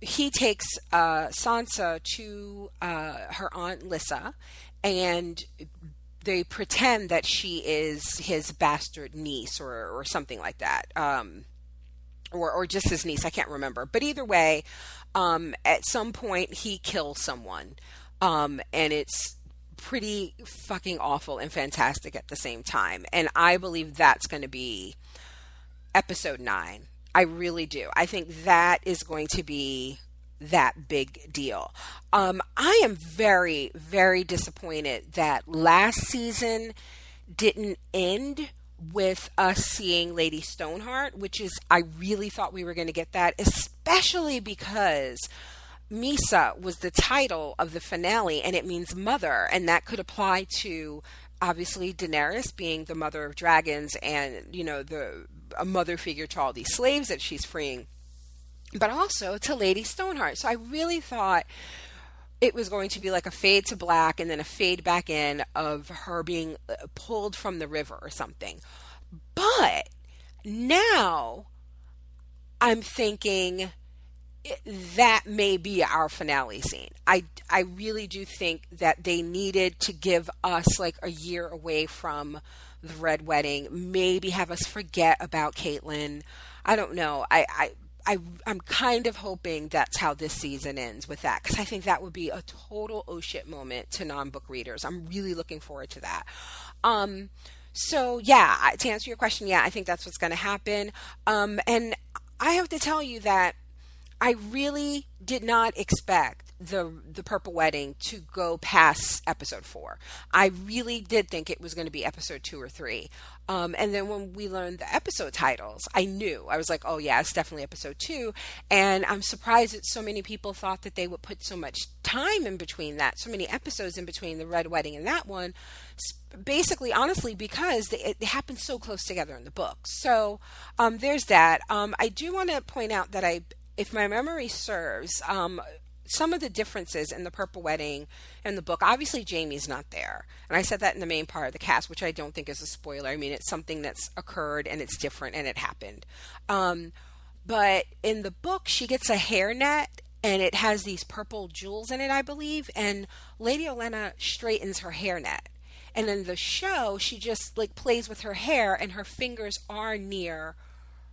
he takes Sansa to her aunt Lyssa, and they pretend that she is his bastard niece or something like that, or just his niece. I can't remember, but either way, at some point he kills someone, and it's pretty fucking awful and fantastic at the same time. And I believe that's going to be episode 9. I really do. I think that is going to be that big deal. I am very, very disappointed that last season didn't end with us seeing Lady Stoneheart, which is, I really thought we were going to get that, especially because Misa was the title of the finale, and it means mother, and that could apply to, obviously, Daenerys being the mother of dragons and, a mother figure to all these slaves that she's freeing, but also to Lady Stoneheart. So I really thought it was going to be like a fade to black and then a fade back in of her being pulled from the river or something. But now I'm thinking that may be our finale scene. I really do think that they needed to give us like a year away from the Red Wedding, maybe have us forget about Caitlyn. I don't know. I'm kind of hoping that's how this season ends with that, because I think that would be a total oh shit moment to non-book readers. I'm really looking forward to that. So yeah, to answer your question, yeah, I think that's what's going to happen. And I have to tell you that I really did not expect the Purple Wedding to go past episode 4. I really did think it was going to be episode 2 or 3. And then when we learned the episode titles, I was like, oh yeah, it's definitely episode 2. And I'm surprised that so many people thought that they would put so much time in between that, so many episodes in between the Red Wedding and that one. Basically, honestly, because it happened so close together in the book. So there's that. I do want to point out that if my memory serves, some of the differences in the Purple Wedding and the book, obviously Jaime's not there. And I said that in the main part of the cast, which I don't think is a spoiler. I mean, it's something that's occurred and it's different and it happened. But in the book, she gets a hairnet and it has these purple jewels in it, I believe. And Lady Olenna straightens her hairnet. And in the show, she just like plays with her hair and her fingers are near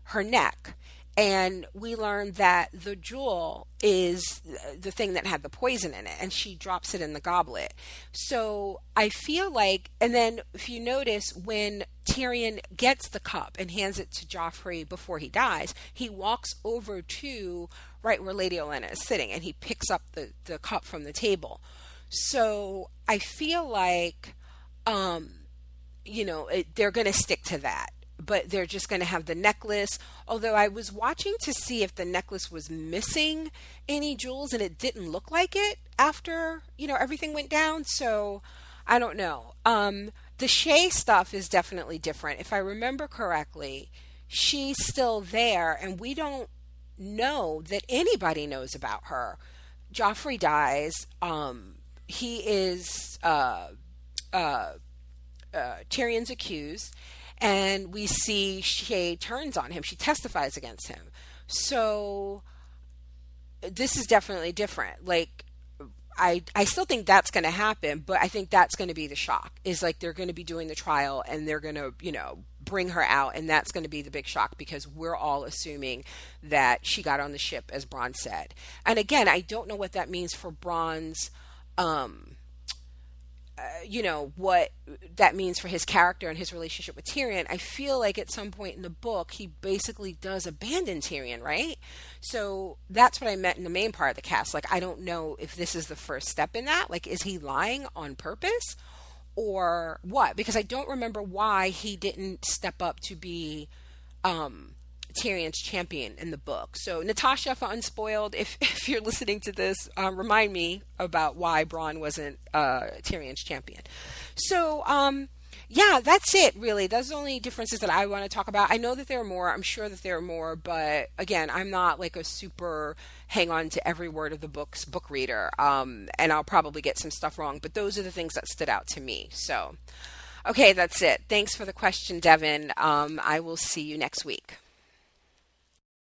her neck. And we learn that the jewel is the thing that had the poison in it, and she drops it in the goblet. So I feel like, and then if you notice, when Tyrion gets the cup and hands it to Joffrey before he dies, he walks over to right where Lady Olenna is sitting, and he picks up the cup from the table. So I feel like, they're going to stick to that, but they're just going to have the necklace. Although I was watching to see if the necklace was missing any jewels, and it didn't look like it after, everything went down. So I don't know. The Shay stuff is definitely different. If I remember correctly, she's still there, and we don't know that anybody knows about her. Joffrey dies. He is Tyrion's accused, and we see Shay turns on him. She testifies against him. So this is definitely different. Like, I still think that's going to happen, but I think that's going to be the shock, is like they're going to be doing the trial and they're going to, bring her out, and that's going to be the big shock, because we're all assuming that she got on the ship, as Bronn said. And again, I don't know what that means for Bronn's, what that means for his character and his relationship with Tyrion. I feel like at some point in the book, he basically does abandon Tyrion, right? So that's what I meant in the main part of the cast. Like, I don't know if this is the first step in that. Like, is he lying on purpose or what? Because I don't remember why he didn't step up to be Tyrion's champion in the book. So Natasha for Unspoiled, if you're listening to this, remind me about why Bronn wasn't Tyrion's champion. So yeah, that's it really. Those are the only differences that I want to talk about. I know that there are more. I'm sure that there are more, but again, I'm not like a super hang on to every word of the book reader. And I'll probably get some stuff wrong, but those are the things that stood out to me. So okay, that's it. Thanks for the question, Devin. I will see you next week.